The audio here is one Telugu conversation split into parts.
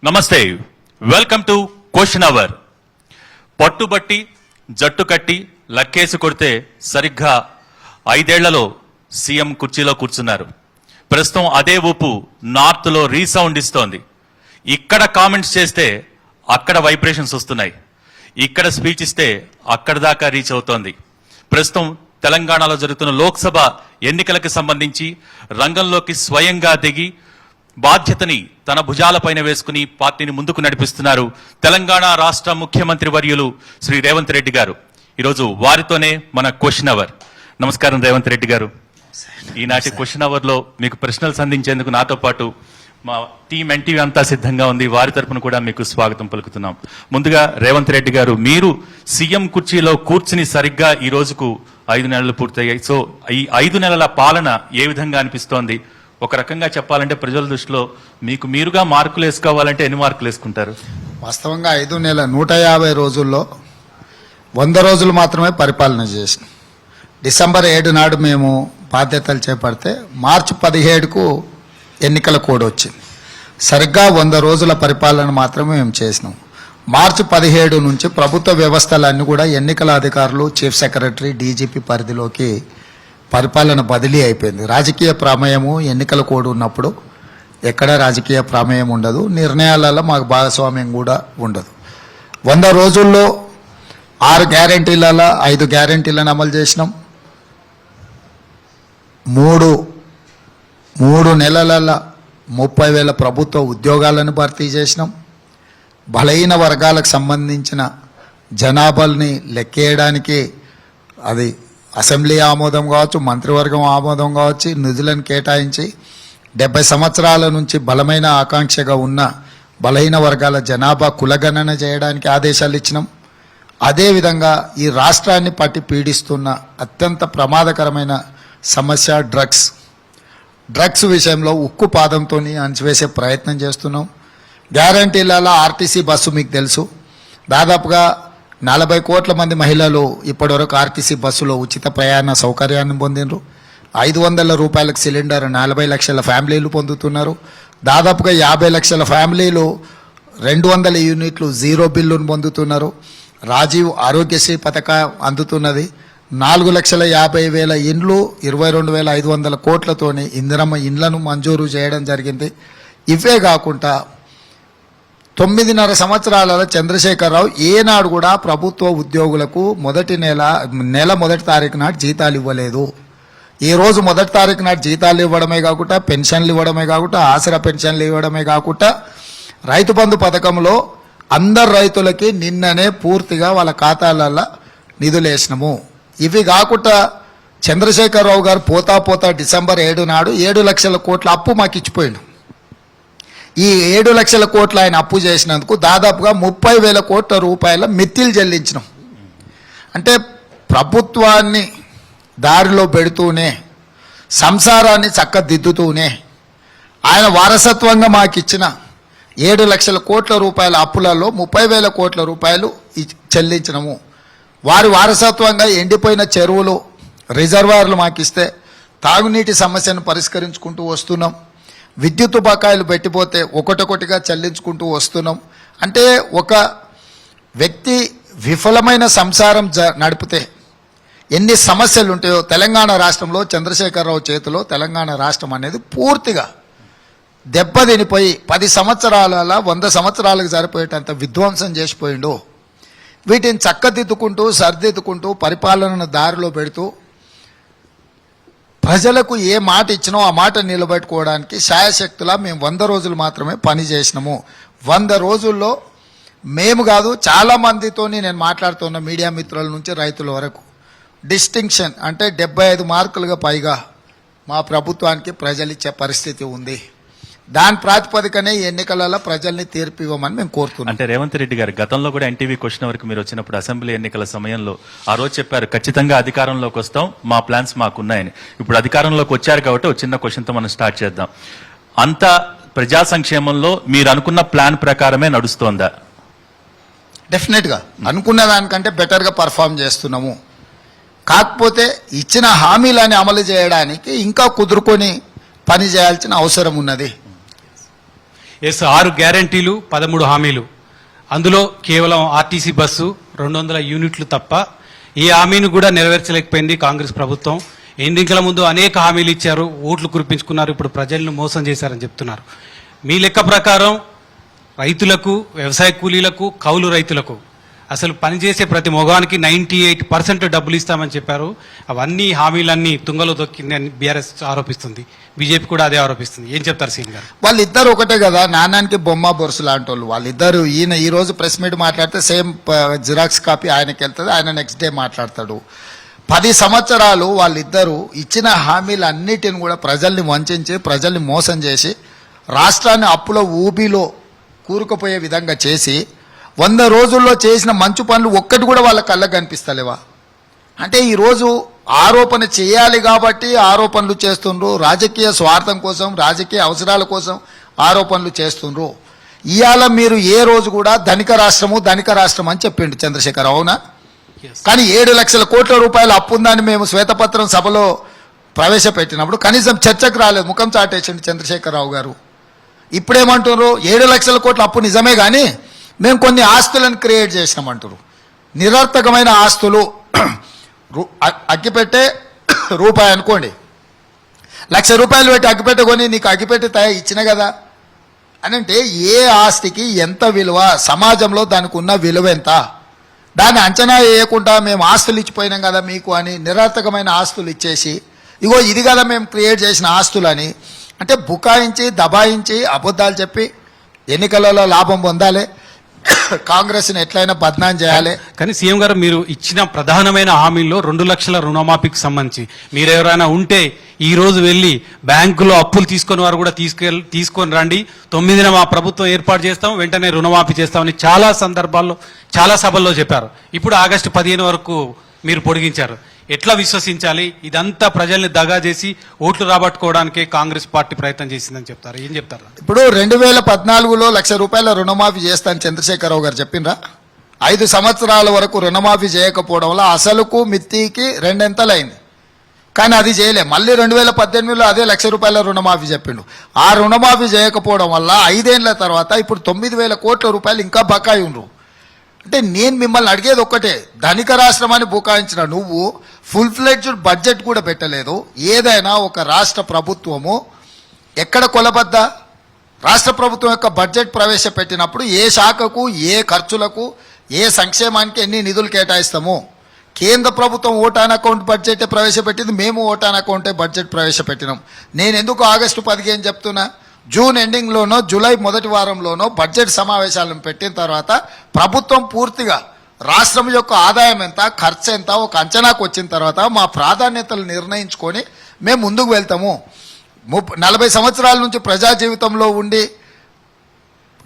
నమస్తే, వెల్కమ్ టు క్వశ్చన్ అవర్. పట్టుబట్టి జట్టు కట్టి లక్కేసి కొడితే సరిగ్గా 5 ఏళ్లలో సీఎం కుర్చీలో కూర్చున్నారు. ప్రస్తుతం అదే ఊపు నార్త్ లో రీసౌండ్ ఇస్తోంది. ఇక్కడ కామెంట్స్ చేస్తే అక్కడ వైబ్రేషన్స్ వస్తున్నాయి, ఇక్కడ స్పీచ్ ఇస్తే అక్కడ దాకా రీచ్ అవుతోంది. ప్రస్తుతం తెలంగాణలో జరుగుతున్న లోక్సభ ఎన్నికలకు సంబంధించి రంగంలోకి స్వయంగా దిగి బాధ్యతని తన భుజాలపైన వేసుకుని పార్టీని ముందుకు నడిపిస్తున్నారు తెలంగాణ రాష్ట్ర ముఖ్యమంత్రి వర్యులు శ్రీ రేవంత్ రెడ్డి గారు. ఈరోజు వారితోనే మన క్వశ్చన్ అవర్. నమస్కారం రేవంత్ రెడ్డి గారు. ఈనాటి క్వశ్చన్ అవర్ లో మీకు ప్రశ్నలు సంధించేందుకు నాతో పాటు మా టీం ఎన్టీవీ అంతా సిద్ధంగా ఉంది. వారి తరపున కూడా మీకు స్వాగతం పలుకుతున్నాం. ముందుగా రేవంత్ రెడ్డి గారు, మీరు సీఎం కుర్చీలో కూర్చుని సరిగ్గా ఈ రోజుకు 5 నెలలు పూర్తయ్యాయి. సో ఈ 5 నెలల పాలన ఏ విధంగా అనిపిస్తోంది? ఒక రకంగా చెప్పాలంటే ప్రజల దృష్టిలో మీకు మీరుగా మార్కులు వేసుకోవాలంటే ఎన్ని మార్కులు వేసుకుంటారు? వాస్తవంగా 5 నెలల 150 రోజుల్లో 100 రోజులు మాత్రమే పరిపాలన చేసినాం. డిసెంబర్ 7 నాడు మేము బాధ్యతలు చేపడితే మార్చి 17కు ఎన్నికల కోడ్ వచ్చింది. సరిగ్గా 100 రోజుల పరిపాలన మాత్రమే మేము చేసినాం. మార్చి 17 నుంచి ప్రభుత్వ వ్యవస్థలన్నీ కూడా ఎన్నికల అధికారులు, చీఫ్ సెక్రటరీ, డీజీపీ పరిధిలోకి పరిపాలన బదిలీ అయిపోయింది. రాజకీయ ప్రమేయము ఎన్నికల కోడ్ ఉన్నప్పుడు ఎక్కడ రాజకీయ ప్రమేయం ఉండదు, నిర్ణయాలలో మాకు భాగస్వామ్యం కూడా ఉండదు. 100 రోజుల్లో 6 గ్యారెంటీలలో 5 గ్యారెంటీలను అమలు చేసినాం. 3 నెలలలో 30,000 ప్రభుత్వ ఉద్యోగాలను భర్తీ చేసినాం. బలహీన వర్గాలకు సంబంధించిన జనాభాని లెక్కేయడానికి అది అసెంబ్లీ ఆమోదం కావచ్చు, మంత్రివర్గం ఆమోదం కావచ్చు, నిధులను కేటాయించి 70 సంవత్సరాల నుంచి బలమైన ఆకాంక్షగా ఉన్న బలహీన వర్గాల జనాభా కులగణన చేయడానికి ఆదేశాలు ఇచ్చినాం. అదేవిధంగా ఈ రాష్ట్రాన్ని పట్టి పీడిస్తున్న అత్యంత ప్రమాదకరమైన సమస్య డ్రగ్స్ విషయంలో ఉక్కు పాదంతో అణచివేసే ప్రయత్నం చేస్తున్నాం. గ్యారంటీలలో ఆర్టీసీ బస్సు మీకు తెలుసు, దాదాపుగా 40 కోట్ల మంది మహిళలు ఇప్పటివరకు ఆర్టీసీ బస్సులో ఉచిత ప్రయాణ సౌకర్యాన్ని పొందినారు. 500 రూపాయలకు సిలిండర్ 40 లక్షల ఫ్యామిలీలు పొందుతున్నారు. దాదాపుగా 50 లక్షల ఫ్యామిలీలు 200 యూనిట్లు జీరో బిల్లును పొందుతున్నారు. రాజీవ్ ఆరోగ్యశ్రీ పథకం అందుతున్నది. 4,50,000 ఇండ్లు 22,500 కోట్లతోని ఇందిరమ్మ ఇండ్లను మంజూరు చేయడం జరిగింది. ఇవే కాకుండా 9.5 సంవత్సరాలలో చంద్రశేఖరరావు ఏనాడు కూడా ప్రభుత్వ ఉద్యోగులకు నెల మొదటి తారీఖు నాడు జీతాలు ఇవ్వలేదు. ఈ రోజు 1 తారీఖు నాడు జీతాలు ఇవ్వడమే కాకుండా, పెన్షన్లు ఇవ్వడమే కాకుండా, ఆసరా పెన్షన్లు ఇవ్వడమే కాకుండా, రైతు బంధు పథకంలో అందరు రైతులకి నిన్ననే పూర్తిగా వాళ్ళ ఖాతాలలో నిధులు వేసినాము. ఇవి కాకుండా చంద్రశేఖరరావు గారు పోతా డిసెంబర్ 7 నాడు 7 లక్షల కోట్ల అప్పు మాకు ఇచ్చిపోయిండు. ఈ 7 లక్షల కోట్లు ఆయన అప్పు చేసినందుకు దాదాపుగా 30,000 కోట్ల రూపాయల మిత్తిలు చెల్లించినాం. అంటే ప్రభుత్వాన్ని దారిలో పెడుతూనే, సంసారాన్ని చక్కదిద్దుతూనే ఆయన వారసత్వంగా మాకు ఇచ్చిన 7 లక్షల కోట్ల రూపాయల అప్పులలో 30,000 కోట్ల రూపాయలు చెల్లించినాము. వారి వారసత్వంగా ఎండిపోయిన చెరువులు, రిజర్వాయర్లు మాకు ఇస్తే తాగునీటి సమస్యను పరిష్కరించుకుంటూ వస్తున్నాం. విద్యుత్ బకాయిలు పెట్టిపోతే ఒకటొకటిగా చెల్లించుకుంటూ వస్తున్నాం. అంటే ఒక వ్యక్తి విఫలమైన సంసారం నడిపితే ఎన్ని సమస్యలు ఉంటాయో తెలంగాణ రాష్ట్రంలో చంద్రశేఖరరావు చేతిలో తెలంగాణ రాష్ట్రం అనేది పూర్తిగా దెబ్బతినిపోయి 10 సంవత్సరాల 100 సంవత్సరాలకు సరిపోయేటంత విధ్వంసం చేసిపోయిండు. వీటిని చక్కదిద్దుకుంటూ సరిదిద్దుకుంటూ పరిపాలనను దారిలో పెడుతూ ప్రజలకు ఏ మాట ఇచ్చినో ఆ మాట నిలబెట్టుకోవడానికి శాయశక్తులా మేము 100 రోజులు మాత్రమే పని చేసినాము. 100 రోజుల్లో మేము కాదు, చాలామందితో నేను మాట్లాడుతున్న మీడియా మిత్రుల నుంచి రైతుల వరకు డిస్టింక్షన్ అంటే 75 మార్కులుగా పైగా మా ప్రభుత్వానికి ప్రజలు ఇచ్చే పరిస్థితి ఉంది. దాని ప్రాతిపదికనే ఎన్నికలలో ప్రజల్ని తీర్పు ఇవ్వమని మేము కోరుతున్నాం. అంటే రేవంత్ రెడ్డి గారు, గతంలో కూడా ఎన్టీవీ క్వశ్చన్ వరకు మీరు వచ్చినప్పుడు అసెంబ్లీ ఎన్నికల సమయంలో ఆ రోజు చెప్పారు, ఖచ్చితంగా అధికారంలోకి వస్తాం, మా ప్లాన్స్ మాకున్నాయని. ఇప్పుడు అధికారంలోకి వచ్చారు కాబట్టి ఒక చిన్న క్వశ్చన్తో మనం స్టార్ట్ చేద్దాం. అంత ప్రజా సంక్షేమంలో మీరు అనుకున్న ప్లాన్ ప్రకారమే నడుస్తోందా? డెఫినెట్గా అనుకున్న దానికంటే బెటర్గా పర్ఫామ్ చేస్తున్నాము. కాకపోతే ఇచ్చిన హామీలని అమలు చేయడానికి ఇంకా కుదురుకొని పని చేయాల్సిన అవసరం ఉన్నది. ఎస్ 6 గ్యారంటీలు 13 హామీలు, అందులో కేవలం ఆర్టీసీ బస్సు 200 యూనిట్లు తప్ప ఏ హామీని కూడా నెరవేర్చలేకపోయింది కాంగ్రెస్ ప్రభుత్వం. ఎన్నికల ముందు అనేక హామీలు ఇచ్చారు, ఓట్లు కురిపించుకున్నారు, ఇప్పుడు ప్రజలను మోసం చేశారని చెప్తున్నారు. మీ లెక్క ప్రకారం రైతులకు, వ్యవసాయ కూలీలకు, కౌలు రైతులకు అసలు పనిచేసే ప్రతి మొగానికి 98% డబ్బులు ఇస్తామని చెప్పారు. అవన్నీ హామీలన్నీ తుంగలో దొక్కిందని బీఆర్ఎస్ ఆరోపిస్తుంది, బీజేపీ కూడా అదే ఆరోపిస్తుంది. ఏం చెప్తారు సీఎం గారు? వాళ్ళిద్దరు ఒకటే కదా, నాణానికి బొమ్మ బొరుసు లాంటి వాళ్ళు వాళ్ళిద్దరు. ఈయన ఈ రోజు ప్రెస్ మీట్ మాట్లాడితే సేమ్ జిరాక్స్ కాపీ ఆయనకి వెళ్తుంది, ఆయన నెక్స్ట్ డే మాట్లాడతాడు. 10 సంవత్సరాలు వాళ్ళిద్దరూ ఇచ్చిన హామీలన్నిటిని కూడా ప్రజల్ని వంచి, ప్రజల్ని మోసం చేసి, రాష్ట్రాన్ని అప్పుల ఊబిలో కూరుకుపోయే విధంగా చేసి 100 రోజుల్లో చేసిన మంచు పనులు ఒక్కటి కూడా వాళ్ళ కళ్ళకు కనిపిస్తలేవా? అంటే ఈరోజు ఆరోపణ చేయాలి కాబట్టి ఆరోపణలు చేస్తుండ్రు, రాజకీయ స్వార్థం కోసం, రాజకీయ అవసరాల కోసం ఆరోపణలు చేస్తుండ్రు. ఇవాళ మీరు ఏ రోజు కూడా ధనిక రాష్ట్రం అని చెప్పిండు చంద్రశేఖర్, అవునా? కానీ 7 లక్షల కోట్ల రూపాయల అప్పు ఉందని మేము శ్వేతపత్రం సభలో ప్రవేశపెట్టినప్పుడు కనీసం చర్చకు రాలేదు, ముఖం చాటేసిండు చంద్రశేఖరరావు గారు. ఇప్పుడేమంటున్నారు? 7 లక్షల కోట్ల అప్పు నిజమే కానీ మేము కొన్ని ఆస్తులను క్రియేట్ చేసినామంటారు. నిరర్థకమైన ఆస్తులు. అగ్గిపెట్టే రూపాయి అనుకోండి, ₹1,00,000 పెట్టి అగ్గిపెట్టే కొని నీకు అగ్గిపెట్టే ఇచ్చిన కదా అని అంటే, ఏ ఆస్తికి ఎంత విలువ, సమాజంలో దానికి ఉన్న విలువ ఎంత, దాన్ని అంచనా వేయకుండా మేము ఆస్తులు ఇచ్చిపోయినాం కదా మీకు అని నిరర్థకమైన ఆస్తులు ఇచ్చేసి, ఇగో ఇది కదా మేము క్రియేట్ చేసిన ఆస్తులని అంటే బుకాయించి, దబాయించి, అబద్ధాలు చెప్పి ఎన్నికలలో లాభం పొందాలి, కాంగ్రెస్ని ఎట్లయినా బద్నాం చేయాలి. కానీ సీఎం గారు, మీరు ఇచ్చిన ప్రధానమైన హామీల్లో 2 లక్షల రుణమాఫీకి సంబంధించి మీరు ఎవరైనా ఉంటే ఈ రోజు వెళ్ళి బ్యాంకులో అప్పులు తీసుకుని వారు కూడా తీసుకొని రండి, 9న మా ప్రభుత్వం ఏర్పాటు చేస్తాం, వెంటనే రుణమాఫీ చేస్తామని చాలా సందర్భాల్లో, చాలా సభల్లో చెప్పారు. ఇప్పుడు ఆగస్టు 15 వరకు మీరు పొడిగించారు. ఎట్లా విశ్వసించాలి? ఇదంతా ప్రజల్ని దగా చేసి ఓట్లు రాబట్టుకోవడానికే కాంగ్రెస్ పార్టీ ప్రయత్నం చేసిందని చెప్తారు. ఏం చెప్తారు? ఇప్పుడు 2014లో ₹1,00,000 రుణమాఫీ చేస్తాను చంద్రశేఖరరావు గారు చెప్పిండ్రా? 5 సంవత్సరాల వరకు రుణమాఫీ చేయకపోవడం వల్ల అసలుకు మిత్తికి 2 అయింది. కానీ అది చేయలే. మళ్ళీ 2018లో అదే ₹1,00,000 రుణమాఫీ చెప్పిండు. ఆ రుణమాఫీ చేయకపోవడం వల్ల 5 ఏళ్ల తర్వాత ఇప్పుడు 9,000 కోట్ల రూపాయలు ఇంకా బకాయి ఉండ్రు. అంటే నేను మిమ్మల్ని అడిగేది ఒక్కటే, ధనిక రాష్ట్రం అని బుకాయించిన నువ్వు ఫుల్ ఫ్లెడ్జ్డ్ బడ్జెట్ కూడా పెట్టలేదు. ఏదైనా ఒక రాష్ట్ర ప్రభుత్వము ఎక్కడ కొలబద్ద? రాష్ట్ర ప్రభుత్వం యొక్క బడ్జెట్ ప్రవేశపెట్టినప్పుడు ఏ శాఖకు, ఏ ఖర్చులకు, ఏ సంక్షేమానికి ఎన్ని నిధులు కేటాయిస్తాము? కేంద్ర ప్రభుత్వం ఓటాన్ అకౌంట్ బడ్జెట్ ప్రవేశపెట్టింది, మేము ఓటాన్ అకౌంటే బడ్జెట్ ప్రవేశపెట్టినాం. నేను ఎందుకు ఆగస్టు 15 చెప్తున్నా? జూన్ ఎండింగ్లోనో జూలై మొదటి వారంలోనో బడ్జెట్ సమావేశాలను పెట్టిన తర్వాత ప్రభుత్వం పూర్తిగా రాష్ట్రం యొక్క ఆదాయం ఎంత, ఖర్చు ఎంత ఒక అంచనాకు వచ్చిన తర్వాత మా ప్రాధాన్యతలు నిర్ణయించుకొని మేము ముందుకు వెళ్తాము. 40 సంవత్సరాల నుంచి ప్రజా జీవితంలో ఉండి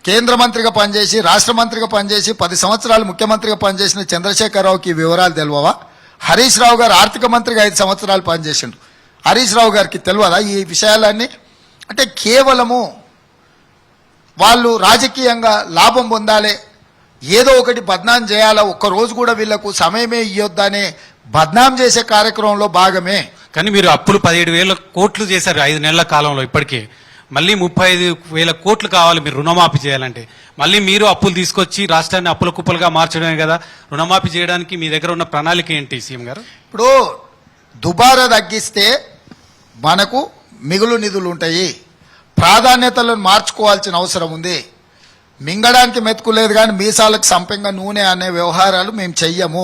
కేంద్ర మంత్రిగా పనిచేసి, రాష్ట్ర మంత్రిగా పనిచేసి, 10 సంవత్సరాలు ముఖ్యమంత్రిగా పనిచేసిన చంద్రశేఖరరావుకి ఈ వివరాలు తెలియవా? హరీష్ రావు గారు ఆర్థిక మంత్రిగా 5 సంవత్సరాలు పనిచేసిండు. హరీష్ రావు గారికి తెలియదా ఈ విషయాలన్నీ? అంటే కేవలము వాళ్ళు రాజకీయంగా లాభం పొందాలి, ఏదో ఒకటి బద్నాం చేయాలా, ఒక్కరోజు కూడా వీళ్లకు సమయమే ఇవ్వొద్దనే బద్నాం చేసే కార్యక్రమంలో భాగమే. కానీ మీరు అప్పులు 17,000 కోట్లు చేశారు 5 నెలల కాలంలో. ఇప్పటికే మళ్ళీ 35,000 కోట్లు కావాలి మీరు రుణమాఫీ చేయాలంటే. మళ్ళీ మీరు అప్పులు తీసుకొచ్చి రాష్ట్రాన్ని అప్పుల కుప్పలుగా మార్చడమే కదా. రుణమాఫీ చేయడానికి మీ దగ్గర ఉన్న ప్రణాళిక ఏంటి సీఎం గారు? ఇప్పుడు దుబారా తగ్గిస్తే మనకు మిగులు నిధులు ఉంటాయి, ప్రాధాన్యతలను మార్చుకోవాల్సిన అవసరం ఉంది. మింగడానికి మెతుకులేదు కానీ మీసాలకు సంపెంగ నూనె అనే వ్యవహారాలు మేము చెయ్యము.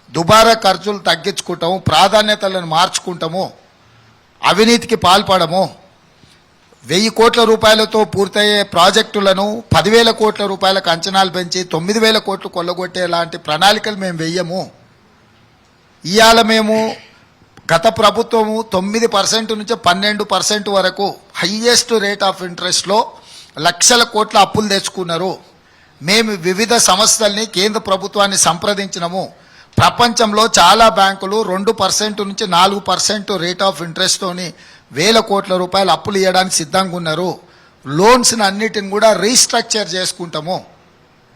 దుబారా ఖర్చులు తగ్గించుకుంటాము, ప్రాధాన్యతలను మార్చుకుంటాము, అవినీతికి పాల్పడము. 1,000 కోట్ల రూపాయలతో పూర్తయ్యే ప్రాజెక్టులను 10,000 కోట్ల రూపాయలకు అంచనాలు పెంచి 9,000 కోట్లు కొల్లగొట్టే లాంటి ప్రణాళికలు మేము వెయ్యము. ఇవాళ మేము గత ప్రభుత్వము 9% నుంచి 12% వరకు హైయెస్ట్ రేట్ ఆఫ్ ఇంట్రెస్ట్లో లక్షల కోట్ల అప్పులు తెచ్చుకున్నారు. మేము వివిధ సంస్థల్ని, కేంద్ర ప్రభుత్వాన్ని సంప్రదించినము. ప్రపంచంలో చాలా బ్యాంకులు 2% నుంచి 4% రేట్ ఆఫ్ ఇంట్రెస్ట్తోని 1,000 కోట్ల రూపాయలు అప్పులు ఇవ్వడానికి సిద్ధంగా ఉన్నారు. లోన్స్ని అన్నిటిని కూడా రీస్ట్రక్చర్ చేసుకుంటాము.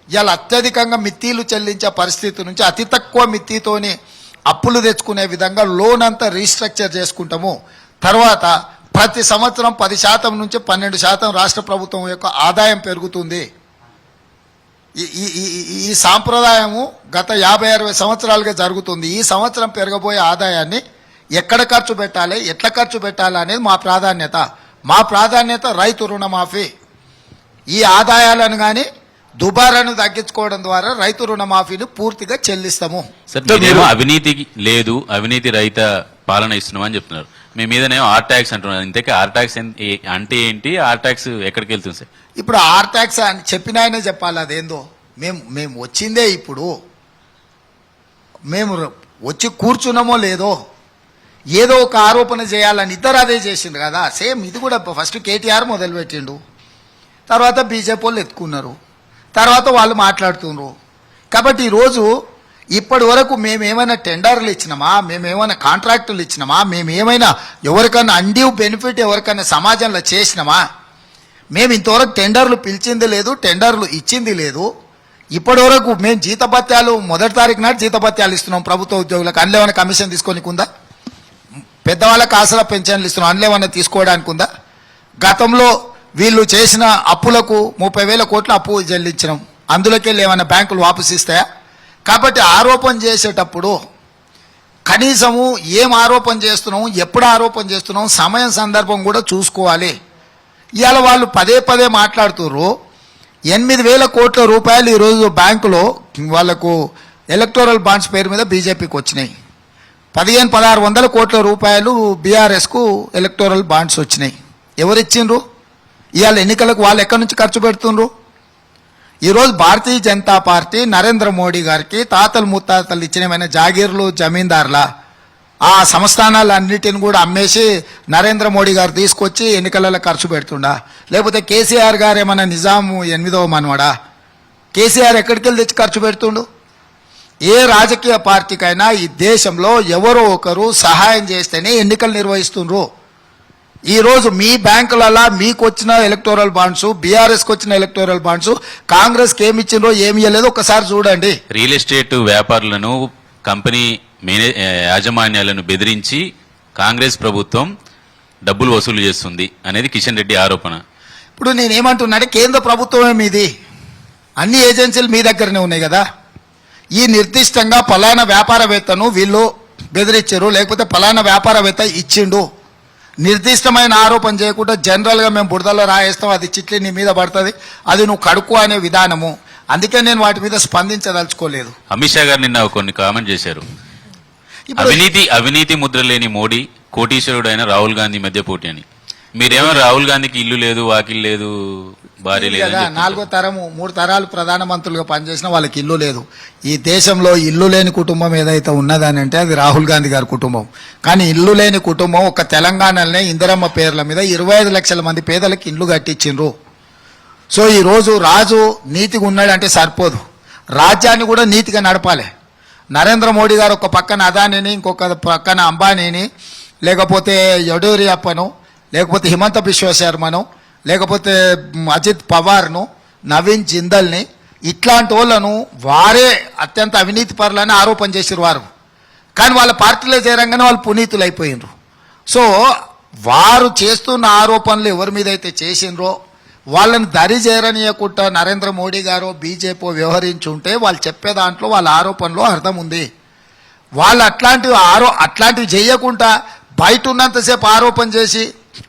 ఇవాళ అత్యధికంగా మిత్తీలు చెల్లించే పరిస్థితి నుంచి అతి తక్కువ మిత్తీతోని అప్పులు తెచ్చుకునే విధంగా లోన్ అంతా రీస్ట్రక్చర్ చేసుకుంటాము. తర్వాత ప్రతి సంవత్సరం 10% నుంచి 12% రాష్ట్ర ప్రభుత్వం యొక్క ఆదాయం పెరుగుతుంది. ఈ సాంప్రదాయము గత 50-60 సంవత్సరాలుగా జరుగుతుంది. ఈ సంవత్సరం పెరగబోయే ఆదాయాన్ని ఎక్కడ ఖర్చు పెట్టాలి, ఎట్లా ఖర్చు పెట్టాలి అనేది మా ప్రాధాన్యత రైతు రుణమాఫీ. ఈ ఆదాయాలను కానీ దుబారాను తగ్గించుకోవడం ద్వారా రైతు రుణమాఫీని పూర్తిగా చెల్లిస్తాము. సార్ మీరేమో అవినీతి లేదు, అవినీతి రహిత పాలన ఇస్తున్నామని చెప్తున్నారు. మీ మీదనేమో ఆర్ ట్యాక్స్ అంటున్నారు. ఇంతకీ ఆర్ ట్యాక్స్ అంటే ఏంటి? ఆర్ ట్యాక్స్ ఎక్కడికి వెళ్తుంది సార్? ఇప్పుడు ఆర్ ట్యాక్స్ అని చెప్పిన ఆయనే చెప్పాలి అదేందో. మేము వచ్చిందే ఇప్పుడు, మేము వచ్చి కూర్చున్నామో లేదో ఏదో ఒక ఆరోపణ చేయాలని ఇద్దరు అదే చేసిండు కదా. సేమ్ ఇది కూడా ఫస్ట్ కేటీఆర్ మొదలుపెట్టిండు, తర్వాత బీజేపీ వాళ్ళు ఎత్తుకున్నారు, తర్వాత వాళ్ళు మాట్లాడుతున్నారు. కాబట్టి ఈరోజు ఇప్పటి వరకు మేమేమైనా టెండర్లు ఇచ్చినామా, మేమేమైనా కాంట్రాక్టులు ఇచ్చినామా, మేమేమైనా ఎవరికైనా అండ్యూ బెనిఫిట్ ఎవరికైనా సమాజంలో చేసినామా? మేము ఇంతవరకు టెండర్లు పిలిచింది లేదు, టెండర్లు ఇచ్చింది లేదు. ఇప్పటి వరకు మేము జీతభత్యాలు 1వ తారీఖు నాడు జీతభత్యాలు ఇస్తున్నాం ప్రభుత్వ ఉద్యోగులకు. అందులో ఏమైనా కమిషన్ తీసుకోనికి ఉందా? పెద్దవాళ్ళకి ఆసరా పెన్షన్లు ఇస్తున్నాం, అందులో ఏమైనా తీసుకోవడానికి ఉందా? గతంలో వీళ్ళు చేసిన అప్పులకు 30,000 కోట్ల అప్పు చెల్లించినాం, అందులోకి వెళ్ళి ఏమైనా బ్యాంకులు వాపసు ఇస్తాయా? కాబట్టి ఆరోపణ చేసేటప్పుడు కనీసము ఏం ఆరోపణ చేస్తున్నాం, ఎప్పుడు ఆరోపణ చేస్తున్నాం, సమయం సందర్భం కూడా చూసుకోవాలి. ఇవాళ వాళ్ళు పదే మాట్లాడుతున్నారు. 8,000 కోట్ల రూపాయలు ఈరోజు బ్యాంకులో వాళ్లకు ఎలక్టోరల్ బాండ్స్ పేరు మీద బీజేపీకి వచ్చినాయి. 1500-1600 కోట్ల రూపాయలు బీఆర్ఎస్కు ఎలక్టోరల్ బాండ్స్ వచ్చినాయి. ఎవరు ఇచ్చిండ్రు? ఇవాళ ఎన్నికలకు వాళ్ళు ఎక్కడి నుంచి ఖర్చు పెడుతుండ్రు? ఈరోజు భారతీయ జనతా పార్టీ నరేంద్ర మోడీ గారికి తాతలు ముత్తాతలు ఇచ్చినమైన జాగీర్లు జమీందార్ల ఆ సంస్థానాలన్నిటిని కూడా అమ్మేసి నరేంద్ర మోడీ గారు తీసుకొచ్చి ఎన్నికలలో ఖర్చు పెడుతుండా? లేకపోతే కేసీఆర్ గారు ఏమన్నా నిజాము 8వ మనవడా? కేసీఆర్ ఎక్కడికి వెళ్ళి తెచ్చి ఖర్చు పెడుతుండు? ఏ రాజకీయ పార్టీకైనా ఈ దేశంలో ఎవరో ఒకరు సహాయం చేస్తేనే ఎన్నికలు నిర్వహిస్తుండ్రు. ఈరోజు మీ బ్యాంకులలో మీకు వచ్చిన ఎలక్టోరల్ బాండ్స్, బీఆర్ఎస్కి వచ్చిన ఎలక్టోరల్ బాండ్స్ కాంగ్రెస్కి ఏమి ఇచ్చిండ్రో ఏమి ఇవ్వలేదో ఒకసారి చూడండి. రియల్ ఎస్టేట్ వ్యాపారులను, కంపెనీ యాజమాన్యాలను బెదిరించి కాంగ్రెస్ ప్రభుత్వం డబ్బులు వసూలు చేస్తుంది అనేది కిషన్ రెడ్డి ఆరోపణ. ఇప్పుడు నేనేమంటున్నానంటే కేంద్ర ప్రభుత్వమే మీది, అన్ని ఏజెన్సీలు మీ దగ్గరనే ఉన్నాయి కదా. ఈ నిర్దిష్టంగా ఫలానా వ్యాపారవేత్తను వీళ్ళు బెదిరించారు, లేకపోతే ఫలానా వ్యాపారవేత్త ఇచ్చిండు, నిర్దిష్టమైన ఆరోపణ చేయకుండా జనరల్గా మేము బురదలో రాయేస్తాం, అది చిట్లి నీ మీద పడుతుంది, అది నువ్వు కడుక్కో అనే విధానము. అందుకే నేను వాటి మీద స్పందించదలుచుకోలేదు. అమిత్ షా గారు నిన్న కొన్ని కామెంట్ చేశారు. అవినీతి ముద్ర లేని మోడీ, కోటీశ్వరుడు అయిన రాహుల్ గాంధీ మధ్య పోటీ అని. మీరేమో రాహుల్ గాంధీకి ఇల్లు లేదు, వాకిల్ లేదు, భార్య లేదు. 4వ తరము 3 తరాలు ప్రధానమంత్రులుగా పనిచేసిన వాళ్ళకి ఇల్లు లేదు. ఈ దేశంలో ఇల్లు లేని కుటుంబం ఏదైతే ఉన్నదని అంటే అది రాహుల్ గాంధీ గారి కుటుంబం. కానీ ఇల్లు లేని కుటుంబం ఒక తెలంగాణలోనే ఇందిరమ్మ పేర్ల మీద 25 లక్షల మంది పేదలకు ఇల్లు కట్టించిండ్రు. సో ఈరోజు రాజు నీతిగా ఉన్నాడంటే సరిపోదు, రాజ్యాన్ని కూడా నీతిగా నడపాలి. నరేంద్ర మోడీ గారు ఒక పక్కన అదానిని, ఇంకొక పక్కన అంబానీని, లేకపోతే యడ్యూరప్పను, లేకపోతే హిమంత బిశ్వ శర్మను, లేకపోతే అజిత్ పవార్ను, నవీన్ జిందల్ని, ఇట్లాంటి వాళ్ళను వారే అత్యంత అవినీతి పరులని ఆరోపణ చేసిరు వారు. కానీ వాళ్ళ పార్టీలో చేరంగానే వాళ్ళు పునీతులు అయిపోయినరు. సో వారు చేస్తున్న ఆరోపణలు ఎవరి మీద అయితే చేసినరో వాళ్ళని దరి చేరనీయకుండా నరేంద్ర మోడీ గారు బీజేపీ వ్యవహరించుంటే వాళ్ళు చెప్పే దాంట్లో వాళ్ళ ఆరోపణలో అర్థం ఉంది. వాళ్ళు అట్లాంటివి చేయకుండా బయట ఉన్నంతసేపు ఆరోపణ చేసి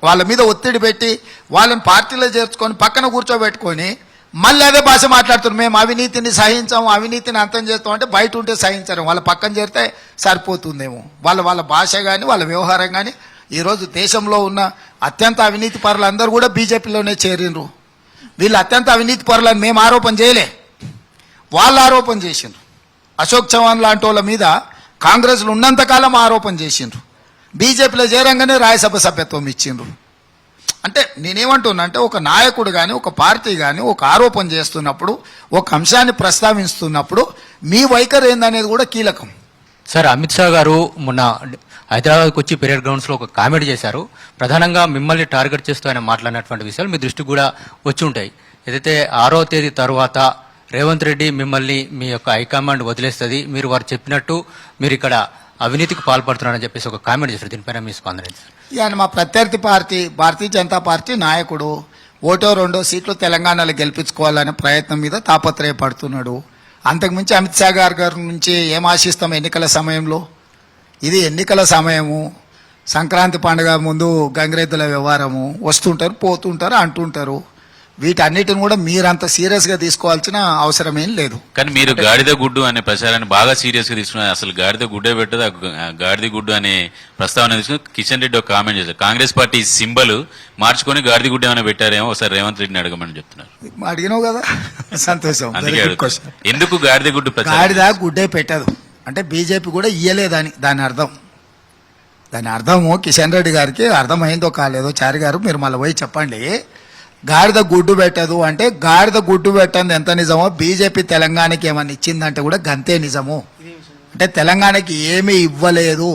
వాళ్ళ మీద ఒత్తిడి పెట్టి వాళ్ళని పార్టీలో చేర్చుకొని పక్కన కూర్చోబెట్టుకొని మళ్ళీ అదే భాష మాట్లాడుతున్నారు. మేము అవినీతిని సహించాము, అవినీతిని అంతం చేస్తాం అంటే బయట ఉంటే సహించరు, వాళ్ళ పక్కన చేరితే సరిపోతుందేమో. వాళ్ళ భాష కానీ వాళ్ళ వ్యవహారం కానీ ఈరోజు దేశంలో ఉన్న అత్యంత అవినీతి పరులందరూ కూడా బీజేపీలోనే చేరిండ్రు. వీళ్ళు అత్యంత అవినీతి పరులని మేము ఆరోపణ చేయలే, వాళ్ళు ఆరోపణ చేసిండ్రు. అశోక్ చవాన్ లాంటి వాళ్ళ మీద కాంగ్రెస్లో ఉన్నంతకాలం ఆరోపణ చేసిండ్రు, బీజేపీలో చేరంగానే రాజ్యసభ సభ్యత్వం ఇచ్చిండ్రు. అంటే నేనేమంటున్నా అంటే ఒక నాయకుడు కానీ ఒక పార్టీ కానీ ఒక ఆరోపణ చేస్తున్నప్పుడు ఒక అంశాన్ని ప్రస్తావిస్తున్నప్పుడు మీ వైఖరి ఏందనేది కూడా కీలకం. సార్, అమిత్ షా గారు మొన్న హైదరాబాద్కి వచ్చి పెరేడ్ గ్రౌండ్స్లో ఒక కామెంట్ చేశారు. ప్రధానంగా మిమ్మల్ని టార్గెట్ చేస్తూ ఆయన మాట్లాడినటువంటి విషయాలు మీ దృష్టికి కూడా వచ్చి ఉంటాయి. ఏదైతే 6వ తేదీ తర్వాత రేవంత్ రెడ్డి మిమ్మల్ని మీ యొక్క హైకమాండ్ వదిలేస్తుంది, మీరు వారు చెప్పినట్టు మీరు ఇక్కడ అవినీతికి పాల్పడుతున్నారని చెప్పేసి ఒక కామెంట్ చేశారు. దీనిపైన మీ స్పందన ఏంటి సార్? ఆయన మా ప్రత్యర్థి పార్టీ భారతీయ జనతా పార్టీ నాయకుడు ఓటో రెండో సీట్లు తెలంగాణలో గెలిపించుకోవాలనే ప్రయత్నం మీద తాపత్రయపడుతున్నాడు. అంతకుమించి అమిత్ షా గారి నుంచి ఏం ఆశిస్తాం ఎన్నికల సమయంలో? ఇది ఎన్నికల సమయము, సంక్రాంతి పండుగ ముందు గంగిరెద్దుల వ్యవహారము, వస్తుంటారు పోతుంటారు అంటుంటారు. వీటన్నిటిని కూడా మీరంత సీరియస్గా తీసుకోవాల్సిన అవసరం ఏం లేదు. కానీ మీరు గాడిద గుడ్డు అనే ప్రచారాన్ని బాగా సీరియస్ గా తీసుకున్నారు. అసలు గాడిద గుడ్డే పెట్టదు, గాడిద గుడ్డు అనే ప్రస్తావన తీసుకుని కిషన్ రెడ్డి ఒక కామెంట్ చేశారు. కాంగ్రెస్ పార్టీ సింబల్ మార్చుకొని గాడిద గుడ్డు ఏమైనా పెట్టారేమో ఒకసారి రేవంత్ రెడ్డిని అడగమని చెప్తున్నారు. అడిగినావు కదా, సంతోషం. అందుకే అడుగుతున్నా. ఎందుకు గాడిద గుడ్డు ప్రచారం? గాడిద గుడ్డే పెట్టదు అంటే బీజేపీ కూడా ఇయ్యలేదని దాని అర్థం. దాని అర్థము కిషన్ రెడ్డి గారికి అర్థమైందో కాలేదో చారి గారు మీరు మళ్ళీ పోయి చెప్పండి. గాడిద గుడ్డు పెట్టదు అంటే గాడిద గుడ్డు పెట్టంది ఎంత నిజమో బీజేపీ తెలంగాణకి ఏమన్నా ఇచ్చిందంటే కూడా గంతే నిజము. అంటే తెలంగాణకి ఏమీ ఇవ్వలేదు,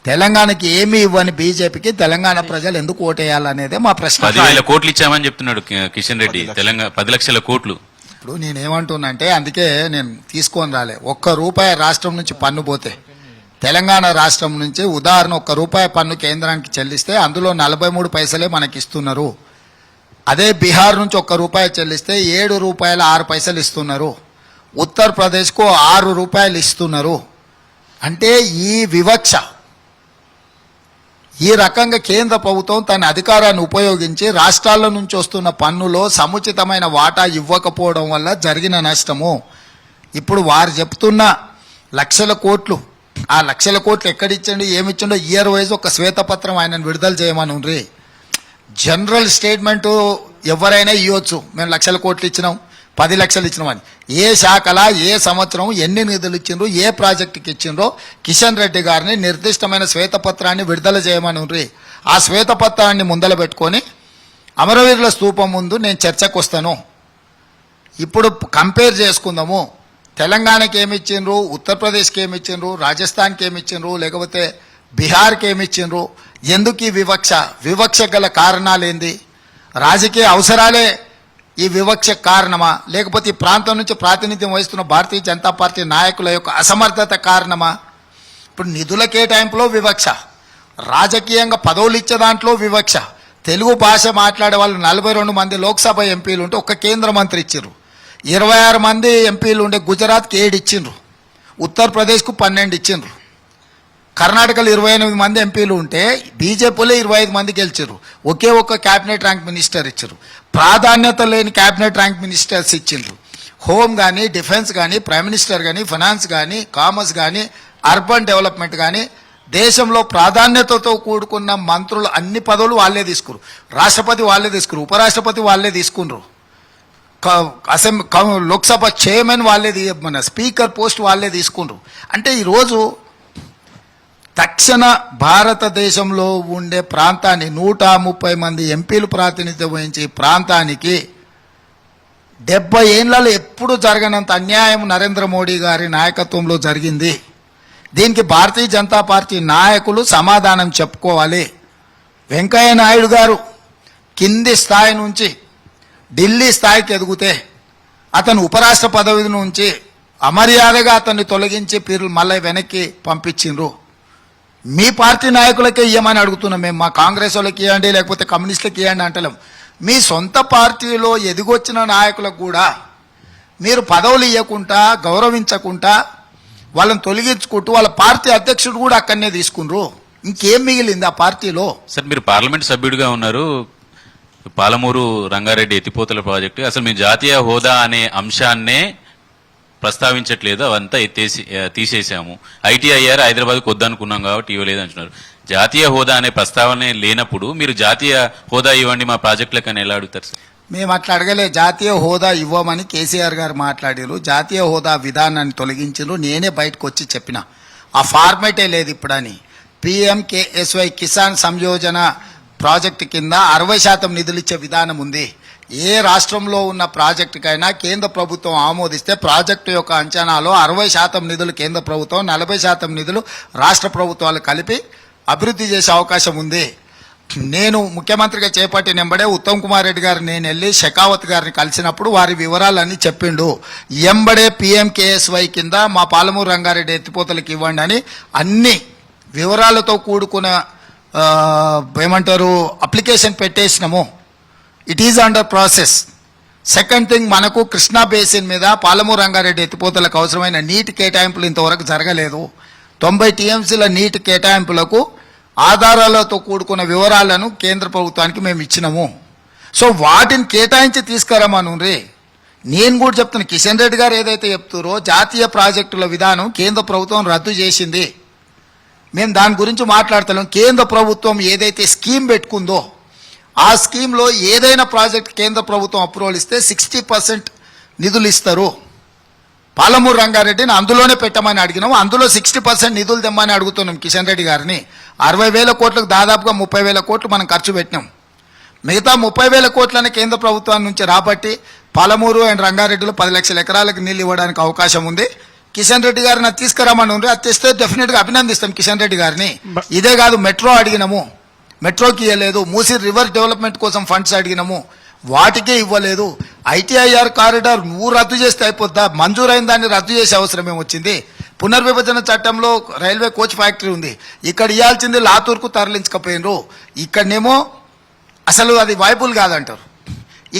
తెలంగాణకి ఏమీ ఇవ్వని బీజేపీకి తెలంగాణ ప్రజలు ఎందుకు ఓటేయాలనేదే మా ప్రశ్న. 10,000 కోట్లు ఇచ్చామని చెప్తున్నాడు కిషన్ రెడ్డి. తెలంగాణ 10 లక్షల కోట్లు. ఇప్పుడు నేనేమంటున్నానంటే అందుకే నేను తీసుకొని రాలే. ₹1 రాష్ట్రం నుంచి పన్ను పోతే తెలంగాణ రాష్ట్రం నుంచి ఉదాహరణ ₹1 పన్ను కేంద్రానికి చెల్లిస్తే అందులో 43 పైసలే మనకి ఇస్తున్నారు. అదే బీహార్ నుంచి ₹1 చెల్లిస్తే ₹7.06 ఇస్తున్నారు. ఉత్తరప్రదేశ్కు ₹6 ఇస్తున్నారు. అంటే ఈ వివక్ష, ఈ రకంగా కేంద్ర ప్రభుత్వం తన అధికారాన్ని ఉపయోగించి రాష్ట్రాల నుంచి వస్తున్న పన్నులో సముచితమైన వాటా ఇవ్వకపోవడం వల్ల జరిగిన నష్టము. ఇప్పుడు వారు చెప్తున్న లక్షల కోట్లు, ఆ లక్షల కోట్లు ఎక్కడిచ్చండి ఏమిచ్చిండో ఇయర్ వైజ్ ఒక శ్వేతపత్రం ఆయనను విడుదల చేయమని ఉండ్రి. జనరల్ స్టేట్మెంట్ ఎవరైనా ఇవ్వచ్చు, మేము లక్షల కోట్లు ఇచ్చినాం 10 లక్షలు ఇచ్చినామని. ఏ శాఖల ఏ సంవత్సరం ఎన్ని నిధులు ఇచ్చిండ్రు, ఏ ప్రాజెక్టుకి ఇచ్చిండ్రో కిషన్ రెడ్డి గారిని నిర్దిష్టమైన శ్వేతపత్రాన్ని విడుదల చేయమని ఉండ్రి. ఆ శ్వేతపత్రాన్ని ముందల పెట్టుకొని అమరవీరుల స్తూపం ముందు నేను చర్చకు వస్తాను. ఇప్పుడు కంపేర్ చేసుకుందాము. తెలంగాణకి ఏమి ఇచ్చిండ్రు, ఉత్తరప్రదేశ్కి ఏమి ఇచ్చిండ్రు, రాజస్థాన్కి ఏమి ఇచ్చిండ్రు, లేకపోతే బీహార్కి ఏమి ఇచ్చిండ్రు. ఎందుకు ఈ వివక్ష గల కారణాలు ఏంది? రాజకీయ అవసరాలే ఈ వివక్ష కారణమా, లేకపోతే ఈ ప్రాంతం నుంచి ప్రాతినిధ్యం వహిస్తున్న భారతీయ జనతా పార్టీ నాయకుల యొక్క అసమర్థత కారణమా? ఇప్పుడు నిధుల కేటాయింపులో వివక్ష, రాజకీయంగా పదవులు ఇచ్చే దాంట్లో వివక్ష. తెలుగు భాష మాట్లాడే వాళ్ళు 42 మంది లోక్సభ ఎంపీలు ఉంటే ఒక కేంద్ర మంత్రి ఇచ్చిండ్రు. 26 మంది ఎంపీలు ఉండే గుజరాత్కి 7 ఇచ్చిండ్రు, ఉత్తరప్రదేశ్కు 12 ఇచ్చిండ్రు. కర్ణాటకలో 28 మంది ఎంపీలు ఉంటే బీజేపీలో 25 మంది గెలిచారు. ఒకే ఒక్క క్యాబినెట్ ర్యాంక్ మినిస్టర్ ఇచ్చారు. ప్రాధాన్యత లేని క్యాబినెట్ ర్యాంక్ మినిస్టర్స్ ఇచ్చిండ్రు. హోమ్ కానీ, డిఫెన్స్ కానీ, ప్రైమ్ మినిస్టర్ కానీ, ఫైనాన్స్ కానీ, కామర్స్ కానీ, అర్బన్ డెవలప్మెంట్ కానీ దేశంలో ప్రాధాన్యతతో కూడుకున్న మంత్రులు అన్ని పదవులు వాళ్ళే తీసుకురు. రాష్ట్రపతి వాళ్ళే తీసుకురు, ఉపరాష్ట్రపతి వాళ్ళే తీసుకున్నారు, లోక్సభ చైర్మన్ వాళ్ళే, మన స్పీకర్ పోస్ట్ వాళ్ళే తీసుకున్నారు. అంటే ఈరోజు దక్షిణ భారతదేశంలో ఉండే ప్రాంతాన్ని 130 మంది ఎంపీలు ప్రాతినిధ్యం వహించే ప్రాంతానికి 70 ఏళ్లలో ఎప్పుడు జరగనంత అన్యాయం నరేంద్ర మోడీ గారి నాయకత్వంలో జరిగింది. దీనికి భారతీయ జనతా పార్టీ నాయకులు సమాధానం చెప్పుకోవాలి. వెంకయ్య నాయుడు గారు కింది స్థాయి నుంచి ఢిల్లీ స్థాయికి ఎదిగితే అతను ఉపరాష్ట్ర పదవి నుంచి అమర్యాదగా అతన్ని తొలగించి పీర్లు మళ్ళీ వెనక్కి పంపించిండ్రు. మీ పార్టీ నాయకులకే ఇవ్వమని అడుగుతున్నాం మేము. మా కాంగ్రెస్ వాళ్ళకి ఇవ్వండి, లేకపోతే కమ్యూనిస్టులకి ఇవ్వండి అంటలేం. మీ సొంత పార్టీలో ఎదిగొచ్చిన నాయకులకు కూడా మీరు పదవులు ఇవ్వకుండా, గౌరవించకుండా, వాళ్ళని తొలగించుకుంటూ వాళ్ళ పార్టీ అధ్యక్షుడు కూడా అక్కడనే తీసుకున్నారు. ఇంకేం మిగిలింది ఆ పార్టీలో? సార్, మీరు పార్లమెంట్ సభ్యుడిగా ఉన్నారు. పాలమూరు రంగారెడ్డి ఎత్తిపోతల ప్రాజెక్టు అసలు మీ జాతీయ హోదా అనే అంశాన్నే ప్రస్తావించట్లేదు, అవంతా తీసేసాము. ఐటీఐఆర్ హైదరాబాద్కి వద్దనుకున్నాం కాబట్టి ఇవ్వలేదు అంటున్నారు. జాతీయ హోదా అనే ప్రస్తావనే లేనప్పుడు మీరు జాతీయ హోదా ఇవ్వండి మా ప్రాజెక్టులకు అని ఎలా అడుగుతారు సార్? మేము అట్లా అడగలే. జాతీయ హోదా ఇవ్వమని కేసీఆర్ గారు మాట్లాడారు. జాతీయ హోదా విధానాన్ని తొలగించారు. నేనే బయటకు వచ్చి చెప్పిన ఆ ఫార్మేటే లేదు ఇప్పుడని. PMKSY కిసాన్ సంయోజన ప్రాజెక్టు కింద 60% నిధులు ఇచ్చే విధానం ఉంది. ఏ రాష్ట్రంలో ఉన్న ప్రాజెక్టుకైనా కేంద్ర ప్రభుత్వం ఆమోదిస్తే ప్రాజెక్టు యొక్క అంచనాలో 60% నిధులు కేంద్ర ప్రభుత్వం, 40% నిధులు రాష్ట్ర ప్రభుత్వాలు కలిపి అభివృద్ధి చేసే అవకాశం ఉంది. నేను ముఖ్యమంత్రిగా చేపట్టిన ఎంబడే ఉత్తమ్ కుమార్ రెడ్డి గారు నేను వెళ్ళి షెకావత్ గారిని కలిసినప్పుడు వారి వివరాలన్నీ చెప్పిండు. ఎంబడే PMKSY కింద మా పాలమూరు రంగారెడ్డి ఎత్తిపోతలకు ఇవ్వండి అని అన్ని వివరాలతో కూడుకున్న ఏమంటారు అప్లికేషన్ పెట్టేసినాము. It is under process. Second thing, మనకు కృష్ణా బేసిన్ మీద పాలమూరు రంగారెడ్డి ఎత్తిపోతలకు అవసరమైన నీటి కేటాయింపులు ఇంతవరకు జరగలేదు. 90 TMCల నీటి కేటాయింపులకు ఆధారాలతో కూడుకున్న వివరాలను కేంద్ర ప్రభుత్వానికి మేము ఇచ్చినాము. సో వాటిని కేటాయించి తీసుకురమ్మనుండ్రి. నేను కూడా చెప్తున్నా, కిషన్ రెడ్డి గారు ఏదైతే చెప్తారో జాతీయ ప్రాజెక్టుల విధానం కేంద్ర ప్రభుత్వం రద్దు చేసింది. మేము దాని గురించి మాట్లాడతాం. కేంద్ర ప్రభుత్వం ఏదైతే స్కీమ్ పెట్టుకుందో ఆ స్కీమ్లో ఏదైనా ప్రాజెక్ట్ కేంద్ర ప్రభుత్వం అప్రూవల్ ఇస్తే 60% నిధులు ఇస్తారు. పాలమూరు రంగారెడ్డిని అందులోనే పెట్టమని అడిగినాము. అందులో 60% నిధులు తెమ్మని అడుగుతున్నాం కిషన్ రెడ్డి గారిని. 60,000 కోట్లకు దాదాపుగా 30,000 కోట్లు మనం ఖర్చు పెట్టినాం. మిగతా 30,000 కోట్లని కేంద్ర ప్రభుత్వం నుంచి రాబట్టి పాలమూరు అండ్ రంగారెడ్డిలో 10 లక్షల ఎకరాలకు నీళ్ళు ఇవ్వడానికి అవకాశం ఉంది. కిషన్ రెడ్డి గారిని అది తీసుకురామని ఉంది. అది తెస్తే డెఫినెట్గా అభినందిస్తాం కిషన్ రెడ్డి గారిని. ఇదే కాదు, మెట్రో అడిగినాము, మెట్రోకి ఇవ్వలేదు. మూసీ రివర్ డెవలప్మెంట్ కోసం ఫండ్స్ అడిగినాము, వాటికే ఇవ్వలేదు. ITIR కారిడార్ నువ్వు రద్దు చేస్తే అయిపోద్దా? మంజూరైన దాన్ని రద్దు చేసే అవసరం ఏమొచ్చింది? పునర్విభజన చట్టంలో రైల్వే కోచ్ ఫ్యాక్టరీ ఉంది, ఇక్కడ ఇవ్వాల్సింది లాతూర్కు తరలించకపోయినరు. ఇక్కడనేమో అసలు అది వైబుల్ కాదంటారు.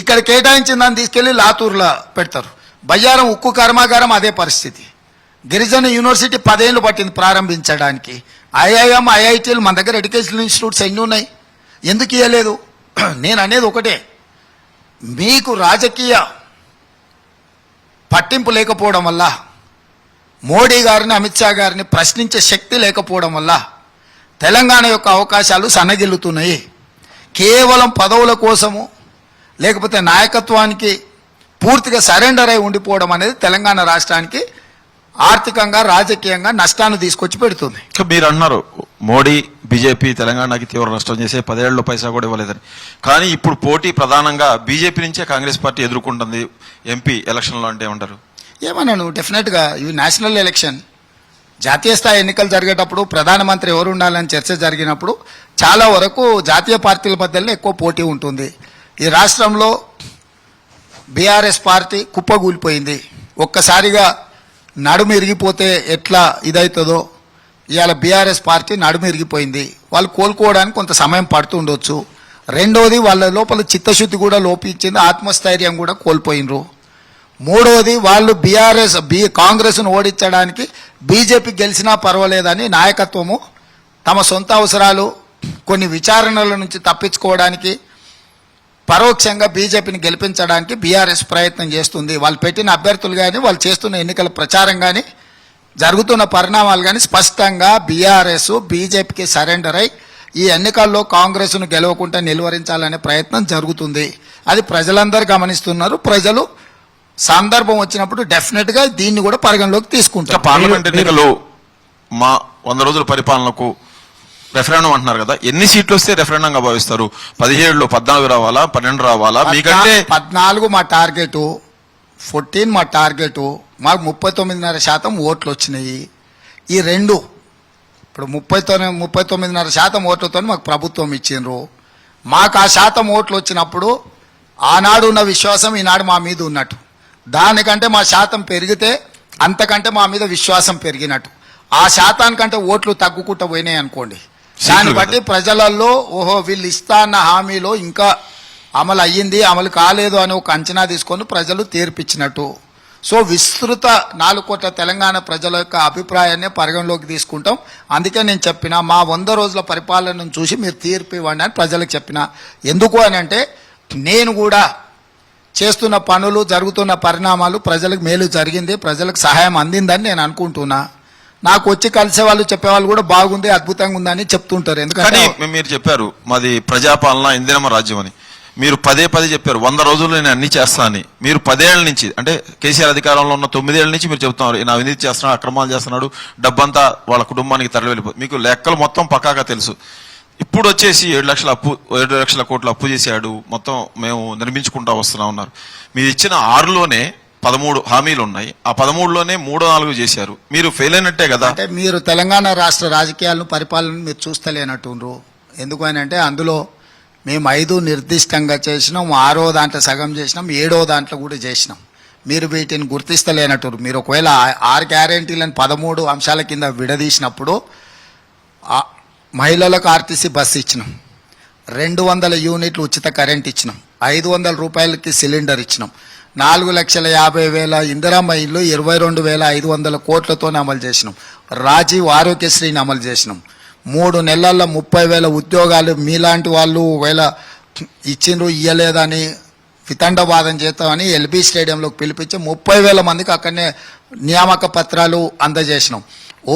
ఇక్కడ కేటాయించిన దాన్ని తీసుకెళ్లి లాతూర్లో పెడతారు. బయ్యారం ఉక్కు కర్మాగారం అదే పరిస్థితి. గిరిజన యూనివర్సిటీ 10 ఏళ్ళు పట్టింది ప్రారంభించడానికి. IIM, IITలు మన దగ్గర ఎడ్యుకేషనల్ ఇన్స్టిట్యూట్స్ ఎన్ని ఉన్నాయి, ఎందుకు ఇవ్వలేదు? నేను అనేది ఒకటే, మీకు రాజకీయ పట్టింపు లేకపోవడం వల్ల, మోడీ గారిని అమిత్ షా గారిని ప్రశ్నించే శక్తి లేకపోవడం వల్ల తెలంగాణ యొక్క అవకాశాలు సన్నగిల్లుతున్నాయి. కేవలం పదవుల కోసము లేకపోతే నాయకత్వానికి పూర్తిగా సరెండర్ అయి ఉండిపోవడం అనేది తెలంగాణ రాష్ట్రానికి ఆర్థికంగా రాజకీయంగా నష్టాన్ని తీసుకొచ్చి పెడుతుంది. మీరు అన్నారు మోడీ బీజేపీ తెలంగాణకి తీవ్ర నష్టం చేసే 10 ఏళ్లలో పైసా కూడా ఇవ్వలేదని. కానీ ఇప్పుడు పోటీ ప్రధానంగా బీజేపీ నుంచే కాంగ్రెస్ పార్టీ ఎదుర్కొంటుంది ఎంపీ ఎలక్షన్లో. అంటే ఏమంటారు? ఏమన్నాను, డెఫినెట్గా ఇవి నేషనల్ ఎలక్షన్, జాతీయ స్థాయి ఎన్నికలు జరిగేటప్పుడు ప్రధానమంత్రి ఎవరు ఉండాలని చర్చ జరిగినప్పుడు చాలా వరకు జాతీయ పార్టీల మధ్యలో ఎక్కువ పోటీ ఉంటుంది. ఈ రాష్ట్రంలో బీఆర్ఎస్ పార్టీ కుప్పగూలిపోయింది. ఒక్కసారిగా నడుము ఇరిగిపోతే ఎట్లా ఇదవుతుందో ఇవాళ బీఆర్ఎస్ పార్టీ నడుము ఇరిగిపోయింది. వాళ్ళు కోలుకోవడానికి కొంత సమయం పడుతుండొచ్చు. రెండోది, వాళ్ళ లోపల చిత్తశుద్ధి కూడా లోపించింది, ఆత్మస్థైర్యం కూడా కోల్పోయినరు. మూడోది, వాళ్ళు కాంగ్రెస్ను ఓడించడానికి బీజేపీ గెలిచినా పర్వాలేదని నాయకత్వము తమ సొంత అవసరాలు కొన్ని విచారణల నుంచి తప్పించుకోవడానికి పరోక్షంగా బీజేపీని గెలిపించడానికి బీఆర్ఎస్ ప్రయత్నం చేస్తుంది. వాళ్ళు పెట్టిన అభ్యర్థులు కానీ వాళ్ళు చేస్తున్న ఎన్నికల ప్రచారం కానీ జరుగుతున్న పరిణామాలు కానీ స్పష్టంగా బీఆర్ఎస్ బీజేపీకి సరెండర్ అయి ఈ ఎన్నికల్లో కాంగ్రెస్ను గెలవకుండా నిలువరించాలనే ప్రయత్నం జరుగుతుంది. అది ప్రజలందరూ గమనిస్తున్నారు. ప్రజలు సందర్భం వచ్చినప్పుడు డెఫినెట్గా దీన్ని కూడా పరిగణలోకి తీసుకుంటారు. పార్లమెంట్ ఎన్నికలు మా 100 రోజుల పరిపాలనకు రెఫరెండం అంటున్నారు కదా, ఎన్ని సీట్లు వస్తే రెఫరెండంగా భావిస్తారు? 17లో 14 రావాలా, 12 రావాలా? మీకంటే 14 మా టార్గెట్, 14 మా టార్గెట్. మాకు 39.5% ఓట్లు వచ్చినాయి. ఈ రెండు ఇప్పుడు 39.5% ఓట్లతో మాకు ప్రభుత్వం ఇచ్చిండ్రు. మాకు ఆ శాతం ఓట్లు వచ్చినప్పుడు ఆనాడు ఉన్న విశ్వాసం ఈనాడు మా మీద ఉన్నట్టు. దానికంటే మా శాతం పెరిగితే అంతకంటే మా మీద విశ్వాసం పెరిగినట్టు. ఆ శాతానికంటే ఓట్లు తగ్గుకుంటూ పోయినాయి అనుకోండి, దాన్ని బట్టి ప్రజలలో ఓహో వీళ్ళు ఇస్తా అన్న హామీలో ఇంకా అమలు అయ్యింది, అమలు కాలేదు అని ఒక అంచనా తీసుకొని ప్రజలు తీర్పిచ్చినట్టు. సో విస్తృత 4 కోట్ల తెలంగాణ ప్రజల యొక్క అభిప్రాయాన్ని పరిగణలోకి తీసుకుంటాం. అందుకే నేను చెప్పిన మా 100 రోజుల పరిపాలనను చూసి మీరు తీర్పు ఇవ్వండి అని ప్రజలకు చెప్పిన. ఎందుకు అని అంటే నేను కూడా చేస్తున్న పనులు జరుగుతున్న పరిణామాలు ప్రజలకు మేలు జరిగింది, ప్రజలకు సహాయం అందిందని నేను అనుకుంటున్నా. నాకు వచ్చి కలిసే వాళ్ళు చెప్పేవాళ్ళు కూడా బాగుంది, అద్భుతంగా ఉందని చెప్తుంటారు. ఎందుకంటే మీరు చెప్పారు మాది ప్రజాపాలన ఇందిరమ్మ రాజ్యం అని. మీరు పదే చెప్పారు 100 రోజుల్లో నేను అన్ని చేస్తా అని. మీరు 10 ఏళ్ల నుంచి, అంటే కేసీఆర్ అధికారంలో ఉన్న 9 ఏళ్ల నుంచి మీరు చెప్తున్నారు ఈయన అవినీతి చేస్తున్నాడు, అక్రమాలు చేస్తున్నాడు, డబ్బంతా వాళ్ళ కుటుంబానికి తరలి వెళ్ళిపోతుంది. మీకు లెక్కలు మొత్తం పక్కాగా తెలుసు. ఇప్పుడు వచ్చేసి 7 లక్షల కోట్ల అప్పు చేశాడు, మొత్తం మేము నిర్మించుకుంటా వస్తున్నా ఉన్నారు. మీరు ఇచ్చిన 6లోనే 13 హామీలు ఉన్నాయి, ఆ 13లోనే 3-4 చేశారు. మీరు ఫెయిల్ అయినట్టే కదా. అంటే మీరు తెలంగాణ రాష్ట్ర రాజకీయాలను పరిపాలన మీరు చూస్తలేనట్టుండ్రు. ఎందుకు అని అంటే అందులో మేము 5 నిర్దిష్టంగా చేసినాం, 6వ దాంట్లో సగం చేసినాం, 7వ దాంట్లో కూడా చేసినాం. మీరు వీటిని గుర్తిస్తలేనట్టు. మీరు ఒకవేళ 6 గ్యారెంటీలను 13 అంశాల కింద విడదీసినప్పుడు మహిళలకు ఆర్టీసీ బస్సు ఇచ్చినాం, 200 యూనిట్లు ఉచిత కరెంట్ ఇచ్చినాం, 500 రూపాయలకి సిలిండర్ ఇచ్చినాం, 4,50,000 ఇందిరమ్మ ఇల్లు 22,500 కోట్లతో అమలు చేసినాం, రాజీవ్ ఆరోగ్యశ్రీని అమలు చేసినాం, 3 నెలల్లో 30,000 ఉద్యోగాలు మీలాంటి వాళ్ళు ఒకవేళ ఇచ్చిండ్రు ఇయ్యలేదని వితండవాదం చేస్తామని ఎల్బీ స్టేడియంలోకి పిలిపించి 30,000 మందికి అక్కడనే నియామక పత్రాలు అందజేసినాం.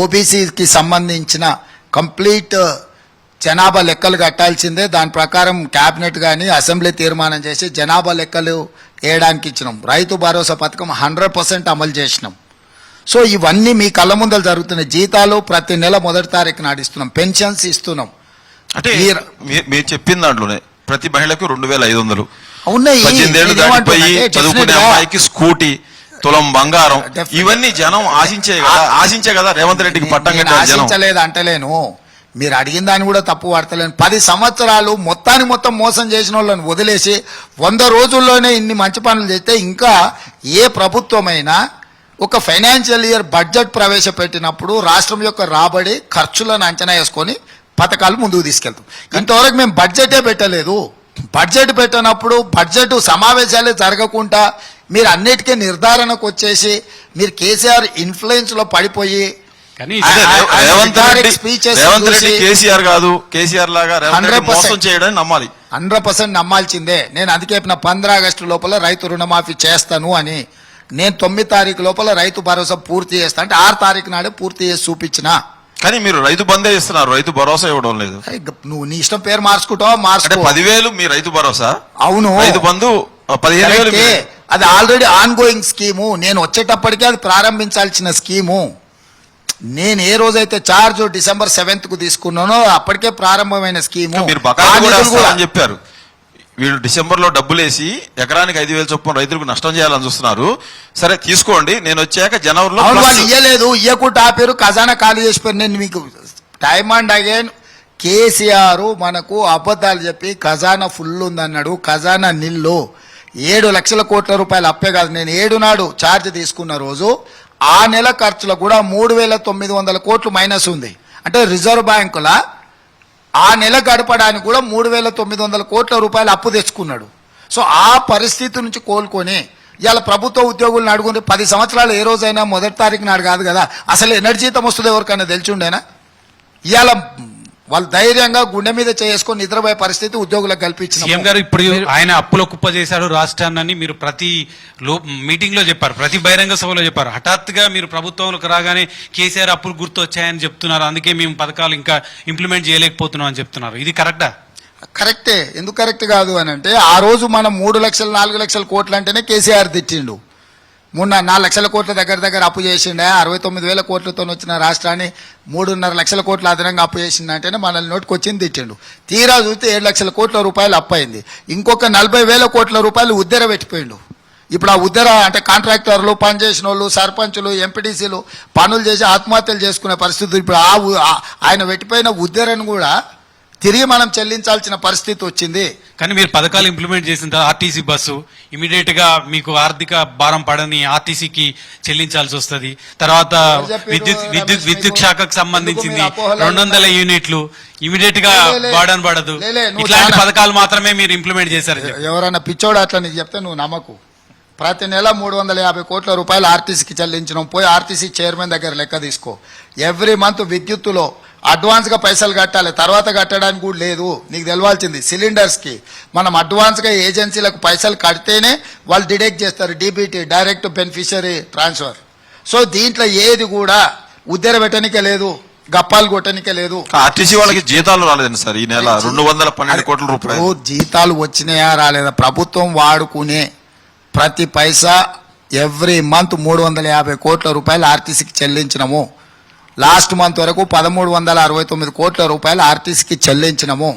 ఓబీసీకి సంబంధించిన కంప్లీట్ జనాభా లెక్కలు కట్టాల్సిందే, దాని ప్రకారం క్యాబినెట్ కానీ అసెంబ్లీ తీర్మానం చేసి జనాభా లెక్కలు వేయడానికి ఇచ్చినాం. రైతు భరోసా పథకం 100% అమలు చేసినాం. సో ఇవన్నీ మీ కళ్ళ ముందర జరుగుతున్నాయి. జీతాలు ప్రతి నెల 1వ తారీఖు నాడు ఇస్తున్నాం, పెన్షన్స్ ఇస్తున్నాం. అంటే మీరు చెప్పిన దాంట్లోనే ప్రతి మహిళకు 2,500, ఉన్నాయి. 18 ఏళ్ళు దాటిపోయి చదువుకునే అమ్మాయికి స్కూటీ, తులం బంగారం, ఇవన్నీ జనం ఆశించే కదా రేవంత్ రెడ్డికి పట్టం కట్టారు జనం. ఆశించలేదు అంటలేను, మీరు అడిగిన దాన్ని కూడా తప్పు పడతలేను. 10 సంవత్సరాలు మొత్తం మోసం చేసిన వాళ్ళని వదిలేసి 100 రోజుల్లోనే ఇన్ని మంచి పనులు చేస్తే ఇంకా ఏ ప్రభుత్వమైనా ఒక ఫైనాన్షియల్ ఇయర్ బడ్జెట్ ప్రవేశపెట్టినప్పుడు రాష్ట్రం యొక్క రాబడి ఖర్చులను అంచనా వేసుకొని పథకాలు ముందుకు తీసుకెళ్తాం. ఇంతవరకు మేము బడ్జెటే పెట్టలేదు. బడ్జెట్ పెట్టినప్పుడు బడ్జెట్ సమావేశాలే జరగకుండా మీరు అన్నిటికీ నిర్ధారణకు వచ్చేసి మీరు కేసీఆర్ ఇన్ఫ్లుయెన్స్ లో పడిపోయి కానీ రేవంత్ రెడ్డి కేసీఆర్ కాదు, కేసీఆర్ లాగా రేవంత్ రెడ్డి మోసం చేయడానికి నమ్మాలి. 100% నమ్మాల్సిందే. నేను అందుకే చెప్పిన 15 ఆగస్టు లోపల రైతు రుణమాఫీ చేస్తాను అని. నేను 9 తారీఖు లోపల రైతు భరోసా పూర్తి చేస్తా అంటే 6 తారీఖు నాడే పూర్తి చేసి చూపించిన. కానీ మీరు రైతు బందే ఇస్తున్నారు, రైతు భరోసా ఇవ్వడం లేదు. నువ్వు నీ ఇష్టం పేరు మార్చుకుంటావా మార్చుకో. 10,000 మీ రైతు భరోసా, అవును. రైతు బంధు 15,000. అది ఆల్రెడీ ఆన్ గోయింగ్ స్కీము. నేను వచ్చేటప్పటికే అది ప్రారంభించాల్సిన స్కీము. నేను ఏ రోజైతే చార్జ్ December 7th తీసుకున్నానో అప్పటికే ప్రారంభమైన స్కీము. మీరు బకాయిలు కూడా ఇస్తారని చెప్పారు. వీళ్ళు డిసెంబర్లో డబ్బులు వేసి ఎకరానికి 5,000 చొప్పున రైతులకు నష్టం చేయాలని చూస్తున్నారు. సరే తీసుకోండి, నేను వచ్చాక జనవరిలో వాళ్ళు ఇయ్యలేదు, ఇయ్యకుండా ఆపారు, ఖజానా ఖాళీ చేసిపోయారు. నేను మీకు టైమ్ అండ్ అగైన్ కేసీఆర్ మనకు అబద్ధాలు చెప్పి ఖజానా ఫుల్ ఉందన్నాడు. ఖజానా నిల్లు. 7 లక్షల కోట్ల రూపాయలు అప్పే కాదు. నేను 7 నాడు ఛార్జ్ తీసుకున్న రోజు ఆ నెల ఖర్చులో కూడా 3,900 కోట్లు మైనస్ ఉంది. అంటే రిజర్వ్ బ్యాంకుల ఆ నెల గడపడానికి కూడా 3,900 కోట్ల రూపాయలు అప్పు తెచ్చుకున్నాడు. సో ఆ పరిస్థితి నుంచి కోలుకొని ఇవాళ ప్రభుత్వ ఉద్యోగులను అడుగుంటే 10 సంవత్సరాలు ఏ రోజైనా 1వ తారీఖు నాడు కాదు కదా అసలు ఎనర్జీతం వస్తుంది ఎవరికైనా తెలిసి ఉండేనా? ఇవాళ వాళ్ళు ధైర్యంగా గుండె మీద చేసుకొని నిద్రపోయే పరిస్థితి ఉద్యోగులకు కల్పించిన సీఎం గారు ఇప్పుడు ఆయన అప్పులో కుప్ప చేశారు రాష్ట్రాన్ని మీరు ప్రతి మీటింగ్ లో చెప్పారు, ప్రతి బహిరంగ సభలో చెప్పారు. హఠాత్తుగా మీరు ప్రభుత్వంలోకి రాగానే కేసీఆర్ అప్పులు గుర్తు వచ్చాయని చెప్తున్నారు, అందుకే మేము పథకాలు ఇంకా ఇంప్లిమెంట్ చేయలేకపోతున్నాం అని చెప్తున్నారు. ఇది కరెక్టా? కరెక్టే. ఎందుకు కరెక్ట్ కాదు అని అంటే ఆ రోజు మనం 3 లక్షలు 4 లక్షల కోట్లు అంటేనే కేసీఆర్ తిట్టిండు. మొన్న 4 లక్షల కోట్ల దగ్గర అప్పు చేసిండే. 69,000 కోట్లతో వచ్చిన రాష్ట్రాన్ని 3.5 లక్షల కోట్ల అదనంగా అప్పు చేసిందంటేనే మనల్ని నోటికి వచ్చింది తిట్టిండు. తీరా చూస్తే 7 లక్షల కోట్ల రూపాయలు అప్పు అయింది. ఇంకొక 40,000 కోట్ల రూపాయలు ఉద్దెర పెట్టిపోయిండు. ఇప్పుడు ఆ ఉద్దెర అంటే కాంట్రాక్టర్లు, పనిచేసిన వాళ్ళు, సర్పంచులు, ఎంపీటీసీలు పనులు చేసి ఆత్మహత్యలు చేసుకునే పరిస్థితి. ఇప్పుడు ఆయన పెట్టిపోయిన ఉద్దెరను కూడా తిరిగి మనం చెల్లించాల్సిన పరిస్థితి వచ్చింది. కానీ మీరు పథకాలు ఇంప్లిమెంట్ చేసిన తర్వాత ఆర్టీసీ బస్సు ఇమీడియట్ గా మీకు ఆర్థిక భారం పడని ఆర్టీసీకి చెల్లించాల్సి వస్తుంది. తర్వాత విద్యుత్ శాఖకు సంబంధించింది 200 యూనిట్లు ఇమీడియట్ గా వాడని పడదు. ఇట్లాంటి పథకాలు మాత్రమే మీరు ఇంప్లిమెంట్ చేశారు. ఎవరైనా పిచ్చోడు అట్లా నీకు చెప్తే నువ్వు నమ్మకు. ప్రతి నెల 350 కోట్ల రూపాయలు ఆర్టీసీకి చెల్లించినాం. పోయి ఆర్టీసీ చైర్మన్ దగ్గర లెక్క తీసుకో. ఎవ్రీ మంత్ విద్యుత్తులో అడ్వాన్స్గా పైసలు కట్టాలి, తర్వాత కట్టడానికి కూడా లేదు. నీకు తెలవాల్సింది సిలిండర్స్కి మనం అడ్వాన్స్గా ఏజెన్సీలకు పైసలు కడితేనే వాళ్ళు డిడక్ట్ చేస్తారు, DBT, direct beneficiary transfer. So దీంట్లో ఏది కూడా ఉద్దెర పెట్టనికే లేదు, గప్పాలు కొట్టనికే లేదు. ఆర్టీసీ వాళ్ళకి జీతాలు రాలేదండి సార్ ఈ నెల 212 కోట్ల రూపాయలు. జీతాలు వచ్చినాయా రాలేదా? ప్రభుత్వం వాడుకునే ప్రతి పైసా ఎవ్రీ మంత్ 350 కోట్ల రూపాయలు ఆర్టీసీకి చెల్లించినము. లాస్ట్ మంత్ వరకు 1,369 కోట్ల రూపాయలు ఆర్టీసీకి చెల్లించినము.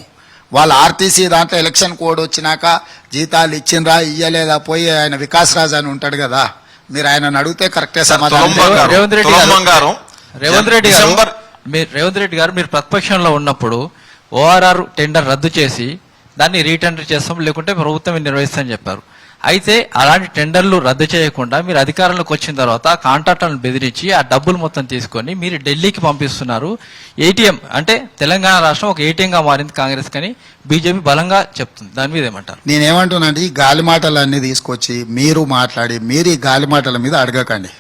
వాళ్ళ ఆర్టీసీ దాంట్లో ఎలక్షన్ కోడ్ వచ్చినాక జీతాలు ఇచ్చిండ్రా ఇయ్యలేదా పోయి ఆయన వికాస్ రాజ్ అని ఉంటాడు కదా, మీరు ఆయన అడిగితే కరెక్టే సమాధానం. రేవంత్ రెడ్డి గారు మీరు ప్రతిపక్షంలో ఉన్నప్పుడు ఓఆర్ఆర్ టెండర్ రద్దు చేసి దాన్ని రీటెండర్ చేస్తాం, లేకుంటే ప్రభుత్వం నిర్వహిస్తామని చెప్పారు. అయితే అలాంటి టెండర్లు రద్దు చేయకుండా మీరు అధికారంలోకి వచ్చిన తర్వాత కాంట్రాక్టర్లను బెదిరించి ఆ డబ్బులు మొత్తం తీసుకొని మీరు ఢిల్లీకి పంపిస్తున్నారు. ఏటీఎం అంటే తెలంగాణ రాష్ట్రం ఒక ఏటీఎంగా మారింది కాంగ్రెస్ కానీ బీజేపీ బలంగా చెప్తుంది. దాని మీద ఏమంటారు? నేనేమంటున్నా అంటే ఈ గాలి మాటలన్నీ తీసుకొచ్చి మీరు మాట్లాడి మీరు ఈ గాలి మాటల మీద అడగకండి.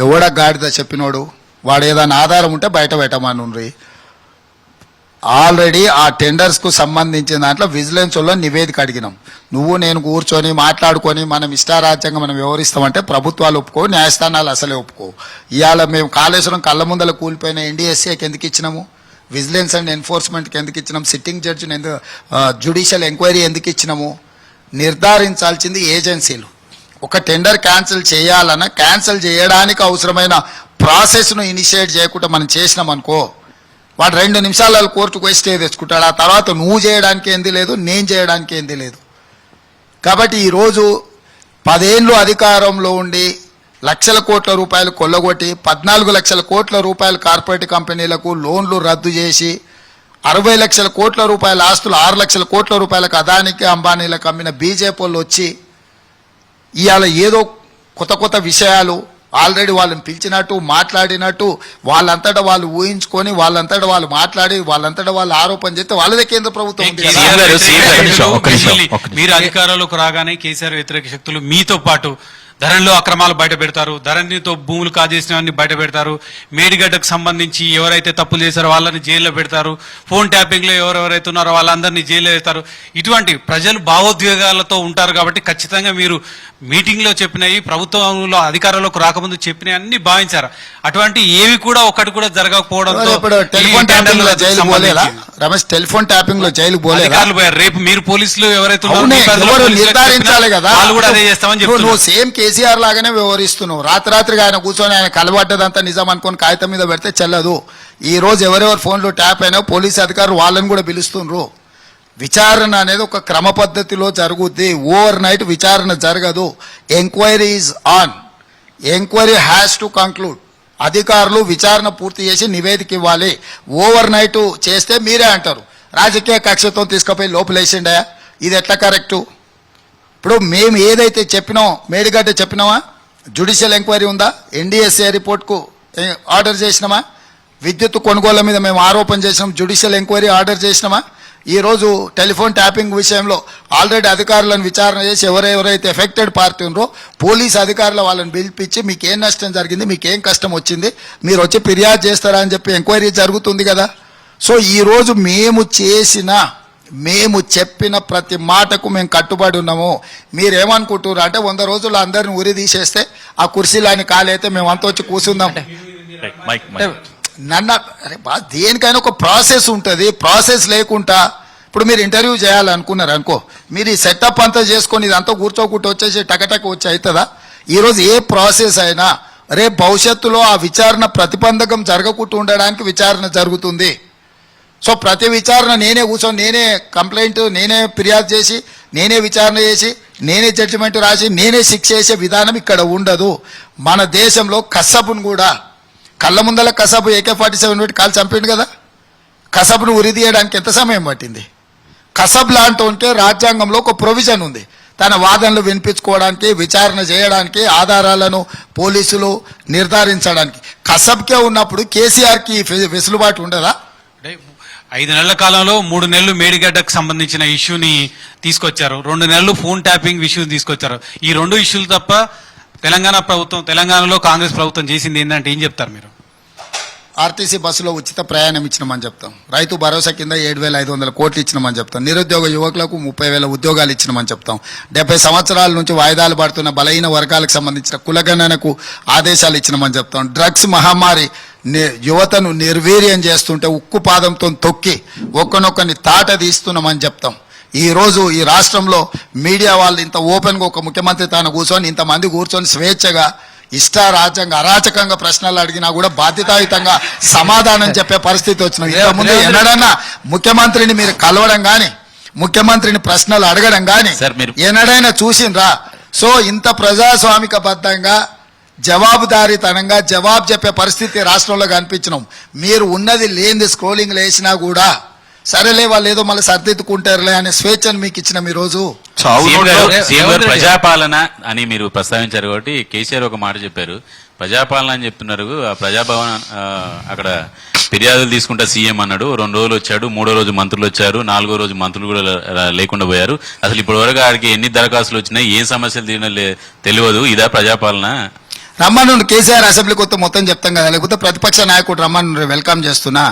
ఎవడ గాడిద చెప్పినోడు వాడు ఏదైనా ఆధారం ఉంటే బయట పెట్టమనుండ్రి. ఆల్రెడీ ఆ టెండర్స్కు సంబంధించిన దాంట్లో విజిలెన్స్ లో నివేదిక అడిగినాం. నువ్వు నేను కూర్చొని మాట్లాడుకొని మనం ఇష్టారాజ్యంగా మనం వ్యవహరిస్తామంటే ప్రభుత్వాలు ఒప్పుకో, న్యాయస్థానాలు అసలే ఒప్పుకో. ఇవాళ మేము కాళేశ్వరం కళ్ళ ముందల కూలిపోయిన ఎన్డీఎస్ఏకి ఎందుకు ఇచ్చినాము, విజిలెన్స్ అండ్ ఎన్ఫోర్స్మెంట్కి ఎందుకు ఇచ్చినాం, సిట్టింగ్ జడ్జిని జ్యుడిషియల్ ఎంక్వైరీ ఎందుకు ఇచ్చినాము? నిర్ధారించాల్సింది ఏజెన్సీలు. ఒక టెండర్ క్యాన్సిల్ చేయాలన్నా క్యాన్సిల్ చేయడానికి అవసరమైన ప్రాసెస్ను ఇనిషియేట్ చేయకుండా మనం చేసినాం అనుకో, వాడు 2 నిమిషాలలో కోర్టుకు పోయి స్టే తెచ్చుకుంటాడు. ఆ తర్వాత నువ్వు చేయడానికి ఏంది లేదు, నేను చేయడానికి ఏంది లేదు. కాబట్టి ఈరోజు 10 ఏళ్ళు అధికారంలో ఉండి లక్షల కోట్ల రూపాయలు కొల్లగొట్టి 14 లక్షల కోట్ల రూపాయలు కార్పొరేట్ కంపెనీలకు లోన్లు రద్దు చేసి 60 లక్షల కోట్ల రూపాయల ఆస్తులు 6 లక్షల కోట్ల రూపాయలకు అదానికి అంబానీలకు అమ్మిన బీజేపీ వాళ్ళు వచ్చి ఇవాళ ఏదో కొత్త విషయాలు ఆల్రెడీ వాళ్ళని పిలిచినట్టు మాట్లాడినట్టు వాళ్ళంతటా వాళ్ళు ఊహించుకొని వాళ్ళంతటా వాళ్ళు మాట్లాడి వాళ్ళంతటా వాళ్ళు ఆరోపణ చేస్తే వాళ్ళదే కేంద్ర ప్రభుత్వం ఉంది కదా. సీఎం గారు, సీఎం గారు, ఒక్క నిమిషం. మీరు అధికారంలోకి రాగానే కేసీఆర్ వ్యతిరేక శక్తులు మీతో పాటు ధరణిలో అక్రమాలు బయట పెడతారు, ధరణితో భూములు కాజేసినవన్నీ బయట పెడతారు, మేడిగడ్డకు సంబంధించి ఎవరైతే తప్పులు చేశారో వాళ్ళని జైల్లో పెడతారు, ఫోన్ ట్యాపింగ్ లో ఎవరెవరైతే ఉన్నారో వాళ్ళందరినీ జైల్లో వేస్తారు. ఇటువంటి ప్రజలు భావోద్వేగాలతో ఉంటారు కాబట్టి ఖచ్చితంగా మీరు మీటింగ్ లో చెప్పినవి, ప్రభుత్వంలో అధికారంలోకి రాకముందు చెప్పినవి అన్ని భావించారు. అటువంటి ఏవి కూడా ఒకటి కూడా జరగకపోవడంతో ఇప్పుడు టెలిఫోన్ ట్యాపింగ్ లో జైలు పోలేదా రమేష్? టెలిఫోన్ ట్యాపింగ్ లో జైలు పోలేదా? అధికారులు పోయారు. రేపు మీరు పోలీసులు ఎవరైతే ఉన్నారో అవునే, మీ పరిధిలో ఎవరు పోలీసులకు నిర్ధారించాలి చెప్పినా కదా. వాళ్ళు కూడా అదే చేస్తామని నువ్వు చెప్తున్నారు. సేమ్ కేసీఆర్ లాగానే వ్యవహరిస్తున్నావు. రాత్రిగా ఆయన కూర్చొని ఆయన కలబడ్డదంతా నిజం అనుకొని కాగితం మీద పెడితే చెల్లదు. ఈ రోజు ఎవరెవరు ఫోన్లో ట్యాప్ అయినా పోలీసు అధికారులు వాళ్ళని కూడా పిలుస్తుండ్రు. విచారణ అనేది ఒక క్రమ పద్ధతిలో జరుగుద్ది. ఓవర్ నైట్ విచారణ జరగదు. Enquiry is on. Enquiry has to conclude. అధికారులు విచారణ పూర్తి చేసి నివేదిక ఇవ్వాలి. ఓవర్ నైట్ చేస్తే మీరే అంటారు రాజకీయ కక్షతో తీసుకుపోయి లోపలేసిండా. ఇది ఎట్లా కరెక్టు? ఇప్పుడు మేము ఏదైతే చెప్పినామో మేడిగడ్డ చెప్పినామా? జ్యుడిషియల్ ఎంక్వైరీ ఉందా? ఎన్డీఎస్ఏ రిపోర్ట్కు ఆర్డర్ చేసినామా? విద్యుత్ కొనుగోళ్ల మీద మేము ఆరోపణ చేసినాం, జ్యుడిషియల్ ఎంక్వైరీ ఆర్డర్ చేసినామా? ఈరోజు టెలిఫోన్ ట్యాపింగ్ విషయంలో ఆల్రెడీ అధికారులను విచారణ చేసి ఎవరెవరైతే ఎఫెక్టెడ్ పార్టీ ఉన్నారో పోలీస్ అధికారులు వాళ్ళని పిలిపించి మీకేం నష్టం జరిగింది, మీకేం కష్టం వచ్చింది, మీరు వచ్చి ఫిర్యాదు చేస్తారా అని చెప్పి ఎంక్వైరీ జరుగుతుంది కదా. సో ఈరోజు మేము చెప్పిన ప్రతి మాటకు మేము కట్టుబడి ఉన్నాము. మీరేమనుకుంటున్నారు అంటే 100 రోజులు అందరిని ఉరి తీసేస్తే ఆ కుర్చీలాని కాలైతే మేము అంత వచ్చి కూర్చుందాం. Mic, mic. నన్ను అరే బా, దేనికైనా ఒక ప్రాసెస్ ఉంటుంది. ప్రాసెస్ లేకుండా ఇప్పుడు మీరు ఇంటర్వ్యూ చేయాలనుకున్నారు అనుకో, మీరు ఈ సెటప్ అంతా చేసుకొని ఇదంతా కూర్చోకుంటూ వచ్చేసి టకటక వచ్చి అవుతుందా? ఈరోజు ఏ ప్రాసెస్ అయినా రేపు భవిష్యత్తులో ఆ విచారణ ప్రతిబంధకం జరగకుండా ఉండడానికి విచారణ జరుగుతుంది. సో ప్రతి విచారణ నేనే కూర్చొని నేనే కంప్లైంట్ నేనే ఫిర్యాదు చేసి నేనే విచారణ చేసి నేనే జడ్జిమెంట్ రాసి నేనే శిక్ష చేసే విధానం ఇక్కడ ఉండదు. మన దేశంలో కసబును కూడా కళ్ళ ముందల కసబు AK-47 పెట్టి కాలు చంపిండు కదా. కసబును ఉరి తీయడానికి ఎంత సమయం పట్టింది? కసబ్ లాంటి ఉంటే రాజ్యాంగంలో ఒక ప్రొవిజన్ ఉంది. తన వాదనలు వినిపించుకోవడానికి, విచారణ చేయడానికి, ఆధారాలను పోలీసులు నిర్ధారించడానికి. కసబ్కే ఉన్నప్పుడు కేసీఆర్కి వెసులుబాటు ఉండదా? 5 నెలల కాలంలో 3 నెలలు మేడిగడ్డకు సంబంధించిన ఇష్యూని తీసుకొచ్చారు, 2 నెలలు ఫోన్ ట్యాపింగ్ ఇష్యూ తీసుకొచ్చారు. ఈ 2 ఇష్యూలు తప్ప తెలంగాణలో కాంగ్రెస్ ప్రభుత్వం చేసింది ఏంటంటే ఏం చెప్తారు మీరు? ఆర్టీసీ బస్సులో ఉచిత ప్రయాణం ఇచ్చినామని చెప్తాం. రైతు భరోసా కింద 7,500 కోట్లు ఇచ్చినామని చెప్తాం. నిరుద్యోగ యువకులకు 30,000 ఉద్యోగాలు ఇచ్చినామని చెప్తాం. 70 సంవత్సరాల నుంచి వాయిదాలు పడుతున్న బలహీన వర్గాలకు సంబంధించిన కులగణనకు ఆదేశాలు ఇచ్చినామని చెప్తాం. డ్రగ్స్ మహమ్మారి యువతను నిర్వీర్యం చేస్తుంటే ఉక్కు పాదంతో తొక్కి ఒక్కనొక్కని తాట తీస్తున్నామని చెప్తాం. ఈ రోజు ఈ రాష్ట్రంలో మీడియా వాళ్ళు ఇంత ఓపెన్గా ఒక ముఖ్యమంత్రి తాను కూర్చొని ఇంతమంది కూర్చొని స్వేచ్ఛగా ఇష్టారాజ్యంగా అరాచకంగా ప్రశ్నలు అడిగినా కూడా బాధ్యతాయుతంగా సమాధానం చెప్పే పరిస్థితి వచ్చింది. ఇంతకుముందు ఎన్నడన్నా ముఖ్యమంత్రిని మీరు కలవడం కానీ ముఖ్యమంత్రిని ప్రశ్నలు అడగడం కానీ ఎన్నడైనా చూసిండ్రా? సో ఇంత ప్రజాస్వామికబద్ధంగా జవాబుదారీతనంగా జవాబు చెప్పే పరిస్థితి రాష్ట్రంలో కనిపించినాం. మీరు ఉన్నది లేనిది స్క్రోలింగ్ వేసినా కూడా సరేలే వాళ్ళు ఏదో మళ్ళీ సర్దిద్దుకుంటారులే అనే స్వేచ్ఛను మీకు ఇచ్చిన మీ రోజు. చావు సీఎం గారు నోట్లో- సీఎం గారు రేవంత్ రెడ్డి ప్రజాపాలన అని మీరు ప్రస్తావించారు కాబట్టి కేసీఆర్ ఒక మాట చెప్పారు. ప్రజాపాలన అని చెప్తున్నారు. ఆ ప్రజాభవన్ అక్కడ ఫిర్యాదులు తీసుకుంటా సీఎం అన్నాడు. 2 రోజులు వచ్చాడు, 3వ రోజు మంత్రులు వచ్చారు, 4వ రోజు మంత్రులు కూడా లేకుండా పోయారు. అసలు ఇప్పటి వరకు ఆడికి ఎన్ని దరఖాస్తులు వచ్చినాయి, ఏం సమస్యలు తెలియదు. ఇదా ప్రజాపాలన? రమ్మను కేసీఆర్ అసెంబ్లీకి వస్తే మొత్తం చెప్తాం కదా, లేకపోతే ప్రతిపక్ష నాయకుడు రమ్మను వెల్కమ్ చేస్తున్నా.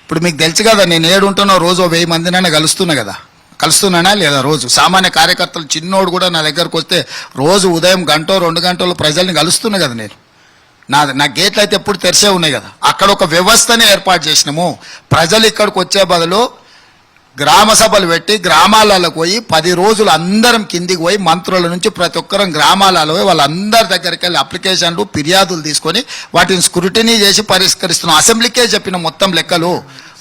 ఇప్పుడు మీకు తెలుసు కదా, నేను ఏడుంటానో రోజు 1000 మందినైనా కలుస్తున్నానా లేదా? రోజు సామాన్య కార్యకర్తలు చిన్నోడు కూడా నా దగ్గరకు వస్తే రోజు ఉదయం 1-2 గంటలు ప్రజల్ని కలుస్తున్నా కదా. నేను నా గేట్లు అయితే ఎప్పుడు తెరిచే ఉన్నాయి కదా. అక్కడ ఒక వ్యవస్థని ఏర్పాటు చేసినాము. ప్రజలు ఇక్కడికి వచ్చే బదులు గ్రామ సభలు పెట్టి గ్రామాలకు పోయి 10 రోజులు అందరం కిందికి పోయి మంత్రుల నుంచి ప్రతి ఒక్కరం గ్రామాలలో పోయి వాళ్ళందరి దగ్గరికి వెళ్ళి అప్లికేషన్లు ఫిర్యాదులు తీసుకొని వాటిని స్క్రూటినీ చేసి పరిష్కరిస్తున్నాం. అసెంబ్లీకే చెప్పిన మొత్తం లెక్కలు.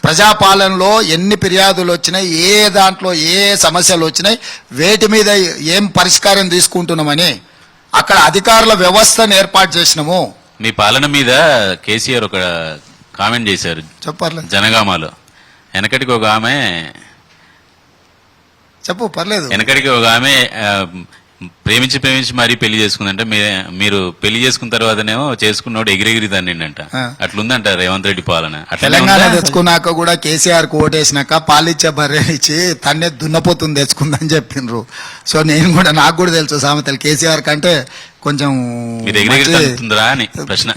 ప్రజాపాలనలో ఎన్ని ఫిర్యాదులు వచ్చినాయి, ఏ దాంట్లో ఏ సమస్యలు వచ్చినాయి, వేటి మీద ఏం పరిష్కారం తీసుకుంటున్నామని అక్కడ అధికారుల వ్యవస్థను ఏర్పాటు చేసినాము. మీ పాలన మీద కేసీఆర్ ఒక కామెంట్ చేశారు చెప్పర్లేదు, జనగామలో. వెనకటికి ఒక ఆమె చెప్పు పర్లేదు. వెనకటికి ఒక ఆమె ప్రేమించి మరీ పెళ్లి చేసుకుందంటే మీరు పెళ్లి చేసుకున్న తర్వాతనేమో చేసుకున్నోడు ఎగిరెగిరి తన్నిండంట. ఆ. అట్లుందంట రేవంత్ రెడ్డి పాలన. అట్లనే తెలంగాణ ఉందా? తెచ్చుకున్నాక కూడా కేసీఆర్ కు ఓటేసినాక పాలిచ్చే బర్రెనిచ్చి తన్నే దున్నపోతుంది తెచ్చుకుందని చెప్పిండ్రు. సో నేను కూడా, నాకు కూడా తెలుసు సామెతలు. కేసీఆర్ కంటే కొంచెం మీరు ఎగిరెగిరి మంచి- తన్నుతుందిరా అని ప్రశ్న.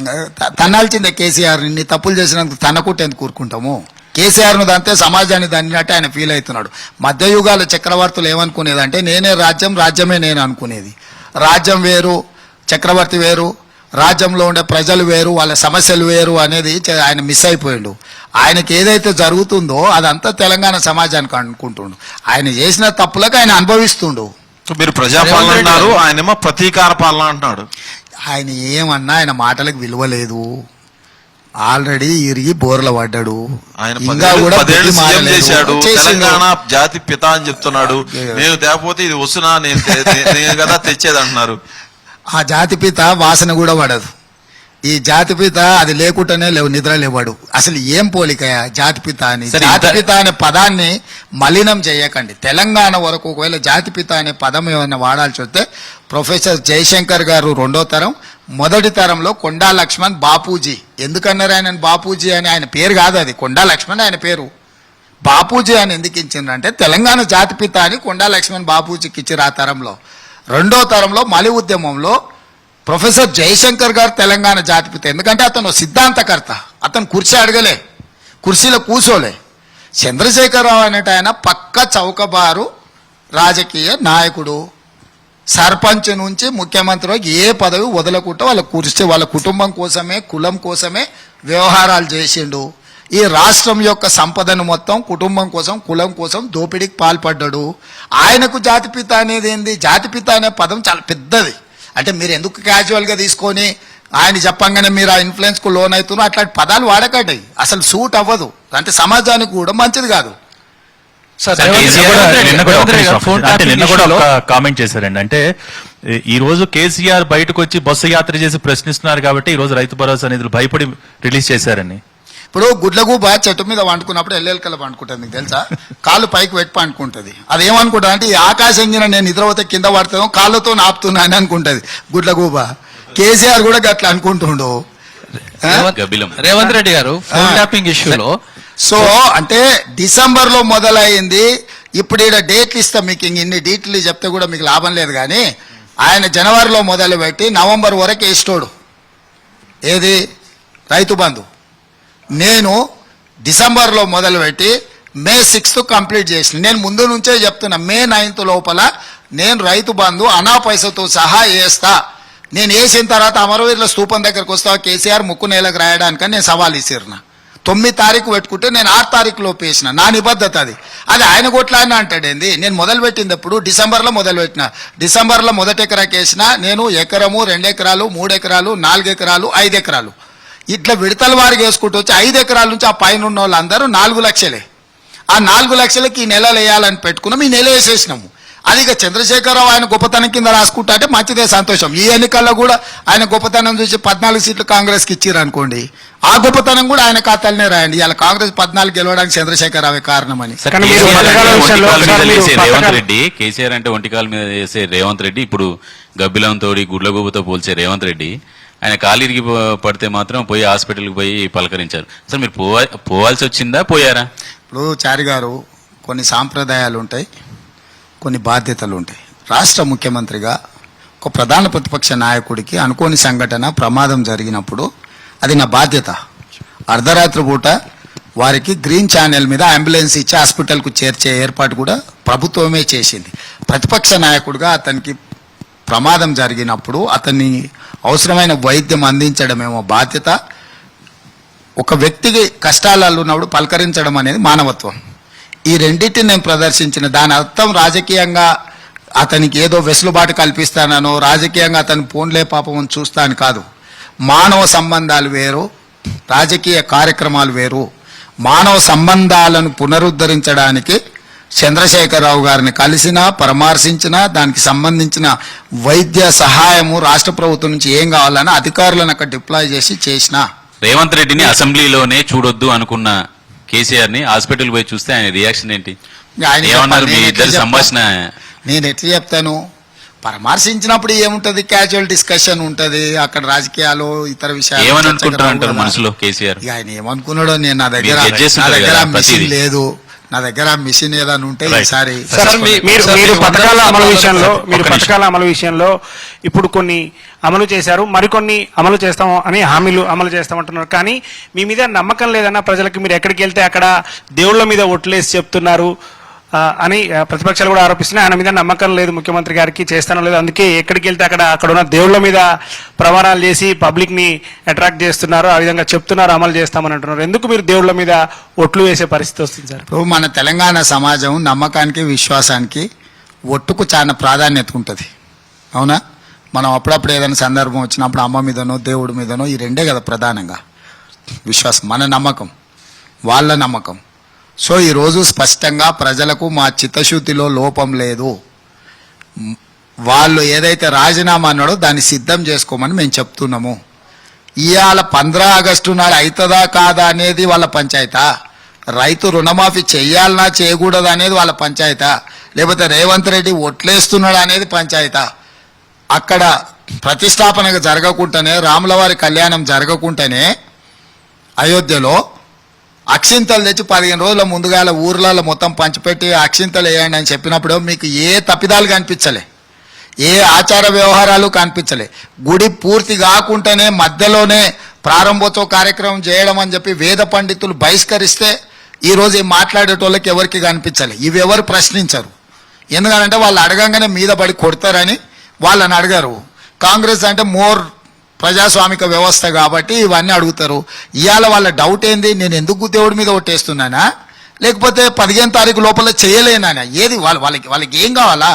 తన్నాల్సిందే కేసీఆర్. ఇన్ని తప్పులు చేసినందుకు తనకుంటే ఎందుకు కూరుకుంటాము? కేసీఆర్ను దంతే సమాజాన్ని దన్నినట్టే ఆయన ఫీల్ అవుతున్నాడు. మధ్యయుగాల చక్రవర్తులు ఏమనుకునేదంటే నేనే రాజ్యం, రాజ్యమే నేను అనుకునేది. రాజ్యం వేరు, చక్రవర్తి వేరు, రాజ్యంలో ఉండే ప్రజలు వేరు, వాళ్ళ సమస్యలు వేరు అనేది ఆయన మిస్ అయిపోయాడు. ఆయనకి ఏదైతే జరుగుతుందో అదంతా తెలంగాణ సమాజానికి అనుకుంటుండు. ఆయన చేసిన తప్పులకు ఆయన అనుభవిస్తుండు. మీరు ప్రజాపాలన అన్నారు, ఆయనేమో ప్రతీకార పాలన అంటున్నాడు. ఆయన ఏమన్నా ఆయన మాటలకు విలువ లేదు. ఆల్రెడీ ఇరిగి బోర్ల పడ్డాడు. ఆయన ఇంకా కూడా 10 ఏళ్ళు బుద్ధి సీఎం మారలేదు. చేశాడు. చేసిండు. తెలంగాణ జాతి పిత అని చెప్తున్నాడు. నేను తేకపోతే ఇది వస్తున్నా, నేను కదా తెచ్చేది అంటున్నారు. ఆ జాతిపిత వాసన కూడా పడదు. ఈ జాతిపిత అది లేకుండానే నిద్ర లేవాడు. అసలు ఏం పోలికయా జాతిపిత అని? సరే, జాతిపిత అనే పదాన్ని మలినం చేయకండి. తెలంగాణ వరకు ఒకవేళ జాతిపిత అనే పదం ఏమైనా వాడాల్సి వస్తే ప్రొఫెసర్ జయశంకర్ గారు 2వ తరం, మొదటి తరంలో కొండా లక్ష్మణ్ బాపూజీ. ఎందుకన్నారు ఆయన బాపూజీ అని? ఆయన పేరు కాదు అది, కొండా లక్ష్మణ్ ఆయన పేరు. బాపూజీ అని ఎందుకు ఇచ్చిండ్రంటే తెలంగాణ జాతిపిత అని కొండా లక్ష్మణ్ బాపూజీకి ఇచ్చారు ఆ తరంలో. 2వ తరంలో మలి ఉద్యమంలో ప్రొఫెసర్ జయశంకర్ గారు తెలంగాణ జాతిపిత. ఎందుకంటే అతను సిద్ధాంతకర్త. అతను కుర్చీ అడగలే, కుర్చీలో కూర్చోలే. చంద్రశేఖరరావు అనేట ఆయన పక్క చౌకబారు రాజకీయ నాయకుడు. సర్పంచ్ నుంచి ముఖ్యమంత్రి ఏ పదవి వదలకుండా వాళ్ళ కుర్చీ, వాళ్ళ కుటుంబం కోసమే, కులం కోసమే వ్యవహారాలు చేసిండు. ఈ రాష్ట్రం యొక్క సంపదను మొత్తం కుటుంబం కోసం, కులం కోసం దోపిడీకి పాల్పడ్డాడు. ఆయనకు జాతిపిత అనేది ఏంది? జాతిపిత అనే పదం చాలా పెద్దది. అంటే మీరు ఎందుకు క్యాజువల్గా తీసుకొని ఆయన చెప్పంగానే మీరు ఆ ఇన్ఫ్లుయెన్స్కు లోన్ అవుతున్నారు? అట్లాంటి పదాలు వాడకండి, అసలు సూట్ అవ్వదు. అంటే సమాజానికి కూడా మంచిది కాదు. సార్, అంటే రేవంత్ నిన్న కూడా- రెడ్డి నిన్న కూడా రేవంత్ ఒక రెడ్డి గారు నిమిషం. ఫోన్ అంటే ట్యాపింగ్ నిన్న కూడా ఇష్యూలో ఒక కామెంట్ చేశారండి. అంటే ఈ రోజు కేసీఆర్ బయటకు వచ్చి బస్సు యాత్ర చేసి ప్రశ్నిస్తున్నారు కాబట్టి ఈ రోజు రైతు భరోసా నిధులు భయపడి రిలీజ్ చేశారని. ఇప్పుడు గుడ్లగూబ చెట్టు మీద వండుకున్నప్పుడు ఎల్లెలకల పండుకుంటుంది, మీకు తెలుసా? కాళ్ళు పైకి పెట్టి పండుకుంటుంది. అది ఏమనుకుంటుంది అంటే ఈ ఆకాశం గిన నేను నిద్రపోతే కింద పడతాను, కాళ్ళతో నాపుతున్నా అని అనుకుంటుంది గుడ్లగూబ. కేసీఆర్ కూడా అట్లా అనుకుంటుండు. గబ్బిలం. రేవంత్ రెడ్డి గారు ఫోన్ ట్యాపింగ్ ఇష్యూలో సో అంటే డిసెంబర్లో మొదలైంది. ఇప్పుడు ఈడ డేట్లు ఇస్తా మీకు, ఇన్ని డీటెయిల్ చెప్తే కూడా మీకు లాభం లేదు. కానీ ఆయన జనవరిలో మొదలుపెట్టి నవంబర్ వరకు వేస్తోడు. ఏది? రైతు బంధు. నేను డిసెంబర్లో మొదలుపెట్టి మే 6th కంప్లీట్ చేసిన. నేను ముందు నుంచే చెప్తున్నా, మే 9th లోపల నేను రైతు బంధు అనా పైసతో సహా వేస్తా. నేను వేసిన తర్వాత అమరవీరుల స్తూపం దగ్గరకు వస్తా కేసీఆర్ ముక్కు నేలకు రాయడానికని నేను సవాల్ ఇసిరిన. 9 తారీఖు పెట్టుకుంటే నేను 6 తారీఖులో వేసిన. నా నిబద్ధత అది. అది ఆయన కొట్లాడిన అంటాడేంది? నేను మొదలుపెట్టింది ఎప్పుడు? డిసెంబర్లో మొదలుపెట్టిన. డిసెంబర్లో మొదటి ఎకరాకి వేసిన నేను. ఎకరము, 2 ఎకరాలు, 3 ఎకరాలు, 4 ఎకరాలు, 5 ఎకరాలు ఇట్లా విడతల వారికి వేసుకుంటూ వచ్చి 5 ఎకరాల నుంచి ఆ పైన ఉన్న వాళ్ళందరూ 4 లక్షలే. ఆ 4 లక్షలకి ఈ నెలలు వేయాలని పెట్టుకున్నాం. ఈ నెల వేసేసినాము. అది ఇక చంద్రశేఖరరావు ఆయన గొప్పతనం కింద రాసుకుంటా అంటే మంచిదే, సంతోషం. ఈ ఎన్నికల్లో కూడా ఆయన గొప్పతనం చూసి 14 సీట్లు కాంగ్రెస్కి ఇచ్చారు అనుకోండి, ఆ గొప్పతనం కూడా ఆయన ఖాతాలనే రాయండి. ఇలా కాంగ్రెస్ 14 గెలవడానికి చంద్రశేఖరరావే కారణమని. సార్, కానీ మీరు కేసీఆర్ పథకాల అంటే విషయంలో ఒంటికాలు సార్ మీద మీరు లేసే రేవంత్ పథకాలు- రెడ్డి, కేసీఆర్ అంటే ఒంటికాల మీద వేసే రేవంత్ రెడ్డి, ఇప్పుడు గబ్బిలంతోడి గుడ్లగూబతో పోల్చే రేవంత్ రెడ్డి ఆయన కాలిరిగి పడితే మాత్రం పోయి హాస్పిటల్కి పోయి పలకరించారు. అసలు మీరు పోవాల్సి వచ్చిందా, పోయారా? ఇప్పుడు చారి గారు, కొన్ని సాంప్రదాయాలు ఉంటాయి, కొన్ని బాధ్యతలు ఉంటాయి. రాష్ట్ర ముఖ్యమంత్రిగా ఒక ప్రధాన ప్రతిపక్ష నాయకుడికి అనుకోని సంఘటన, ప్రమాదం జరిగినప్పుడు అది నా బాధ్యత. అర్ధరాత్రి పూట వారికి గ్రీన్ ఛానల్ మీద అంబులెన్స్ ఇచ్చి హాస్పిటల్కు చేర్చే ఏర్పాటు కూడా ప్రభుత్వమే చేసింది. ప్రతిపక్ష నాయకుడిగా అతనికి ప్రమాదం జరిగినప్పుడు అతన్ని అవసరమైన వైద్యం అందించడమేమో బాధ్యత. ఒక వ్యక్తికి కష్టాలలో ఉన్నప్పుడు పలకరించడం అనేది మానవత్వం. ఈ రెండింటిని నేను ప్రదర్శించిన దాని అర్థం రాజకీయంగా అతనికి ఏదో వెసులుబాటు కల్పిస్తానో, రాజకీయంగా అతను పోన్లే పాపం చూస్తాను కాదు. మానవ సంబంధాలు వేరు, రాజకీయ కార్యక్రమాలు వేరు. మానవ సంబంధాలను పునరుద్ధరించడానికి చంద్రశేఖరరావు గారిని కలిసినా, పరామర్శించినా, దానికి సంబంధించిన వైద్య సహాయము రాష్ట్ర ప్రభుత్వం నుంచి ఏం కావాలని అధికారులను అక్కడ డిప్లాయ్ చేసిన. రేవంత్ రెడ్డిని అసెంబ్లీలోనే చూడొద్దు అనుకున్న కేసీఆర్ ని హాస్పిటల్ పోయి చూస్తే ఆయన రియాక్షన్ ఏంటి? ఆయన ఏమన్నారు? మీ నేను ఎట్లా ఇద్దరి సంభాషణ నేను ఎట్లా చెప్తాను? పరామర్శించినప్పుడు ఏముంటది, క్యాజువల్ డిస్కషన్ ఉంటది. అక్కడ రాజకీయాలు, ఇతర విషయాలు ఏమని చర్చకు అనుకుంటారు రావు అంటారు కదా. మనసులో కేసీఆర్? ఇక ఆయన ఏమనుకున్నాడో, నేను నా దగ్గర మీరు judge చేస్తుంటారు కదా మిషన్ ప్రతిదీ. లేదు, నా దగ్గర మిషన్ ఏదైనా ఉంటే Right. ఈసారి మీరు పథకాల అమలు విషయంలో ఇప్పుడు కొన్ని అమలు చేశారు, మరికొన్ని అమలు చేస్తాము అని హామీలు అమలు చేస్తామంటున్నారు. కానీ మీ మీద నమ్మకం లేదన్న ప్రజలకు మీరు ఎక్కడికి వెళ్తే అక్కడ దేవుళ్ళ మీద ఒట్లేసి చెప్తున్నారు అని ప్రతిపక్షాలు కూడా ఆరోపిస్తున్నాయి. ఆయన మీద నమ్మకం లేదు ముఖ్యమంత్రి గారికి, చేస్తానో లేదు, అందుకే ఎక్కడికి వెళ్తే అక్కడ ఉన్న దేవుళ్ళ మీద ప్రమాణాలు చేసి పబ్లిక్ ని అట్రాక్ట్ చేస్తున్నారు, ఆ విధంగా చెప్తున్నారు, అమలు చేస్తామని అంటున్నారు. ఎందుకు మీరు దేవుళ్ళ మీద ఒట్లు వేసే పరిస్థితి వస్తుంది సార్? ఇప్పుడు మన తెలంగాణ సమాజం నమ్మకానికి, విశ్వాసానికి, ఒట్టుకు చాలా ప్రాధాన్యత ఉంటుంది. అవునా? మనం అప్పుడప్పుడు ఏదైనా సందర్భం వచ్చినప్పుడు అమ్మ మీదనో, దేవుడి మీదనో, ఈ రెండే కదా ప్రధానంగా విశ్వాసం. మన నమ్మకం, వాళ్ళ నమ్మకం. సో ఈరోజు స్పష్టంగా ప్రజలకు మా చిత్తశుద్ధిలో లోపం లేదు. వాళ్ళు ఏదైతే రాజీనామా అన్నాడో దాన్ని సిద్ధం చేసుకోమని మేము చెప్తున్నాము. ఇవాళ 15 ఆగస్టు నాడు అవుతుందా కాదా అనేది వాళ్ళ పంచాయతా, రైతు రుణమాఫీ చేయాలన్నా చేయకూడదు అనేది వాళ్ళ పంచాయతా, లేకపోతే రేవంత్ రెడ్డి ఒట్లేస్తున్నాడు అనేది పంచాయతా. అక్కడ ప్రతిష్టాపన జరగకుండానే, రాములవారి కళ్యాణం జరగకుండానే అయోధ్యలో అక్షింతలు తెచ్చి 15 రోజుల ముందుగాల ఊర్లలో మొత్తం పంచిపెట్టి అక్షింతలు వేయండి అని చెప్పినప్పుడు మీకు ఏ తప్పిదాలు కనిపించలే, ఏ ఆచార వ్యవహారాలు కనిపించలే. గుడి పూర్తి కాకుండానే మధ్యలోనే ప్రారంభోత్సవ కార్యక్రమం చేయడం అని చెప్పి వేద పండితులు బహిష్కరిస్తే ఈరోజు ఈ మాట్లాడేటోళ్ళకి ఎవరికి కనిపించలే. ఇవి ఎవరు ప్రశ్నించరు. ఎందుకంటే వాళ్ళు అడగంగానే మీద పడి కొడతారని వాళ్ళని అడగారు. కాంగ్రెస్ అంటే మోర్ ప్రజాస్వామిక వ్యవస్థ కాబట్టి ఇవన్నీ అడుగుతారు. ఇవాళ వాళ్ళ డౌట్ ఏంది, నేను ఎందుకు దేవుడి మీద ఒట్టేస్తున్నానా, లేకపోతే 15 తారీఖు లోపల చేయలేనా? ఏది వాళ్ళకి ఏం కావాలా?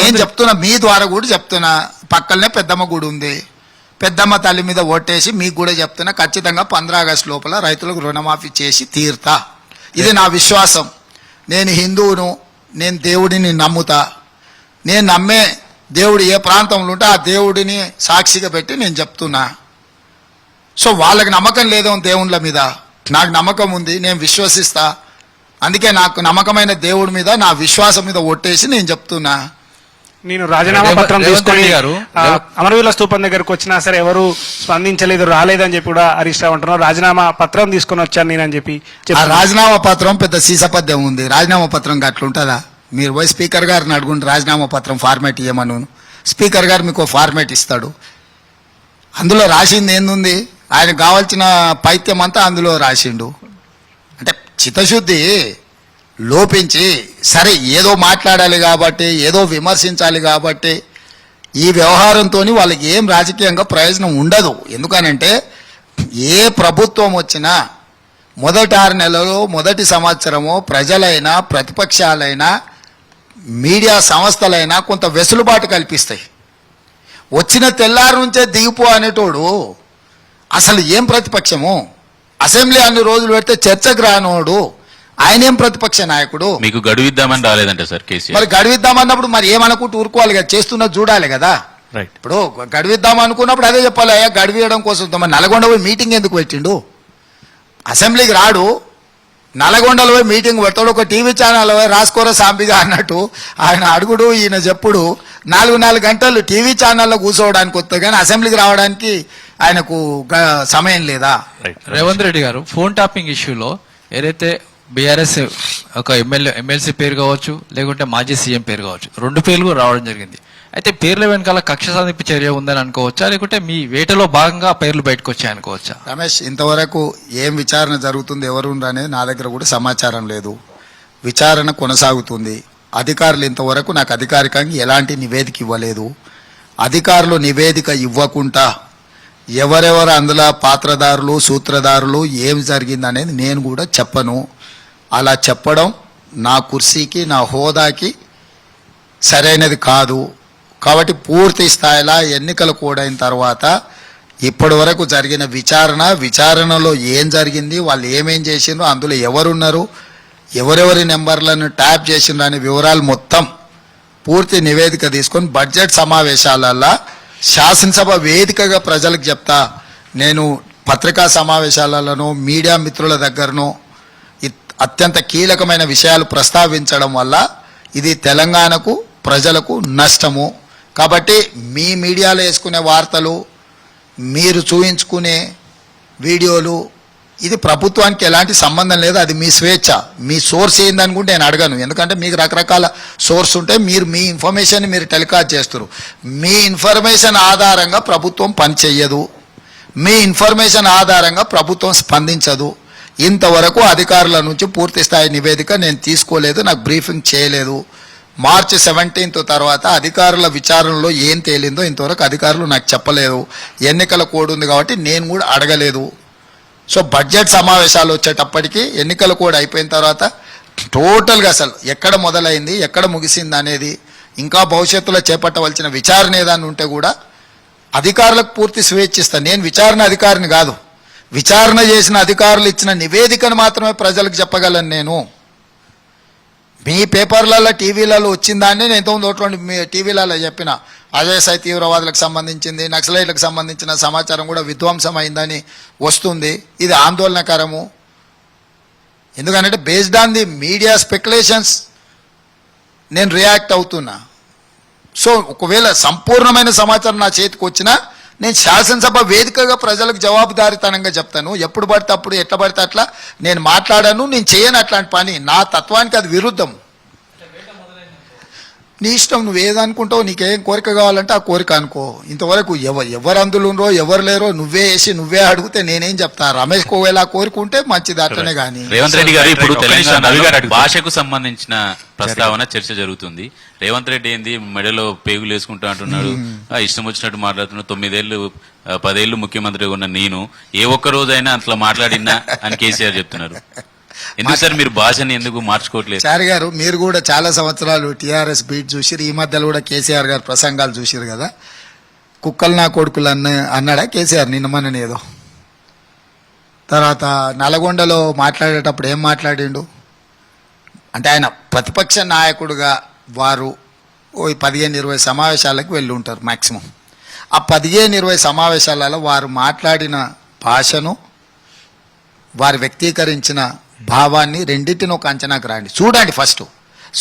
నేను చెప్తున్నా, మీ ద్వారా కూడా చెప్తున్నా, పక్కనే పెద్దమ్మ గుడి ఉంది, పెద్దమ్మ తల్లి మీద ఓటేసి మీకు కూడా చెప్తున్నా, ఖచ్చితంగా 15 ఆగస్టు లోపల రైతులకు రుణమాఫీ చేసి తీరుతా. ఇది నా విశ్వాసం. నేను హిందువును, నేను దేవుడిని నమ్ముతా. నేను నమ్మే దేవుడు ఏ ప్రాంతంలో ఉంటే ఆ దేవుడిని సాక్షిగా పెట్టి నేను చెప్తున్నా. సో వాళ్ళకి నమ్మకం లేదో దేవుళ్ళ మీద, నాకు నమ్మకం ఉంది, నేను విశ్వసిస్తా. అందుకే నాకు నమ్మకమైన దేవుడి మీద, నా విశ్వాసం మీద ఒట్టేసి నేను చెప్తున్నా. నేను రాజీనామా పత్రం తీసుకొని అమరవీరుల స్తూపం దగ్గరకు వచ్చినా సరే ఎవరు స్పందించలేదు, రాలేదని చెప్పి కూడా హరీష్ రావు అంటున్నారు. రాజీనామా పత్రం తీసుకొని వచ్చాను నేను అని చెప్పి ఆ రాజీనామా పత్రం పెద్ద సీసపద్యం ఉంది. రాజీనామా పత్రం అట్లుంటుందా? మీరు పోయి స్పీకర్ గారిని అడుగుంటే రాజీనామా పత్రం ఫార్మేట్ ఇవ్వమను, స్పీకర్ గారు మీకు ఫార్మేట్ ఇస్తాడు. అందులో రాసింది ఏందుంది? ఆయనకు కావాల్సిన పైత్యం అంతా అందులో రాసిండు. అంటే చిత్తశుద్ధి లోపించి, సరే ఏదో మాట్లాడాలి కాబట్టి, ఏదో విమర్శించాలి కాబట్టి ఈ వ్యవహారంతో వాళ్ళకి ఏం రాజకీయంగా ప్రయోజనం ఉండదు. ఎందుకనంటే ఏ ప్రభుత్వం వచ్చినా మొదటి 6 నెలలు, మొదటి సంవత్సరము ప్రజలైనా, ప్రతిపక్షాలైనా, మీడియా సంస్థలైనా కొంత వెసులుబాటు కల్పిస్తాయి. వచ్చిన తెల్లారి నుంచే దిగిపో అనేటోడు అసలు ఏం ప్రతిపక్షము? అసెంబ్లీ అన్ని రోజులు పెడితే చర్చకు రానోడు, ఆయన ఏం ప్రతిపక్ష నాయకుడు? మీకు గడువు ఇద్దామని రాలేదంట సార్ కేసీఆర్. మరి గడువిద్దామన్నప్పుడు మరి ఏమనుకుంటూ ఊరుకోవాలి కదా, చేస్తున్నది చూడాలి కదా. రైట్. ఇప్పుడు గడువిద్దాం అనుకున్నప్పుడు అదే చెప్పాలి, అయ్యా గడువియడం కోసం మరి నల్గొండ పోయి మీటింగ్ ఎందుకు పెట్టిండు? అసెంబ్లీకి రాడు, నల్గొండలో పోయి మీటింగ్ పెడతాడు, ఒక టీవీ ఛానల్ రాసుకోర సాంబిగా అన్నట్టు ఆయన అడుగుడు ఈయన చెప్పుడు 4 గంటలు టీవీ ఛానల్లో కూర్చోవడానికి వస్తుంది కానీ అసెంబ్లీకి రావడానికి ఆయనకు సమయం లేదా? రేవంత్ రెడ్డి గారు ఫోన్ ట్యాపింగ్ ఇష్యూలో ఏదైతే బీఆర్ఎస్ ఒక ఎమ్మెల్సీ పేరు కావచ్చు, లేకుంటే మాజీ సీఎం పేరు కావచ్చు, 2 పేర్లు కూడా రావడం జరిగింది. అయితే పేర్ల వెనకాల కక్ష సాధింపు చర్య ఉందని అనుకోవచ్చా, లేకుంటే మీ వేటలో భాగంగా పేర్లు బయటకు వచ్చాయి అనుకోవచ్చా? రమేష్, ఇంతవరకు ఏం విచారణ జరుగుతుంది, ఎవరు అనేది నా దగ్గర కూడా సమాచారం లేదు. విచారణ కొనసాగుతుంది. అధికారులు ఇంతవరకు నాకు అధికారికంగా ఎలాంటి నివేదిక ఇవ్వలేదు. అధికారులు నివేదిక ఇవ్వకుండా ఎవరెవరు అందులో పాత్రదారులు, సూత్రధారులు, ఏం జరిగిందనేది నేను కూడా చెప్పను. అలా చెప్పడం నా కుర్సీకి, నా హోదాకి సరైనది కాదు. కాబట్టి పూర్తి స్థాయిలో ఎన్నికలు కూడైన తర్వాత ఇప్పటి వరకు జరిగిన విచారణలో ఏం జరిగింది, వాళ్ళు ఏమేం చేసిండ్రు, అందులో ఎవరున్నారు, ఎవరెవరి నెంబర్లను ట్యాప్ చేసిండ్రు అనే వివరాలు మొత్తం పూర్తి నివేదిక తీసుకొని బడ్జెట్ సమావేశాలల్లో శాసనసభ వేదికగా ప్రజలకు చెప్తా. నేను పత్రికా సమావేశాలలోనూ మీడియా మిత్రుల దగ్గరనూ అత్యంత కీలకమైన విషయాలు ప్రస్తావించడం వల్ల ఇది తెలంగాణకు, ప్రజలకు నష్టము. కాబట్టి మీ మీడియాలో వేసుకునే వార్తలు, మీరు చూయించుకునే వీడియోలు, ఇది ప్రభుత్వానికి ఎలాంటి సంబంధం లేదు. అది మీ స్వేచ్ఛ. మీ సోర్స్ ఏందనుకుంటే నేను అడగను, ఎందుకంటే మీకు రకరకాల సోర్స్ ఉంటే మీరు మీ ఇన్ఫర్మేషన్ మీరు టెలికాస్ట్ చేస్తారు. మీ ఇన్ఫర్మేషన్ ఆధారంగా ప్రభుత్వం పనిచేయదు, మీ ఇన్ఫర్మేషన్ ఆధారంగా ప్రభుత్వం స్పందించదు. ఇంతవరకు అధికారుల నుంచి పూర్తి స్థాయి నివేదిక నేను తీసుకోలేదు, నాకు బ్రీఫింగ్ చేయలేదు. మార్చి 17 తర్వాత అధికారుల విచారణలో ఏం తేలిందో ఇంతవరకు అధికారులు నాకు చెప్పలేదు. ఎన్నికల కోడ్ ఉంది కాబట్టి నేను కూడా అడగలేదు. సో బడ్జెట్ సమావేశాలు వచ్చేటప్పటికి ఎన్నికల కోడ్ అయిపోయిన తర్వాత టోటల్గా అసలు ఎక్కడ మొదలైంది, ఎక్కడ ముగిసింది అనేది, ఇంకా భవిష్యత్తులో చేపట్టవలసిన విచారణ ఏదైనా ఉంటే కూడా అధికారులకు పూర్తి స్వేచ్ఛ ఇస్తాను. నేను విచారణ అధికారిని కాదు. విచారణ చేసిన అధికారులు ఇచ్చిన నివేదికను మాత్రమే ప్రజలకు చెప్పగలను. నేను మీ పేపర్లలో, టీవీలలో వచ్చిందాన్ని నేను ఇంతకుముందు టీవీలలో చెప్పిన అజయసాయి తీవ్రవాదులకు సంబంధించింది, నక్సలైట్లకు సంబంధించిన సమాచారం కూడా విధ్వంసం అయిందని వస్తుంది. ఇది ఆందోళనకరము. ఎందుకంటే based on the media speculations నేను రియాక్ట్ అవుతున్నా. సో ఒకవేళ సంపూర్ణమైన సమాచారం నా చేతికి వచ్చినా నేను శాసనసభ వేదికగా ప్రజలకు జవాబుదారీతనంగా చెప్తాను. ఎప్పుడు పడితే అప్పుడు, ఎట్లా పడితే అట్లా నేను మాట్లాడాను, నేను చేయను అట్లాంటి పని. నా తత్వానికి అది విరుద్ధం. నీ ఇష్టం, నువ్వు ఏదనుకుంటావు, నీకేం కోరిక కావాలంటే ఆ కోరిక అనుకో. ఇంతవరకు ఎవరు అందులో ఎవరు లేరో నువ్వే వేసి నువ్వే అడిగితే నేనేం చెప్తా? రమేష్ కోవేళ ఆ కోరిక ఉంటే మంచిది, అట్లనే కానీ. రేవంత్ రెడ్డి గారు ఇప్పుడు ఒక్క నిమిషం, రవి గారు తెలంగాణ అడుగుతారు. భాషకు సంబంధించిన ప్రస్తావన చర్చ జరుగుతుంది. రేవంత్ రెడ్డి ఏంది మెడలో పేగులు వేసుకుంటా అంటున్నాడు, ఇష్టం వచ్చినట్టు మాట్లాడుతున్నాడు. 9 ఏళ్ళు 10 ఏళ్ళు ముఖ్యమంత్రిగా ఉన్న నేను ఏ ఒక్క రోజైనా అట్లా మాట్లాడినా అని కేసీఆర్ చెప్తున్నారు. ఎందుకు సార్ మీరు భాషని ఎందుకు మార్చుకోవట్లేదు? చారి గారు, మీరు కూడా చాలా సంవత్సరాలు టీఆర్ఎస్ బీట్ చూసిరు. ఈ మధ్యలో కూడా కేసీఆర్ గారు ప్రసంగాలు చూసిరు కదా. కుక్కలు నా కొడుకులు అన్నాడా కేసీఆర్ నిన్న మనని ఏదో? తర్వాత నల్గొండలో మాట్లాడేటప్పుడు ఏం మాట్లాడిండు అంటే, ఆయన ప్రతిపక్ష నాయకుడుగా వారు 15-20 సమావేశాలకు వెళ్ళి ఉంటారు మ్యాక్సిమం. ఆ 15-20 సమావేశాలలో వారు మాట్లాడిన భాషను, వారు వ్యక్తీకరించిన భావాన్ని రెండింటిని ఒక అంచనాకు రండి, చూడండి. ఫస్ట్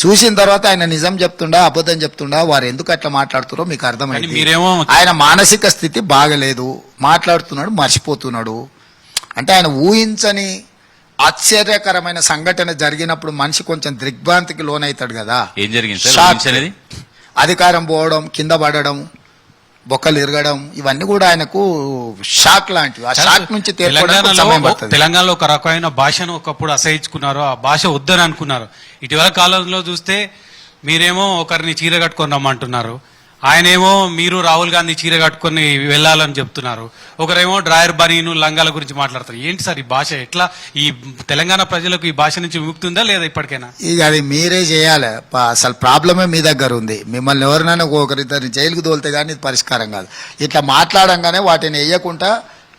చూసిన తర్వాత ఆయన నిజం చెప్తుండా, అబద్ధం చెప్తుండా, వారు ఎందుకు అట్లా మాట్లాడుతున్నారో మీకు అర్థమైంది. మీరేమో ఆయన మానసిక స్థితి బాగలేదు, మాట్లాడుతున్నాడు, మర్చిపోతున్నాడు. అంటే ఆయన ఊహించని ఆశ్చర్యకరమైన సంఘటన జరిగినప్పుడు మనిషి కొంచెం దిగ్భ్రాంతికి లోనవుతాడు కదా. ఏం జరిగింది సార్ షాక్. ఊహించనిది? అధికారం పోవడం, కింద పడడం, బొక్కలు ఇరగడం, ఇవన్నీ కూడా ఆయనకు షాక్ లాంటివి. ఆ షాక్ నుంచి తేరుకోవడానికి సమయం పడుతుంది. తెలంగాణలో ఒక రకమైన భాషను ఒకప్పుడు అసహించుకున్నారు, ఆ భాష వద్దని అనుకున్నారు. ఇటీవల కాలంలో చూస్తే మీరేమో ఒకరిని చీర కట్టుకొని రమ్మంటున్నారు, ఆయనేమో మీరు రాహుల్ గాంధీ చీర కట్టుకొని వెళ్ళాలని చెప్తున్నారు. ఒకరేమో డ్రాయర్ బనీను లంగాల గురించి మాట్లాడతారు. ఏంటి సార్ ఈ భాష? ఎట్లా ఈ తెలంగాణ ప్రజలకు ఈ భాష నుంచి విముక్తి ఉందా లేదా ఇప్పటికైనా? ఇక అది మీరే చేయాలి. అసలు ప్రాబ్లమే మీ దగ్గర ఉంది. మిమ్మల్ని ఎవరినైనా ఒకరిద్దరిని జైలుకు తోలితే కానీ ఇది పరిష్కారం కాదు. ఇట్లా మాట్లాడంగానే వాటిని వేయకుండా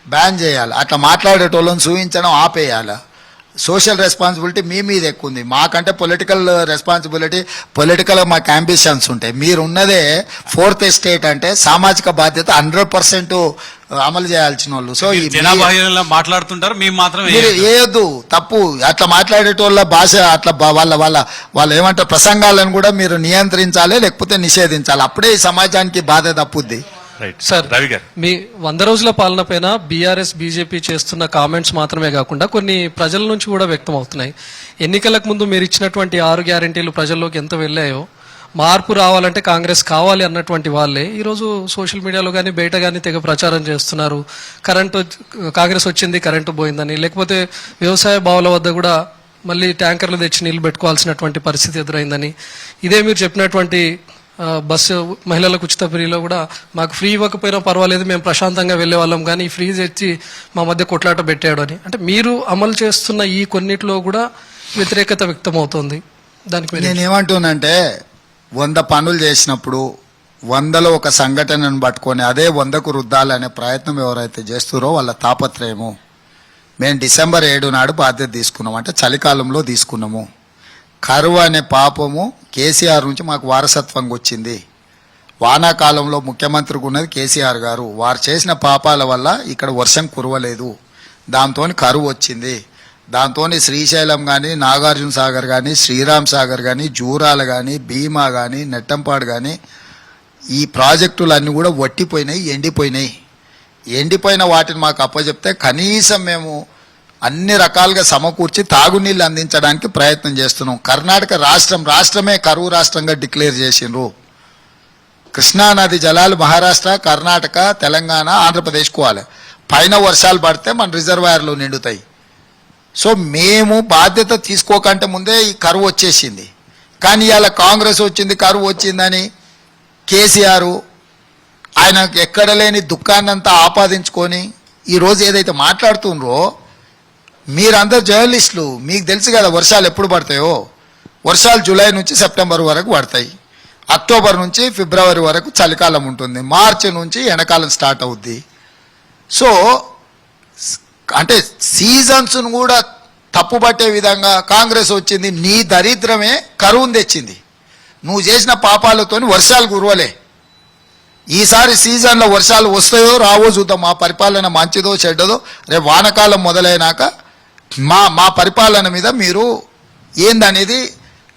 బ్యాన్ చేయాలి. అట్లా మాట్లాడేటోళ్ళని చూపించడం ఆపేయాలి. సోషల్ రెస్పాన్సిబిలిటీ మీ మీద ఎక్కువ ఉంది. మాకంటే పొలిటికల్ రెస్పాన్సిబిలిటీ, పొలిటికల్ మాకు అంబిషన్స్ ఉంటాయి. మీరు ఉన్నదే 4th ఎస్టేట్ అంటే సామాజిక బాధ్యత 100% అమలు చేయాల్సిన వాళ్ళు. సో ఈ జనాభా మాట్లాడుతుంటారు, మేము మాత్రం మీరు ఏయొద్దు, తప్పు. అట్లా మాట్లాడేటోళ్ళ భాష అట్లా వాళ్ళ ఏమంటారు ప్రసంగాలను కూడా మీరు నియంత్రించాలి, లేకపోతే నిషేధించాలి. అప్పుడే ఈ సమాజానికి బాధ తప్పుద్ది. రైట్ సార్, రవి గారు. మీ 100 రోజుల పాలన పైన బీఆర్ఎస్ బీజేపీ చేస్తున్న కామెంట్స్ మాత్రమే కాకుండా కొన్ని ప్రజల నుంచి కూడా వ్యక్తం అవుతున్నాయి. ఎన్నికలకు ముందు మీరు ఇచ్చినటువంటి 6 గ్యారెంటీలు ప్రజల్లోకి ఎంత వెళ్ళాయో, మార్పు రావాలంటే కాంగ్రెస్ కావాలి అన్నటువంటి వాళ్ళే ఈరోజు సోషల్ మీడియాలో కానీ బయట కానీ తెగ ప్రచారం చేస్తున్నారు. కాంగ్రెస్ వచ్చింది, కరెంటు పోయిందని, లేకపోతే వ్యవసాయ బావుల వద్ద కూడా మళ్ళీ ట్యాంకర్లు తెచ్చి నీళ్లు పెట్టుకోవాల్సినటువంటి పరిస్థితి ఎదురైందని, ఇదే మీరు చెప్పినటువంటి బస్సు మహిళలకు ఉచిత ఫ్రీలో కూడా మాకు ఫ్రీ ఇవ్వకపోయినా పర్వాలేదు, మేము ప్రశాంతంగా వెళ్లే వాళ్ళం, కానీ ఈ ఫ్రీ తెచ్చి మా మధ్య కొట్లాట పెట్టాడు అని. అంటే మీరు అమలు చేస్తున్న ఈ కొన్నిట్లో కూడా వ్యతిరేకత వ్యక్తమవుతోంది. దానికి నేనేమంటున్నానంటే 100 పనులు చేసినప్పుడు 100లో ఒక సంఘటనను పట్టుకొని అదే 100కు రుద్దాలనే ప్రయత్నం ఎవరైతే చేస్తారో వాళ్ళ తాపత్రయము. మేము డిసెంబర్ 7 నాడు బాధ్యత తీసుకున్నాము, అంటే చలికాలంలో తీసుకున్నాము. కరువు అనే పాపము కేసీఆర్ నుంచి మాకు వారసత్వంగా వచ్చింది. వానాకాలంలో ముఖ్యమంత్రికి ఉన్నది కేసీఆర్ గారు. వారు చేసిన పాపాల వల్ల ఇక్కడ వర్షం కురవలేదు, దాంతో కరువు వచ్చింది. దాంతో శ్రీశైలం కానీ, నాగార్జున సాగర్ కానీ, శ్రీరామ్ సాగర్ కానీ, జూరాల కానీ, భీమా కానీ, నెట్టంపాడు కానీ ఈ ప్రాజెక్టులన్నీ కూడా వట్టిపోయినాయి, ఎండిపోయినాయి. ఎండిపోయిన వాటిని మాకు అప్పచెప్తే కనీసం మేము అన్ని రకాలుగా సమకూర్చి తాగునీళ్ళు అందించడానికి ప్రయత్నం చేస్తున్నాం. కర్ణాటక రాష్ట్రమే కరువు రాష్ట్రంగా డిక్లేర్ చేసిండ్రు. కృష్ణానది జలాలు మహారాష్ట్ర, కర్ణాటక, తెలంగాణ, ఆంధ్రప్రదేశ్ కోవాలి. పైన వర్షాలు పడితే మన రిజర్వాయర్లు నిండుతాయి. సో మేము బాధ్యత తీసుకోకంటే ముందే ఈ కరువు వచ్చేసింది. కానీ ఇవాళ కాంగ్రెస్ వచ్చింది, కరువు వచ్చిందని కేసీఆర్ ఆయన ఎక్కడ లేని దుఃఖాన్నంతా ఆపాదించుకొని ఈరోజు ఏదైతే మాట్లాడుతుండ్రో, మీరందరు జర్నలిస్టులు, మీకు తెలుసు కదా వర్షాలు ఎప్పుడు పడతాయో. వర్షాలు జూలై నుంచి సెప్టెంబర్ వరకు పడతాయి, అక్టోబర్ నుంచి ఫిబ్రవరి వరకు చలికాలం ఉంటుంది, మార్చి నుంచి ఎండాకాలం స్టార్ట్ అవుద్ది. సో అంటే సీజన్స్ను కూడా తప్పుపట్టే విధంగా కాంగ్రెస్ వచ్చింది. నీ దరిద్రమే కరువును తెచ్చింది. నువ్వు చేసిన పాపాలతోని వర్షాలు కురవలే. ఈసారి సీజన్లో వర్షాలు వస్తాయో రావో చూద్దాం. మా పరిపాలన మంచిదో చెడ్డదో రేపు వానకాలం మొదలైనాక మా పరిపాలన మీద మీరు ఏందనేది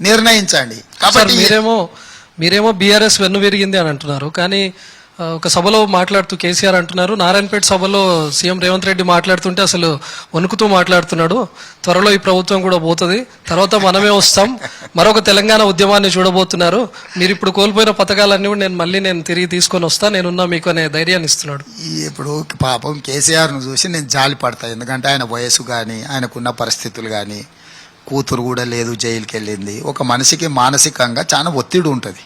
నిర్ణయించండి. కాబట్టి మీరేమో బీఆర్ఎస్ వెన్ను విరిగింది అని అంటున్నారు, కానీ ఒక సభలో మాట్లాడుతూ కేసీఆర్ అంటున్నారు, నారాయణపేట సభలో సీఎం రేవంత్ రెడ్డి మాట్లాడుతుంటే అసలు వణుకుతూ మాట్లాడుతున్నాడు, త్వరలో ఈ ప్రభుత్వం కూడా పోతుంది, తర్వాత మనమే వస్తాం, మరొక తెలంగాణ ఉద్యమాన్ని చూడబోతున్నారు, మీరు ఇప్పుడు కోల్పోయిన పథకాలన్నీ కూడా నేను తిరిగి తీసుకొని వస్తా, నేనున్నా మీకు అనే ధైర్యాన్ని ఇస్తున్నాడు. ఇప్పుడు పాపం కేసీఆర్ను చూసి నేను జాలి పడతా. ఎందుకంటే ఆయన వయసు కానీ, ఆయనకున్న పరిస్థితులు కానీ, కూతురు కూడా లేదు, జైలుకి వెళ్ళింది. ఒక మనిషికి మానసికంగా చాలా ఒత్తిడి ఉంటుంది.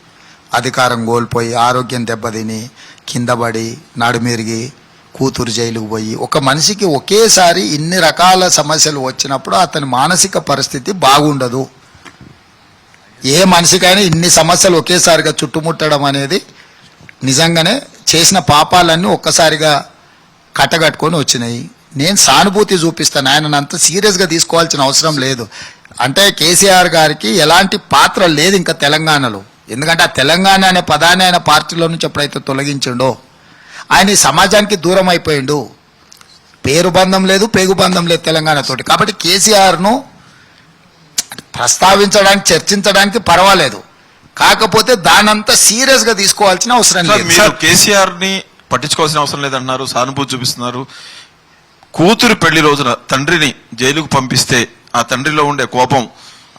అధికారం కోల్పోయి, ఆరోగ్యం దెబ్బతిని, కిందపడి, నడుమిరిగి, కూతురు జైలుకు పోయి, ఒక మనిషికి ఒకేసారి ఇన్ని రకాల సమస్యలు వచ్చినప్పుడు అతని మానసిక పరిస్థితి బాగుండదు. ఏ మనిషికైనా ఇన్ని సమస్యలు ఒకేసారిగా చుట్టుముట్టడం అనేది నిజంగానే చేసిన పాపాలన్నీ ఒక్కసారిగా కట్టగట్టుకొని వచ్చినాయి. నేను సానుభూతి చూపిస్తాను, ఆయనను అంత సీరియస్గా తీసుకోవాల్సిన అవసరం లేదు. అంటే కేసీఆర్ గారికి ఎలాంటి పాత్ర లేదు ఇంకా తెలంగాణలో. ఎందుకంటే ఆ తెలంగాణ అనే పదాన్ని ఆయన పార్టీలో నుంచి ఎప్పుడైతే తొలగించిండో ఆయన ఈ సమాజానికి దూరం అయిపోయిండు. పేరు బంధం లేదు, పేగు బంధం లేదు తెలంగాణతోటి. కాబట్టి కేసీఆర్ను ప్రస్తావించడానికి, చర్చించడానికి పర్వాలేదు, కాకపోతే దానంతా సీరియస్గా తీసుకోవాల్సిన అవసరం లేదు. మీరు కేసీఆర్ ని పట్టించుకోవాల్సిన అవసరం లేదన్నారు, సానుభూతి చూపిస్తున్నారు. కూతురు పెళ్లి రోజున తండ్రిని జైలుకు పంపిస్తే ఆ తండ్రిలో ఉండే కోపం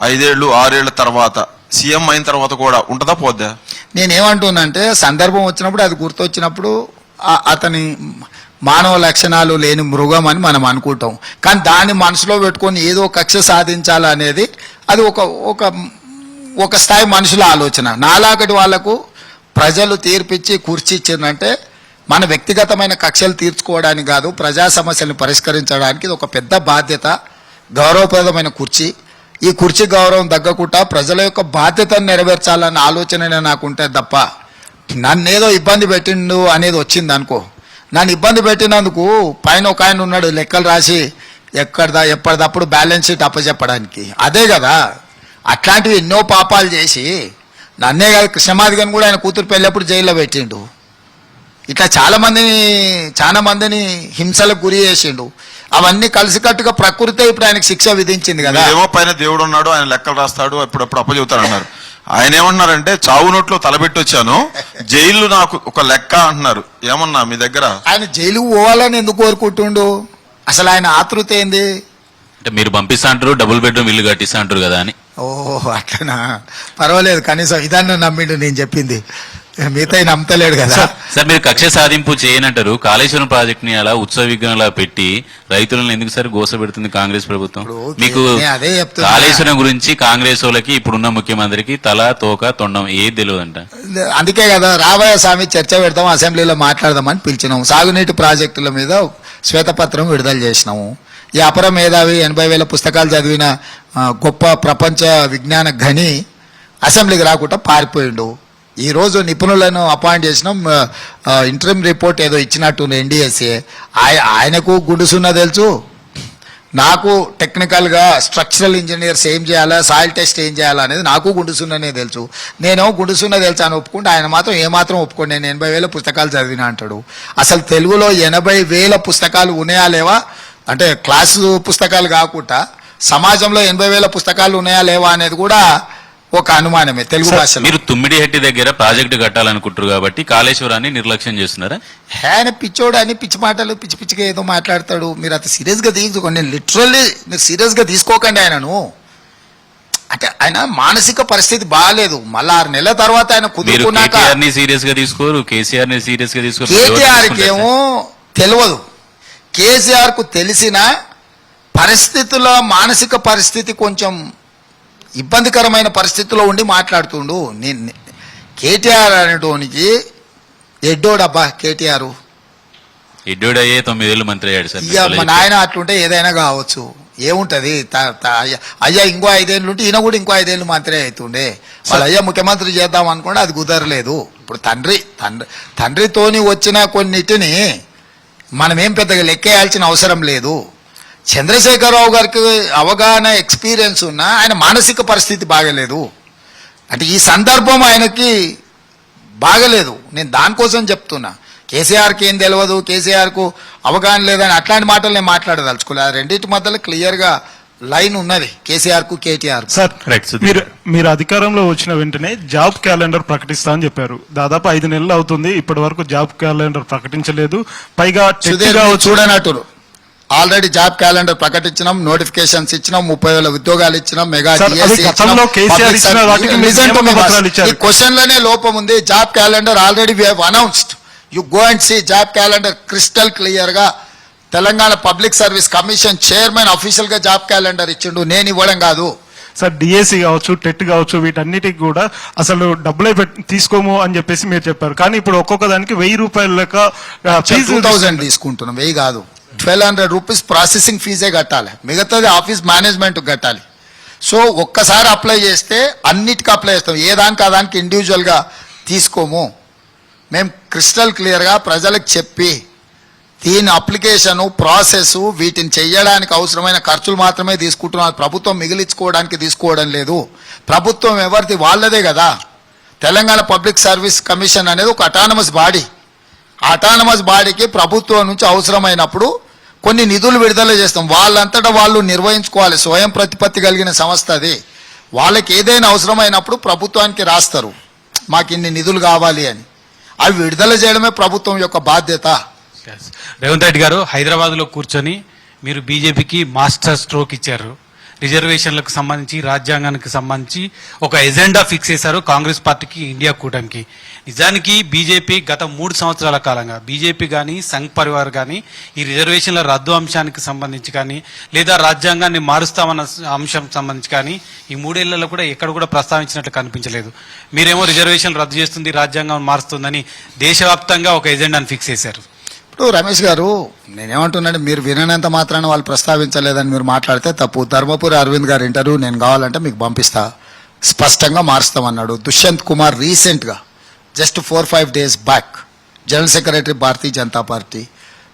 5 ఏళ్ళు 6 ఏళ్ల తర్వాత సీఎం అయిన తర్వాత కూడా ఉంటుందా పోద్దా? నేనేమంటున్నానంటే సందర్భం వచ్చినప్పుడు, అది గుర్తొచ్చినప్పుడు అతని మానవ లక్షణాలు లేని మృగం అని మనం అనుకుంటాం. కానీ దాన్ని మనసులో పెట్టుకొని ఏదో కక్ష సాధించాలనేది అది ఒక స్థాయి మనుషుల ఆలోచన. నాలాగటి వాళ్లకు ప్రజలు తీర్పిచ్చి కుర్చీ ఇచ్చిందంటే మన వ్యక్తిగతమైన కక్షలు తీర్చుకోవడానికి కాదు, ప్రజా సమస్యలను పరిష్కరించడానికి ఇది ఒక పెద్ద బాధ్యత, గౌరవప్రదమైన కుర్చీ. ఈ కుర్చీ గౌరవం తగ్గకుండా ప్రజల యొక్క బాధ్యతను నెరవేర్చాలన్న ఆలోచననే నాకుంటే తప్ప నన్నేదో ఇబ్బంది పెట్టిండు అనేది వచ్చింది అనుకో. నన్ను ఇబ్బంది పెట్టినందుకు పైన ఒక ఆయన ఉన్నాడు లెక్కలు రాసి ఎప్పటిదప్పుడు బ్యాలెన్స్ షీట్ అప్పచెప్పడానికి. అదే కదా, అట్లాంటివి ఎన్నో పాపాలు చేసి నన్నే కాదు కృష్ణమాదిగని కూడా ఆయన కూతురు పెళ్ళప్పుడు జైల్లో పెట్టిండు. ఇట్లా చాలా మందిని హింసలకు గురి చేసిండు. అవన్నీ కలిసికట్టుగా ప్రకృతే ఇప్పుడు ఆయనకు శిక్ష విధించింది కదా. ఏమో పైన దేవుడు ఉన్నాడు, ఆయన లెక్కలు రాస్తాడు, ఎప్పుడప్పుడు అప్పచెబుతాడు అన్నారు. ఆయన ఏమన్నారంటే చావు నోట్లో తలబెట్టి వచ్చాను, జైలు నాకు ఒక లెక్క అంటున్నారు. ఏమన్నా మీ దగ్గర ఆయన జైలుకు పోవాలని ఎందుకు కోరుకుంటుండు? అసలు ఆయన ఆతృత ఏంది? అంటే మీరు పంపిస్తా అంటారు, డబుల్ బెడ్రూమ్ ఇల్లు కట్టిస్తా అంటారు కదా అని. ఓహో అట్లనా, పర్వాలేదు, కనీసం ఇదన్నా నమ్మిండు నేను చెప్పింది, మిగతా నమ్మతలేడు కదా. సార్ మీరు కక్ష సాధింపు చేయనంటారు, కాళేశ్వరం ప్రాజెక్ట్ ని అలా ఉత్సవ విగ్రహంలా పెట్టి రైతులను ఎందుకు సార్ గోస పెడుతుంది కాంగ్రెస్ ప్రభుత్వం? ఇప్పుడు మీకు నేను అదే చెప్తున్నా. కాళేశ్వరం గురించి కాంగ్రెస్ వాళ్ళకి ఇప్పుడున్న ముఖ్యమంత్రికి తల తోక తొండం ఏది తెలియదంట. అందుకే కదా రాబోయే స్వామి చర్చ పెడతాం, అసెంబ్లీలో మాట్లాడదామని పిలిచినాము. సాగునీటి ప్రాజెక్టుల మీద శ్వేతపత్రం విడుదల చేసినాము. ఈ అపర మేధావి 80,000 పుస్తకాలు చదివిన గొప్ప ప్రపంచ విజ్ఞాన ఘని అసెంబ్లీకి రాకుండా పారిపోయిండు. ఈరోజు నిపుణులను అపాయింట్ చేసినాం. ఇంటర్మ్ రిపోర్ట్ ఏదో ఇచ్చినట్టు NDSA. ఆయనకు గుండుసున్న తెలుసు, నాకు టెక్నికల్గా స్ట్రక్చరల్ ఇంజనీర్స్ ఏం చేయాలా, సాయిల్ టెస్ట్ ఏం చేయాలా అనేది నాకు గుండుసున్ననే తెలుసు. నేనేమో గుండుసున్న తెలుసు అని ఒప్పుకుంటే ఆయన మాత్రం ఏమాత్రం ఒప్పుకోండి, నేను 80,000 పుస్తకాలు చదివినా అంటాడు. అసలు తెలుగులో 80,000 పుస్తకాలు ఉన్నాయా లేవా అంటే క్లాసు పుస్తకాలు కాకుండా సమాజంలో 80,000 పుస్తకాలు ఉన్నాయా లేవా అనేది కూడా ఒక అనుమానమే తెలుగు భాషలో. మీరు తుమ్మిడిహెట్టి దగ్గర ప్రాజెక్టు కట్టాలనుకుంటారు కాబట్టి కాళేశ్వరాన్ని నిర్లక్ష్యం చేస్తున్నారా? ఆయన పిచ్చోడు అని పిచ్చి మాటలు పిచ్చిగా ఏదో మాట్లాడతాడు. మీరు అంత సీరియస్గా తీసుకోండి, లిటరల్లీ మీరు సీరియస్గా తీసుకోకండి ఆయనను. అంటే ఆయన మానసిక పరిస్థితి బాగాలేదు. మళ్ళీ 6 నెలల తర్వాత ఆయన కుదురుకున్నాక సీరియస్ గా తీసుకోరు, కేసీఆర్ ని సీరియస్ గా తీసుకోరు. కేటీఆర్కి ఏమో తెలియదు, కేసీఆర్ కు తెలిసిన పరిస్థితుల మానసిక పరిస్థితి కొంచెం ఇబ్బందికరమైన పరిస్థితిలో ఉండి మాట్లాడుతుండు. కేటీఆర్ అనేటోనికి ఎడ్డోడబ్బా కేటీఆర్, ఎడ్డోడయ్యే 9 ఏళ్ళు మంత్రి అయ్యాడు సార్. ఇక మా నాయన అట్లుంటే ఏదైనా కావచ్చు, ఏముంటది. అయ్యా ఇంకో 5 ఏళ్ళు ఉంటే ఈయన కూడా ఇంకో 5 ఏళ్ళు మంత్రి అవుతుండే. వాళ్ళ అయ్యా ముఖ్యమంత్రి చేద్దాం అనుకోండి, అది కుదరలేదు. ఇప్పుడు తండ్రితోని వచ్చిన కొన్నిటిని మనం ఏం పెద్దగా లెక్కేయాల్సిన అవసరం లేదు. చంద్రశేఖరరావు గారికి అవగాహన ఎక్స్పీరియన్స్ ఉన్నా ఆయన మానసిక పరిస్థితి బాగలేదు. అంటే ఈ సందర్భం ఆయనకి బాగలేదు. నేను దానికోసం చెప్తున్నా. కేసీఆర్కి ఏం తెలియదు, కేసీఆర్కు అవగాహన లేదని అట్లాంటి మాటలు నేను మాట్లాడదలుచుకోలేదు. రెండింటి మధ్యలో క్లియర్గా లైన్ ఉన్నది కేసీఆర్కు కేటీఆర్. సార్ మీరు అధికారంలో వచ్చిన వెంటనే జాబ్ క్యాలెండర్ ప్రకటిస్తా అని చెప్పారు. దాదాపు 5 నెలలు అవుతుంది, ఇప్పటి వరకు జాబ్ క్యాలెండర్ ప్రకటించలేదు. పైగా చూడనట్టు ఆల్రెడీ జాబ్ క్యాలెండర్ ప్రకటించినాం, నోటిఫికేషన్స్ ఇచ్చినాం, 30,000 ఉద్యోగాలు ఇచ్చినాం, మెగా క్వశ్చన్ లోనే లోపం ఉంది. Job calendar already we have announced, you go and see job calendar crystal clear గా. Telangana public service commission chairman official గా జాబ్ క్యాలెండర్ ఇచ్చిండు, నేను ఇవ్వడం కాదు. సార్ డిఎస్సి కావచ్చు, టెట్ కావచ్చు, వీటన్నిటికి కూడా అసలు డబ్బులే తీసుకోము అని చెప్పేసి మీరు చెప్పారు. కానీ ఇప్పుడు ఒక్కొక్క దానికి 1,000 రూపాయల లెక్క 2,000 తీసుకుంటున్నాం, 1,000 కాదు. 1,200 రూపీస్ ప్రాసెసింగ్ ఫీజే కట్టాలి, మిగతాది ఆఫీస్ మేనేజ్మెంట్ కట్టాలి. సో ఒక్కసారి అప్లై చేస్తే అన్నిటికీ అప్లై చేస్తాం, ఏ దానికి ఆ దానికి ఇండివిజువల్గా తీసుకోము. మేము క్రిస్టల్ క్లియర్గా ప్రజలకు చెప్పి దీని అప్లికేషను ప్రాసెస్ వీటిని చేయడానికి అవసరమైన ఖర్చులు మాత్రమే తీసుకుంటున్నాం. ప్రభుత్వం మిగిలించుకోవడానికి తీసుకోవడం లేదు. ప్రభుత్వం ఎవరిది వాళ్ళదే కదా. తెలంగాణ పబ్లిక్ సర్వీస్ కమిషన్ అనేది ఒక అటానమస్ బాడీ. అటానమస్ బాడీకి ప్రభుత్వం నుంచి అవసరమైనప్పుడు కొన్ని నిధులు విడుదల చేస్తాం, వాళ్ళంతటా వాళ్ళు నిర్వహించుకోవాలి. స్వయం ప్రతిపత్తి కలిగిన సంస్థ అది. వాళ్ళకి ఏదైనా అవసరమైనప్పుడు ప్రభుత్వానికి రాస్తారు, మాకు ఇన్ని నిధులు కావాలి అని. అవి విడుదల చేయడమే ప్రభుత్వం యొక్క బాధ్యత. రేవంత్ రెడ్డి గారు హైదరాబాద్ లో కూర్చొని మీరు బీజేపీకి మాస్టర్ స్ట్రోక్ ఇచ్చారు. రిజర్వేషన్లకు సంబంధించి, రాజ్యాంగానికి సంబంధించి ఒక ఎజెండా ఫిక్స్ చేశారు కాంగ్రెస్ పార్టీకి, ఇండియా కూటమికి. నిజానికి బీజేపీ గత 3 సంవత్సరాల కాలంగా బీజేపీ కానీ సంఘ్ పరివార్ కానీ ఈ రిజర్వేషన్ల రద్దు అంశానికి సంబంధించి కానీ లేదా రాజ్యాంగాన్ని మారుస్తామన్న అంశం సంబంధించి కానీ ఈ 3 ఏళ్లలో కూడా ఎక్కడ కూడా ప్రస్తావించినట్లు కనిపించలేదు. మీరేమో రిజర్వేషన్లు రద్దు చేస్తుంది, రాజ్యాంగం మారుస్తుందని దేశవ్యాప్తంగా ఒక ఎజెండాను ఫిక్స్ చేశారు. ఇప్పుడు రమేష్ గారు, నేనేమంటున్నాను, మీరు విననంత మాత్రాన వాళ్ళు ప్రస్తావించలేదని మీరు మాట్లాడితే తప్పు. ధర్మపురి అరవింద్ గారి ఇంటర్వ్యూ నేను కావాలంటే మీకు పంపిస్తా, స్పష్టంగా మారుస్తామన్నాడు. దుష్యంత్ కుమార్ రీసెంట్గా just 4-5 days back general secretary Bharatiya Janata Party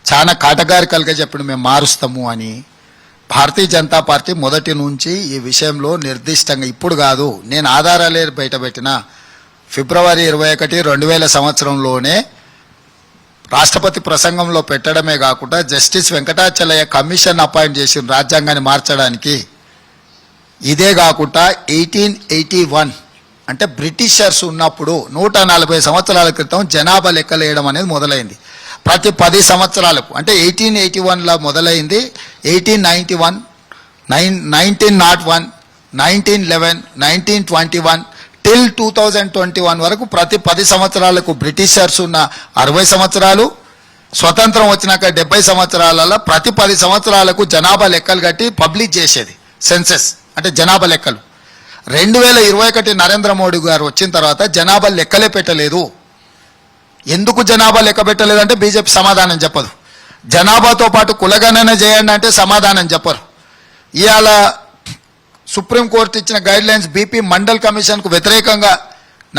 చాలా కాటగారికల్గా చెప్పిన మేము మారుస్తాము అని. భారతీయ జనతా పార్టీ మొదటి నుంచి ఈ విషయంలో నిర్దిష్టంగా ఇప్పుడు కాదు, నేను ఆధారాలే బయటపెట్టిన ఫిబ్రవరి 21, 2000 సంవత్సరంలోనే రాష్ట్రపతి ప్రసంగంలో పెట్టడమే కాకుండా జస్టిస్ వెంకటాచలయ్య కమిషన్ అపాయింట్ చేసిన రాజ్యాంగాన్ని మార్చడానికి. ఇదే కాకుండా 1881 అంటే బ్రిటిషర్స్ ఉన్నప్పుడు 140 సంవత్సరాల క్రితం జనాభా లెక్కలు వేయడం అనేది మొదలైంది. ప్రతి 10 సంవత్సరాలకు అంటే 1881లో మొదలైంది, 1891, 1901, 1911, 1921 టిల్ 2021 వరకు ప్రతి 10 సంవత్సరాలకు బ్రిటిషర్స్ ఉన్న 60 సంవత్సరాలు, స్వతంత్రం వచ్చినాక 70 సంవత్సరాలలో ప్రతి 10 సంవత్సరాలకు జనాభా లెక్కలు కట్టి పబ్లిష్ చేసేది సెన్సెస్ అంటే జనాభా లెక్కలు. 2021 నరేంద్ర మోడీ గారు వచ్చిన తర్వాత జనాభా లెక్కలే పెట్టలేదు. ఎందుకు జనాభా లెక్క పెట్టలేదంటే బీజేపీ సమాధానం చెప్పదు. జనాభాతో పాటు కులగణన చేయండి అంటే సమాధానం చెప్పరు. ఇవాళ సుప్రీంకోర్టు ఇచ్చిన గైడ్ లైన్స్ బీపీ మండల్ కమిషన్కు వ్యతిరేకంగా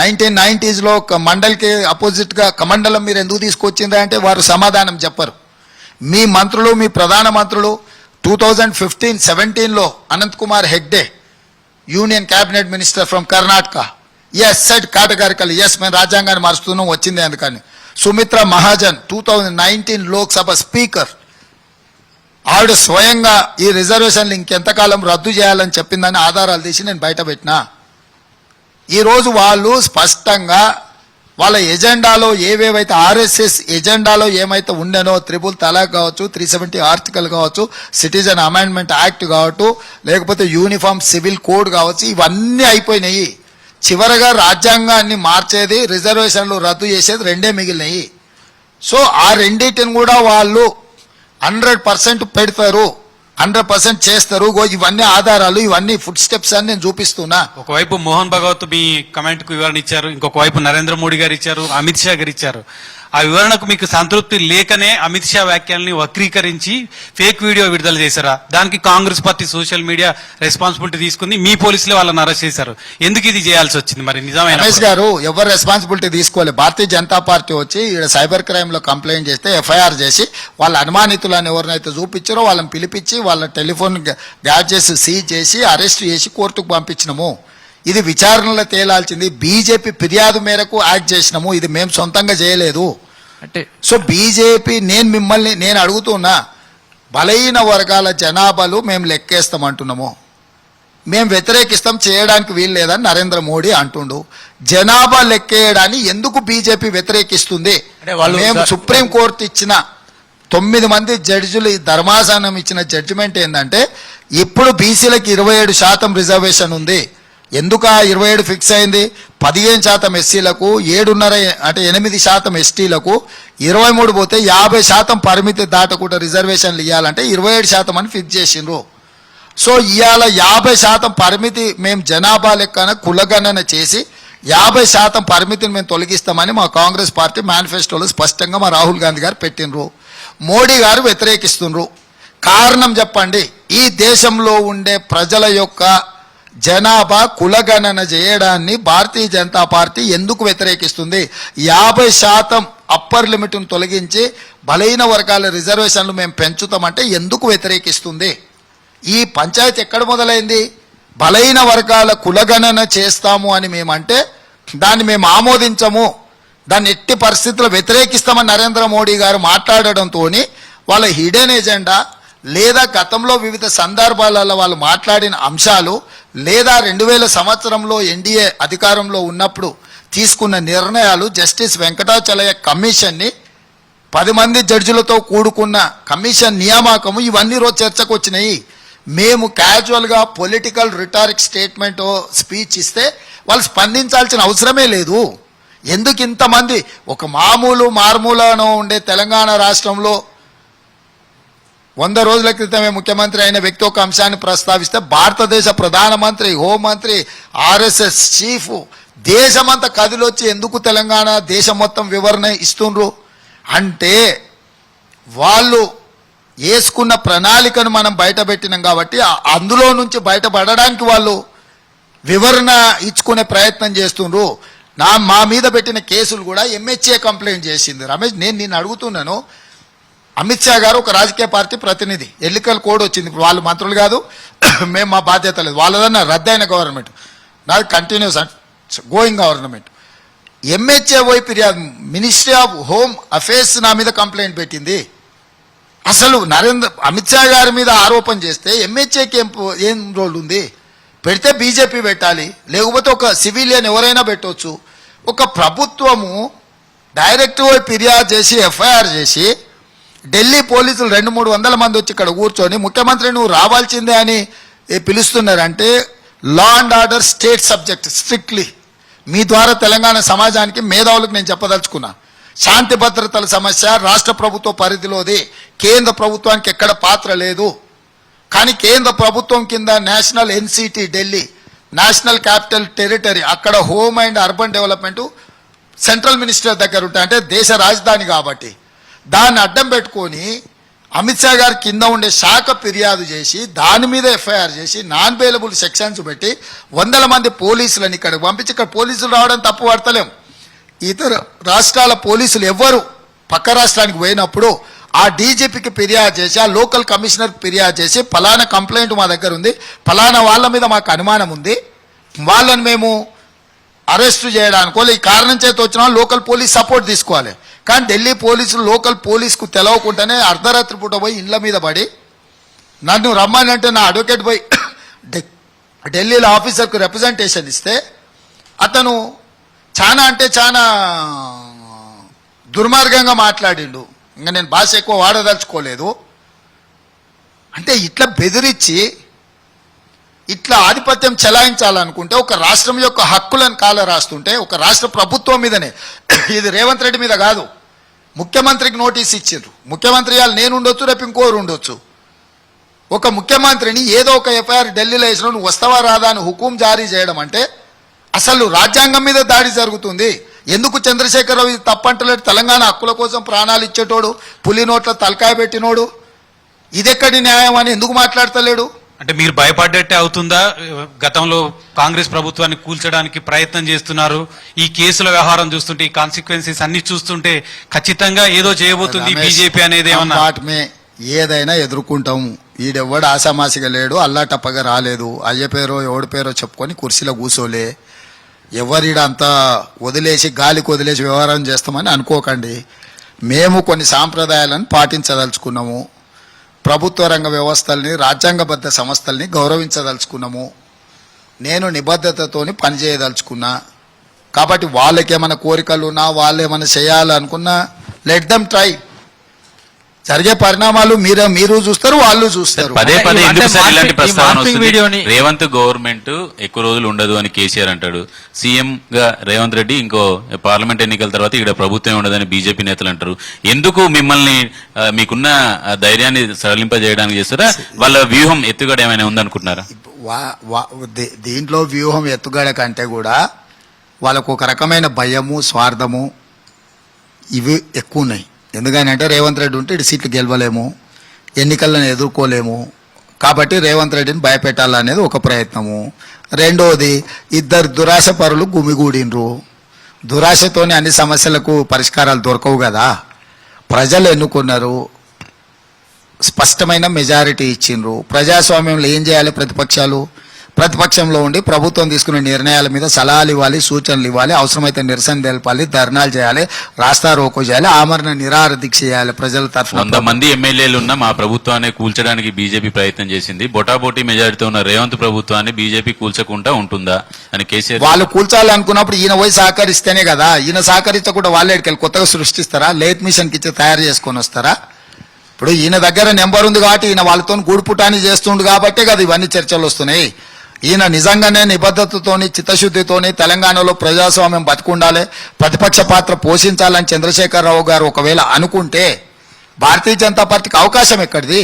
1990sలో మండల్కి అపోజిట్గా కమండలం మీరు ఎందుకు తీసుకొచ్చిందా అంటే వారు సమాధానం చెప్పరు. మీ మంత్రులు, మీ ప్రధాన మంత్రులు 2015-17లో Anant Kumar Hegde union cabinet minister from Karnataka has said categorical yes మేము రాజ్యాంగాన్ని మారుస్తున్నాం వచ్చింది అందుకని. సుమిత్రా మహాజన్ 2019 లోక్సభ స్పీకర్ ఆవిడ స్వయంగా ఈ రిజర్వేషన్లు ఇంకెంతకాలం రద్దు చేయాలని చెప్పిందని ఆధారాలు తీసి నేను బయట పెట్టినా. ఈరోజు వాళ్ళు స్పష్టంగా వాళ్ళ ఎజెండాలో ఏవేవైతే ఆర్ఎస్ఎస్ ఎజెండాలో ఏమైతే ఉండేనో 3 తలాక్ కావచ్చు, 370 ఆర్టికల్ కావచ్చు, సిటిజన్ అమెండ్మెంట్ యాక్ట్ కావచ్చు, లేకపోతే యూనిఫామ్ సివిల్ కోడ్ కావచ్చు, ఇవన్నీ అయిపోయినాయి. చివరగా రాజ్యాంగాన్ని మార్చేది, రిజర్వేషన్లు రద్దు చేసేది రెండే మిగిలినాయి. సో ఆ రెండింటిని కూడా వాళ్ళు 100% పెడతారు, 100% చేస్తారు. ఇవన్నీ ఆధారాలు, ఇవన్నీ ఫుడ్ స్టెప్స్ అని నేను చూపిస్తున్నా. ఒకవైపు మోహన్ భగవత్ మీ కమెంట్ కు వివరణ ఇచ్చారు, ఇంకొక వైపు నరేంద్ర మోడీ గారు ఇచ్చారు, అమిత్ షా గారు ఇచ్చారు. ఆ వివరణకు మీకు సంతృప్తి లేకనే అమిత్ షా వ్యాఖ్యల్ని వక్రీకరించి ఫేక్ వీడియో విడుదల చేశారా? దానికి Congress party social media responsibility తీసుకుంది, మీ పోలీసులే వాళ్ళని అరెస్ట్ చేశారు. ఎందుకు ఇది చేయాల్సి వచ్చింది? మరి నిజమైన రమేష్ గారు ఎవరు రెస్పాన్సిబిలిటీ తీసుకోవాలి? భారతీయ జనతా పార్టీ వచ్చి ఇక్కడ సైబర్ క్రైమ్ లో కంప్లైంట్ చేస్తే ఎఫ్ఐఆర్ చేసి వాళ్ళ అనుమానితులను ఎవరినైతే చూపించారో వాళ్ళని పిలిపించి వాళ్ళ టెలిఫోన్ గ్యాడ్జెట్స్ సీజ్ చేసి అరెస్ట్ చేసి కోర్టుకు పంపించినాము. ఇది విచారణలో తేలాల్సింది. బీజేపీ ఫిర్యాదు మేరకు యాక్ట్ చేసినాము, ఇది మేము సొంతంగా చేయలేదు. అంటే సో బీజేపీ నేను అడుగుతున్నా, బలహీన వర్గాల జనాభాలు మేము లెక్కేస్తామంటున్నాము, మేము వ్యతిరేకిస్తాం, చేయడానికి వీలు లేదని నరేంద్ర మోడీ అంటుండు. జనాభా లెక్కేయడాన్ని ఎందుకు బీజేపీ వ్యతిరేకిస్తుంది? మేము సుప్రీంకోర్టు ఇచ్చిన 9 మంది జడ్జిలు ఈ ధర్మాసనం ఇచ్చిన జడ్జిమెంట్ ఏంటంటే ఇప్పుడు బీసీలకు 27% రిజర్వేషన్ ఉంది. ఎందుకు 27 ఫిక్స్ అయింది? 15% ఎస్సీలకు, 7.5 అంటే 8% ఎస్టీలకు, 23 పోతే 50% పరిమితి దాటకుండా రిజర్వేషన్లు ఇవ్వాలంటే 27% అని ఫిక్స్ చేసిండ్రు. సో ఇవాళ 50% పరిమితి మేము జనాభా లెక్కన కులగణన చేసి 50% పరిమితిని మేము తొలగిస్తామని మా కాంగ్రెస్ పార్టీ మేనిఫెస్టోలో స్పష్టంగా మా రాహుల్ గాంధీ గారు పెట్టినరు. మోడీ గారు వ్యతిరేకిస్తుండ్రు. కారణం చెప్పండి. ఈ దేశంలో ఉండే ప్రజల యొక్క జనాభా కులగణన చేయడాన్ని భారతీయ జనతా పార్టీ ఎందుకు వ్యతిరేకిస్తుంది? 50% అప్పర్ లిమిట్ను తొలగించి బలహీన వర్గాల రిజర్వేషన్లు మేము పెంచుతామంటే ఎందుకు వ్యతిరేకిస్తుంది? ఈ పంచాయతీ ఎక్కడ మొదలైంది? బలహీన వర్గాల కులగణన చేస్తాము అని మేమంటే దాన్ని మేము ఆమోదించము, దాన్ని ఎట్టి పరిస్థితుల్లో వ్యతిరేకిస్తామని నరేంద్ర మోడీ గారు మాట్లాడడంతో వాళ్ళ హిడెన్ ఎజెండా లేదా గతంలో వివిధ సందర్భాలలో వాళ్ళు మాట్లాడిన అంశాలు లేదా 2000 సంవత్సరంలో ఎన్డీఏ అధికారంలో ఉన్నప్పుడు తీసుకున్న నిర్ణయాలు, జస్టిస్ వెంకటాచలయ్య కమిషన్ని 10 మంది జడ్జిలతో కూడుకున్న కమిషన్ నియామకము, ఇవన్నీ రోజు చర్చకు వచ్చినాయి. మేము క్యాజువల్గా పొలిటికల్ రిటారిక్ స్టేట్మెంట్ స్పీచ్ ఇస్తే వాళ్ళు స్పందించాల్సిన అవసరమే లేదు. ఎందుకు ఇంతమంది ఒక మారుమూలను ఉండే తెలంగాణ రాష్ట్రంలో 100 రోజుల క్రితమే ముఖ్యమంత్రి అయిన వ్యక్తి ఒక అంశాన్ని ప్రస్తావిస్తే భారతదేశ ప్రధానమంత్రి, హోంమంత్రి, ఆర్ఎస్ఎస్ చీఫ్ దేశమంతా కదిలొచ్చి ఎందుకు తెలంగాణ దేశం మొత్తం వివరణ ఇస్తుండ్రు అంటే వాళ్ళు వేసుకున్న ప్రణాళికను మనం బయటపెట్టినాం కాబట్టి అందులో నుంచి బయటపడడానికి వాళ్ళు వివరణ ఇచ్చుకునే ప్రయత్నం చేస్తుండ్రు. మా మీద పెట్టిన కేసులు కూడా ఎంహెచ్ఏ కంప్లైంట్ చేసింది. రమేష్, నేను నిన్ను అడుగుతున్నాను, అమిత్ షా గారు ఒక రాజకీయ పార్టీ ప్రతినిధి, ఎన్నికల కోడ్ వచ్చింది, ఇప్పుడు వాళ్ళు మంత్రులు కాదు, మేము మా బాధ్యత లేదు, వాళ్ళదన్న రద్దయిన గవర్నమెంట్, నాది కంటిన్యూస్ గోయింగ్ గవర్నమెంట్. ఎంహెచ్ఏ పోయి ఫిర్యాదు, మినిస్ట్రీ ఆఫ్ హోమ్ అఫేర్స్ నా మీద కంప్లైంట్ పెట్టింది. అసలు అమిత్ షా గారి మీద ఆరోపణ చేస్తే ఎంహెచ్ఏకి ఏం రోల్ ఉంది? పెడితే బీజేపీ పెట్టాలి, లేకపోతే ఒక సివిలియన్ ఎవరైనా పెట్టవచ్చు. ఒక ప్రభుత్వము డైరెక్ట్ పోయి ఫిర్యాదు చేసి ఎఫ్ఐఆర్ చేసి ఢిల్లీ పోలీసులు 200-300 మంది వచ్చి ఇక్కడ కూర్చొని ముఖ్యమంత్రి నువ్వు రావాల్సిందే అని పిలుస్తున్నారంటే law and order state subject strictly. మీ ద్వారా తెలంగాణ సమాజానికి మేధావులకు నేను చెప్పదలుచుకున్నా, శాంతి భద్రతల సమస్య రాష్ట్ర ప్రభుత్వ పరిధిలోది, కేంద్ర ప్రభుత్వానికి ఎక్కడ పాత్ర లేదు. కానీ కేంద్ర ప్రభుత్వం కింద national NCT Delhi, national capital territory, అక్కడ home and urban development central minister దగ్గర ఉంటాయి, అంటే దేశ రాజధాని కాబట్టి. దాన్ని అడ్డం పెట్టుకొని అమిత్ షా గారి కింద ఉండే శాఖ ఫిర్యాదు చేసి దాని మీద ఎఫ్ఐఆర్ చేసి నాన్ బెయిలబుల్ సెక్షన్స్ పెట్టి 100 మంది పోలీసులను ఇక్కడికి పంపించి, ఇక్కడ పోలీసులు రావడం తప్పు పడతలేం. ఇతర రాష్ట్రాల పోలీసులు ఎవ్వరు పక్క రాష్ట్రానికి పోయినప్పుడు ఆ డీజీపీకి ఫిర్యాదు చేసి, ఆ లోకల్ కమిషనర్కి ఫిర్యాదు చేసి ఫలానా కంప్లైంట్ మా దగ్గర ఉంది, ఫలానా వాళ్ళ మీద మాకు అనుమానం ఉంది, వాళ్ళని మేము అరెస్టు చేయడానికో ఈ కారణం చేత వచ్చిన లోకల్ పోలీస్ సపోర్ట్ తీసుకోవాలి. కానీ ఢిల్లీ పోలీసులు లోకల్ పోలీసుకు తెలవకుండానే అర్ధరాత్రి పూట పోయి ఇండ్ల మీద పడి నన్ను రమ్మనంటే నా అడ్వకేట్ పోయి ఢిల్లీలో ఆఫీసర్కు రిప్రజెంటేషన్ ఇస్తే అతను చాలా అంటే చాలా దుర్మార్గంగా మాట్లాడిండు. ఇంకా నేను భాష ఎక్కువ వాడదలుచుకోలేదు. అంటే ఇట్లా బెదిరించి ఇట్లా ఆధిపత్యం చెలాయించాలనుకుంటే ఒక రాష్ట్రం యొక్క హక్కులను కాల రాస్తుంటే ఒక రాష్ట్ర ప్రభుత్వం మీదనే, ఇది రేవంత్ రెడ్డి మీద కాదు, ముఖ్యమంత్రికి నోటీస్ ఇచ్చిండ్రు. ముఖ్యమంత్రి వాళ్ళు నేను ఉండొచ్చు, రేపు ఇంకోరు ఉండొచ్చు. ఒక ముఖ్యమంత్రిని ఏదో ఒక ఎఫ్ఐఆర్ ఢిల్లీలో వేసిన నువ్వు వస్తావా రాదా అని హుకుం జారీ చేయడం అంటే అసలు రాజ్యాంగం మీద దాడి జరుగుతుంది. ఎందుకు చంద్రశేఖరరావు ఇది తప్పంటలేడు? తెలంగాణ హక్కుల కోసం ప్రాణాలు ఇచ్చేటోడు, పులి నోట్ల తలకాయ పెట్టినోడు, ఇదెక్కడి న్యాయం అని ఎందుకు మాట్లాడతలేడు? అంటే మీరు భయపడ్డట్టే అవుతుందా? గతంలో కాంగ్రెస్ ప్రభుత్వాన్ని కూల్చడానికి ప్రయత్నం చేస్తున్నారు. ఈ కేసుల వ్యవహారం చూస్తుంటే, ఈ కాన్సిక్వెన్సెస్ అన్ని చూస్తుంటే ఖచ్చితంగా ఏదో చేయబోతుంది బీజేపీ అనేది. ఏమన్నా వాటిమే ఏదైనా ఎదుర్కొంటాము. ఈడెవ్వడు ఆసామాసిగా లేడు, అల్లాటప్పగా రాలేదు, అయ్య పేరో ఎవడి పేరో చెప్పుకొని కుర్చీలో కూర్చోలే. ఎవరిడ అంతా వదిలేసి గాలికి వదిలేసి వ్యవహారం చేస్తామని అనుకోకండి. మేము కొన్ని సాంప్రదాయాలను పాటించదలుచుకున్నాము. ప్రభుత్వ రంగ వ్యవస్థల్ని, రాజ్యాంగబద్ధ సంస్థల్ని గౌరవించదలుచుకున్నాము. నేను నిబద్ధతతోని పనిచేయదలుచుకున్నా. కాబట్టి వాళ్ళకేమైనా కోరికలు ఉన్నా, వాళ్ళు ఏమైనా చేయాలనుకున్నా లెట్ దెమ్ ట్రై. జరిగే పరిణామాలు మీరు చూస్తారు, వాళ్ళు చూస్తారు. పదే పదే ఎందుకు సార్ ఇలాంటి ప్రస్తావన వస్తుంది? వీడియోని- రేవంత్ గవర్నమెంట్ ఎక్కువ రోజులు ఉండదు అని కేసీఆర్ అంటాడు. సీఎం గా రేవంత్ రెడ్డి ఇంకో పార్లమెంట్ ఎన్నికల తర్వాత ఇక్కడ ప్రభుత్వం ఉండదని బీజేపీ నేతలు అంటారు. ఎందుకు మిమ్మల్ని మీకున్న ధైర్యాన్ని సడలింపజేయడానికి చేస్తారా? వాళ్ళ వ్యూహం ఎత్తుగడ ఏమైనా ఉందనుకుంటున్నారా? దీంట్లో వ్యూహం ఎత్తుగడ కంటే కూడా వాళ్ళకు ఒక రకమైన భయము, స్వార్థము ఇవి ఎక్కువ ఉన్నాయి. ఎందుకనంటే రేవంత్ రెడ్డి ఉంటే ఇటు సీట్లు గెలవలేము, ఎన్నికలను ఎదుర్కోలేము. కాబట్టి రేవంత్ రెడ్డిని భయపెట్టాలనేది ఒక ప్రయత్నము. రెండోది, ఇద్దరు దురాశ పరులు గుమిగూడినరు. దురాశతోనే అన్ని సమస్యలకు పరిష్కారాలు దొరకవు కదా. ప్రజలు ఎన్నుకున్నారు, స్పష్టమైన మెజారిటీ ఇచ్చిండ్రు. ప్రజాస్వామ్యంలో ఏం చేయాలి? ప్రతిపక్షంలో ఉండి ప్రభుత్వం తీసుకునే నిర్ణయాల మీద సలహాలు ఇవ్వాలి, సూచనలు ఇవ్వాలి, అవసరమైతే నిరసన తెలపాలి, ధర్నాలు చేయాలి, రాస్తా రోకో చేయాలి, ఆమరణ నిరాహార దీక్ష చేయాలి. ప్రజల తరఫున 100 మంది ఎమ్మెల్యేలు ఉన్న మా ప్రభుత్వాన్ని కూల్చడానికి బీజేపీ ప్రయత్నం చేసింది. బొటాబోటీ మెజారిటీతో ఉన్న రేవంత్ ప్రభుత్వాన్ని బీజేపీ కూల్చకుండా ఉంటుందా అని కేసీఆర్ వాళ్ళు కూల్చాలనుకున్నప్పుడు ఈయన పోయి సహకరిస్తేనే కదా. ఈయన సహకరించకుండా వాళ్ళ ఎక్కడికి కొత్తగా సృష్టిస్తారా? లేత్ మిషన్కి ఇచ్చి తయారు చేసుకొని వస్తారా? ఇప్పుడు ఈయన దగ్గర నెంబర్ ఉంది కాబట్టి ఈయన వాళ్ళతో గూడుపుటాని చేస్తుండు కాబట్టే కదా ఇవన్నీ చర్చలు వస్తున్నాయి. ఈయన నిజంగానే నిబద్ధతతోని, చిత్తశుద్ధితోని తెలంగాణలో ప్రజాస్వామ్యం బతికుండాలి, ప్రతిపక్ష పాత్ర పోషించాలని చంద్రశేఖరరావు గారు ఒకవేళ అనుకుంటే భారతీయ జనతా పార్టీకి అవకాశం ఎక్కడిది?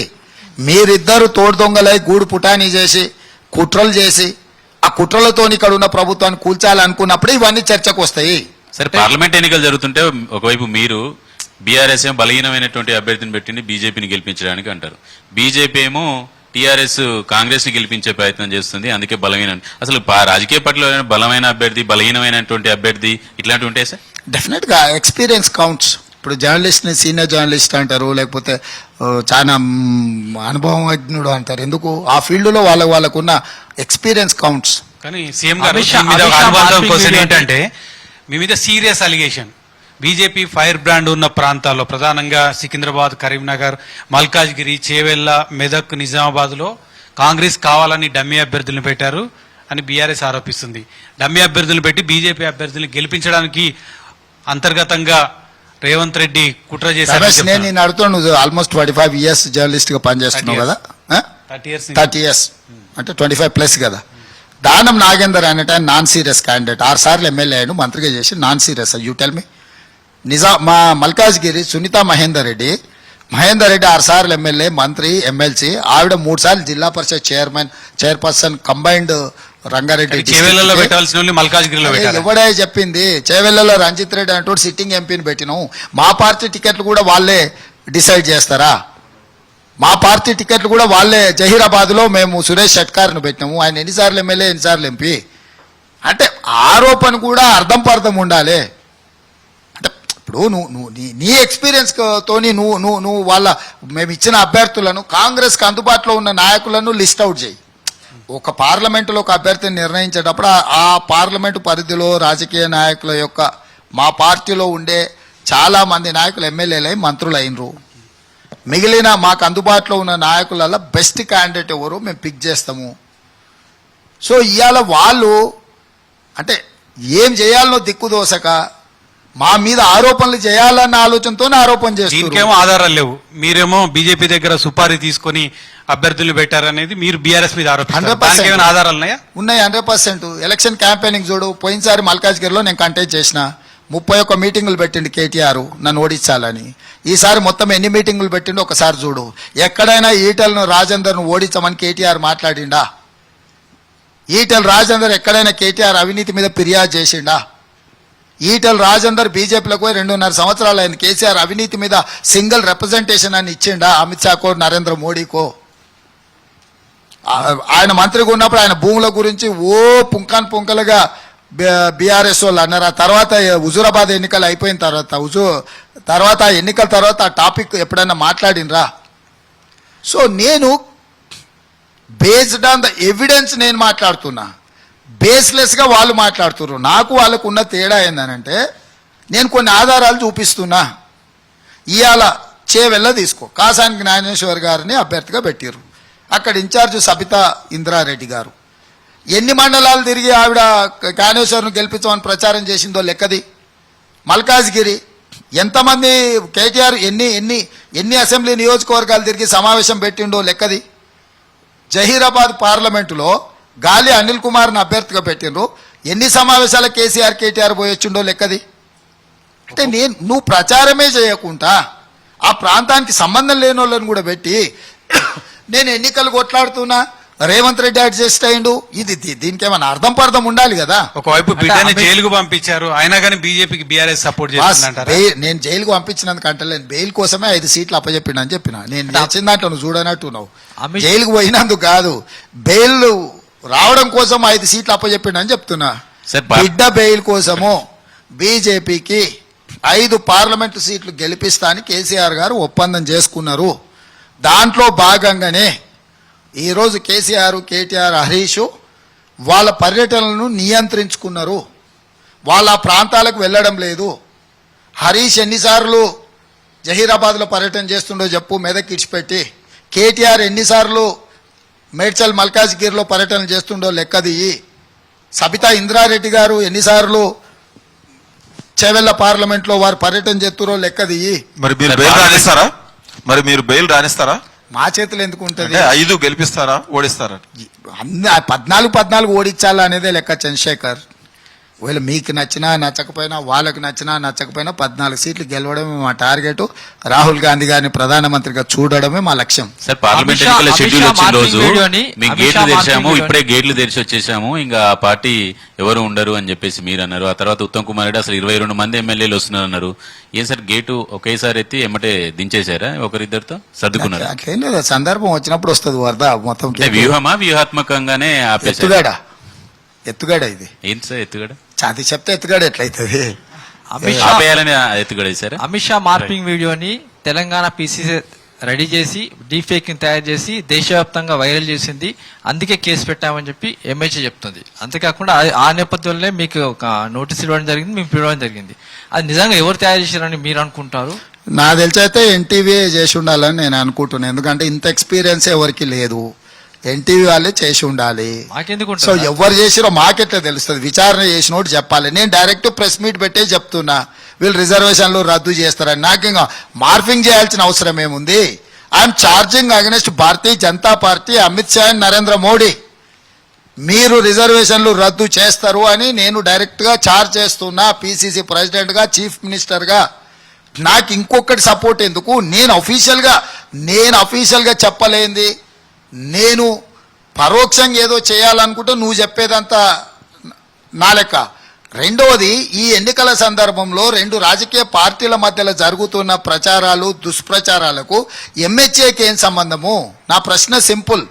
మీరిద్దరు తోడు దొంగలై గూడు పుటాని చేసి కుట్రలు చేసి ఆ కుట్రలతోని ఇక్కడ ఉన్న ప్రభుత్వాన్ని కూల్చాలనుకున్నప్పుడు ఇవన్నీ చర్చకు వస్తాయి. సరే, పార్లమెంట్ ఎన్నికలు జరుగుతుంటే ఒకవైపు మీరు బీఆర్ఎస్ ఏమో బలహీనమైనటువంటి అభ్యర్థిని పెట్టింది బీజేపీని గెలిపించడానికి అంటారు. బీజేపీ ఏమో టీఆర్ఎస్ కాంగ్రెస్ ని గెలిపించే ప్రయత్నం చేస్తుంది, అందుకే బలమైన. అసలు రాజకీయ పార్టీలో బలమైన అభ్యర్థి, బలహీనమైనటువంటి అభ్యర్థి ఇట్లాంటివి ఉంటాయి సార్? డెఫినెట్ గా ఎక్స్పీరియన్స్ కౌంట్స్. ఇప్పుడు జర్నలిస్ట్ని సీనియర్ జర్నలిస్ట్ అంటారు, లేకపోతే చాలా అనుభవజ్ఞుడు అంటారు. ఎందుకు? ఆ ఫీల్డ్లో వాళ్ళకున్న ఎక్స్పీరియన్స్ కౌంట్స్. కానీ సీఎం గారు అమిత్ షా- మీ మీద ఒక అమిత్ షా అనుబంధం మార్పింగ్ క్వశ్చన్ వీడియో ఏంటంటే మీ మీద serious allegation BJP firebrand ఉన్న ప్రాంతాల్లో ప్రధానంగా సికింద్రాబాద్, కరీంనగర్, మల్కాజ్గిరి, చేవెళ్ల, మెదక్, నిజామాబాద్ లో కాంగ్రెస్ కావాలని డమ్మీ అభ్యర్థులను పెట్టారు అని బీఆర్ఎస్ ఆరోపిస్తుంది. డమ్మీ అభ్యర్థులను పెట్టి బీజేపీ అభ్యర్థులను గెలిపించడానికి అంతర్గతంగా రేవంత్ రెడ్డి కుట్ర చేశారు. రమేష్, నేను అడుగుతాను, నువ్వు ఆల్మోస్ట్ 25 years జర్నలిస్ట్ గా పనిచేస్తున్నావు కదా, 30 years అంటే 25 ప్లస్ కదా. Danam Nagender అనేట non serious candidate, 6 సార్లు ఎమ్మెల్యే అయ్యాను, మంత్రిగా చేసి non serious. You tell me. మా మల్కాజ్గిరి సునీత మహేందర్ రెడ్డి 6 సార్లు ఎమ్మెల్యే, మంత్రి, ఎమ్మెల్సీ. ఆవిడ 3 సార్లు జిల్లా పరిషత్ చైర్పర్సన్ కంబైన్డ్ రంగారెడ్డి. చేవెళ్లలో పెట్టాల్సిన వాళ్ళు మల్కాజ్గిరిలో పెట్టారు. ఎవడే చెప్పింది? చేవెళ్లలో రంజిత్ రెడ్డి అంటూ సిట్టింగ్ ఎంపీని పెట్టినాం. మా పార్టీ టికెట్లు కూడా వాళ్ళే డిసైడ్ చేస్తారా? మా పార్టీ టికెట్లు కూడా వాళ్ళే. జహీరాబాద్ లో మేము సురేష్ షట్కార్ను పెట్టినాము, ఆయన ఎన్నిసార్లు ఎమ్మెల్యే, ఎన్నిసార్లు ఎంపీ. అంటే ఆరోపణ కూడా అర్థం పర్థం ఉండాలి. అంటే ఇప్పుడు నువ్వు నీ ఎక్స్పీరియన్స్ తోని నువ్వు వాళ్ళ మేము ఇచ్చిన అభ్యర్థులను, కాంగ్రెస్కి అందుబాటులో ఉన్న నాయకులను లిస్ట్ అవుట్ చేయి. ఒక పార్లమెంటులో ఒక అభ్యర్థిని నిర్ణయించేటప్పుడు ఆ పార్లమెంటు పరిధిలో రాజకీయ నాయకుల యొక్క, మా పార్టీలో ఉండే చాలా మంది నాయకులు ఎమ్మెల్యేలై మంత్రులు అయినరు. మిగిలిన మాకు అందుబాటులో ఉన్న నాయకులలో బెస్ట్ క్యాండిడేట్ ఎవరు మేము పిక్ చేస్తాము. సో ఇవాళ వాళ్ళు అంటే ఏం చేయాలనో దిక్కుదోసక మా మీద ఆరోపణలు చేయాలన్న ఆలోచనతో ఆరోపణ చేస్తారు. దీనికేమో ఆధారాలు లేవు. మీరేమో బీజేపీ దగ్గర సుపారీ తీసుకొని అభ్యర్థులు పెట్టారనేది మీరు బీఆర్ఎస్ మీద ఆరోపిస్తారు. 100% దానికి ఏమైనా ఆధారాలు ఉన్నాయా? ఉన్నాయి, 100%. ఎలక్షన్ క్యాంపెయినింగ్ చూడు. పోయినసారి మల్కాజ్గిరిలో నేను కంటెస్ట్ చేసిన 31 మీటింగులు పెట్టిండు కేటీఆర్ నన్ను ఓడించాలని. ఈసారి మొత్తం ఎన్ని మీటింగులు పెట్టిండు ఒకసారి చూడు. ఎక్కడైనా ఈటెలను రాజేందర్ను ఓడించమని కేటీఆర్ మాట్లాడిండా? ఈటెల రాజేందర్ ఎక్కడైనా కేటీఆర్ అవినీతి మీద ఫిర్యాదు చేసిండా? ఈటెల రాజేందర్ బీజేపీలకు 2.5 సంవత్సరాలు అయింది. కేసీఆర్ అవినీతి మీద సింగిల్ రిప్రజెంటేషన్ అని ఇచ్చిండా అమిత్ షాకో, నరేంద్ర మోడీకో? ఆయన మంత్రిగా ఉన్నప్పుడు ఆయన భూముల గురించి పుంకలుగా బీఆర్ఎస్ వాళ్ళు అన్నారు. ఆ తర్వాత హుజూరాబాద్ ఎన్నికలు అయిపోయిన తర్వాత ఎన్నికల తర్వాత ఆ టాపిక్ ఎప్పుడైనా మాట్లాడినరా? సో నేను బేస్డ్ ఆన్ ద ఎవిడెన్స్ నేను మాట్లాడుతున్నా, బేస్లెస్గా వాళ్ళు మాట్లాడుతున్నారు. నాకు వాళ్ళకు ఉన్న తేడా ఏందనంటే నేను కొన్ని ఆధారాలు చూపిస్తున్నా. ఇవాళ చేవెళ్ళ తీసుకో, కాసాని జ్ఞానేశ్వర్ గారిని అభ్యర్థిగా పెట్టారు. అక్కడ ఇన్ఛార్జ్ సబితా ఇంద్రారెడ్డి గారు ఎన్ని మండలాలు తిరిగి ఆవిడ జ్ఞానేశ్వర్ను గెలిపించమని ప్రచారం చేసిందో లెక్కది. మల్కాజ్గిరి ఎంతమంది కేటీఆర్ ఎన్ని అసెంబ్లీ నియోజకవర్గాలు తిరిగి సమావేశం పెట్టిండో లెక్కది. జహీరాబాద్ పార్లమెంటులో గాలి అనిల్ కుమార్ని అభ్యర్థిగా పెట్టిండ్రు. ఎన్ని సమావేశాల కేసీఆర్ కేటీఆర్ పోయొచ్చిండో లెక్కది. అంటే నువ్వు ప్రచారమే చేయకుండా ఆ ప్రాంతానికి సంబంధం లేని వాళ్ళని కూడా పెట్టి నేను ఎన్నికలు కొట్లాడుతున్నా, రేవంత్ రెడ్డి అడ్జస్ట్ అయ్యిండు. దీనికి ఏమైనా అర్థం పర్థం ఉండాలి కదా. ఒకవైపు బిడ్డని జైలుకు పంపించారు, అయినా కానీ బీజేపీకి బీఆర్ఎస్ సపోర్ట్ చేస్తుందంటారా? నేను జైలుకు పంపించినందుకు అంటలేను, బెయిల్ కోసమే 5 సీట్లు అప్పచెప్పిండు అని చెప్పిన. నేను నచ్చిన దాంట్లో నువ్వు చూడనట్టు నువ్వు జైలుకు పోయినందుకు కాదు, బెయిల్ రావడం కోసం 5 సీట్లు అప్పచెప్పిండు అని చెప్తున్నా. బిడ్డ బెయిల్ కోసము బీజేపీకి 5 పార్లమెంటు సీట్లు గెలిపిస్తానికి కేసీఆర్ గారు ఒప్పందం చేసుకున్నారు. దాంట్లో భాగంగానే ఈరోజు కేసీఆర్, కేటీఆర్, హరీష్ వాళ్ళ పర్యటనలను నియంత్రించుకున్నారు. వాళ్ళ ప్రాంతాలకు వెళ్ళడం లేదు. హరీష్ ఎన్నిసార్లు జహీరాబాద్లో పర్యటన చేస్తుండో చెప్పు, మెదక్ ఇడిచిపెట్టి. కేటీఆర్ ఎన్నిసార్లు మేడ్చల్, మల్కాజ్గిరిలో పర్యటన చేస్తుండో లెక్కది. సబితా ఇంద్రారెడ్డి గారు ఎన్నిసార్లు చేవెళ్ల పార్లమెంట్లో వారు పర్యటన చేస్తురో లెక్కది. మరి మీరు బెయిల్ రానిస్తారా? మా చేతులు ఎందుకు ఉంటుంది? 5 గెలిపిస్తారా, ఓడిస్తారా? 14 ఓడించాలా అనేదే లెక్క చంద్రశేఖర్. ఒకవేళ మీకు నచ్చినా నచ్చకపోయినా, వాళ్ళకు నచ్చినా నచ్చకపోయినా 14 సీట్లు గెలవడమే మా టార్గెట్. రాహుల్ గాంధీ గారిని ప్రధానమంత్రిగా చూడడమే మా లక్ష్యం. సార్, పార్లమెంట్ ఎన్నికల షెడ్యూల్ వచ్చిన రోజు మేము గేట్లు తెరిచాము, ఇప్పుడే గేట్లు తెరిచి వచ్చేసాము, ఇంకా పార్టీ ఎవరు ఉండరు అని చెప్పేసి మీరు అన్నారు. ఆ తర్వాత ఉత్తమ్ కుమార్ రెడ్డి అసలు 22 మంది ఎమ్మెల్యేలు వస్తున్నారు అన్నారు. ఏం సార్, గేటు ఒకేసారి ఎత్తి ఎమ్మటే దించేశారా? ఒకరిద్దరితో సర్దుకున్నారు? అట్లేం లేదు, సందర్భం వచ్చినప్పుడు వస్తుంది వరద మొత్తం. వ్యూహమా, వ్యూహాత్మకంగానే ఆపేశారు? ఎత్తుగాడ ఇది. ఏంటి సార్ ఎత్తుగడ? అది చెప్తే ఎత్తుగాడ ఎట్లయితుంది? అమిత్ షా ఆపేయాలని ఎత్తుగడేశారు. అమిత్ షా మార్పింగ్ వీడియోని తెలంగాణ పీసీసీ రెడీ చేసి డీఫేక్ ని తయారు చేసి దేశవ్యాప్తంగా వైరల్ చేసింది, అందుకే కేసు పెట్టామని చెప్పి ఎంహెచ్ఏ చెప్తుంది. అంతేకాకుండా ఆ నేపథ్యంలోనే మీకు ఒక నోటీస్ ఇవ్వడం జరిగింది, మేము పిలవడం జరిగింది. అది నిజంగా ఎవరు తయారు చేశారని మీరు అనుకుంటారు? నా తెలిసి అయితే ఎన్టీవీ చేసి ఉండాలని నేను అనుకుంటున్నాను. ఎందుకంటే ఇంత ఎక్స్పీరియన్స్ ఎవరికి లేదు, ఎన్టీవీ వాళ్ళే చేసి ఉండాలి. మాకెందుకు సో ఎవరు చేసిరో మాకెట్లా తెలుస్తుంది? విచారణ చేసినోడు చెప్పాలి. నేను డైరెక్ట్ ప్రెస్ మీట్ పెట్టే చెప్తున్నా వీళ్ళు రిజర్వేషన్లు రద్దు చేస్తారని. నాకు ఇంకా మార్పింగ్ చేయాల్సిన అవసరం ఏముంది? I'm charging against Bharatiya Janata party, Amit Shah and Narendra Modi. మీరు రిజర్వేషన్లు రద్దు చేస్తారు అని నేను డైరెక్ట్ గా ఛార్జ్ చేస్తున్నా, పిసిసి ప్రెసిడెంట్ గా, చీఫ్ మినిస్టర్ గా. నాకు ఇంకొకటి సపోర్ట్ ఎందుకు? నేను అఫీషియల్ గా చెప్పలేంది, నేను పరోక్షంగా ఏదో చేయాలనుకుంటే నువ్వు చెప్పేదంతా నా లెక్క. రెండవది, ఈ ఎన్నికల సందర్భంలో రెండు రాజకీయ పార్టీల మధ్యలో జరుగుతున్న ప్రచారాలు, దుష్ప్రచారాలకు ఎంహెచ్ఏకి ఏం సంబంధము? నా ప్రశ్న సింపుల్.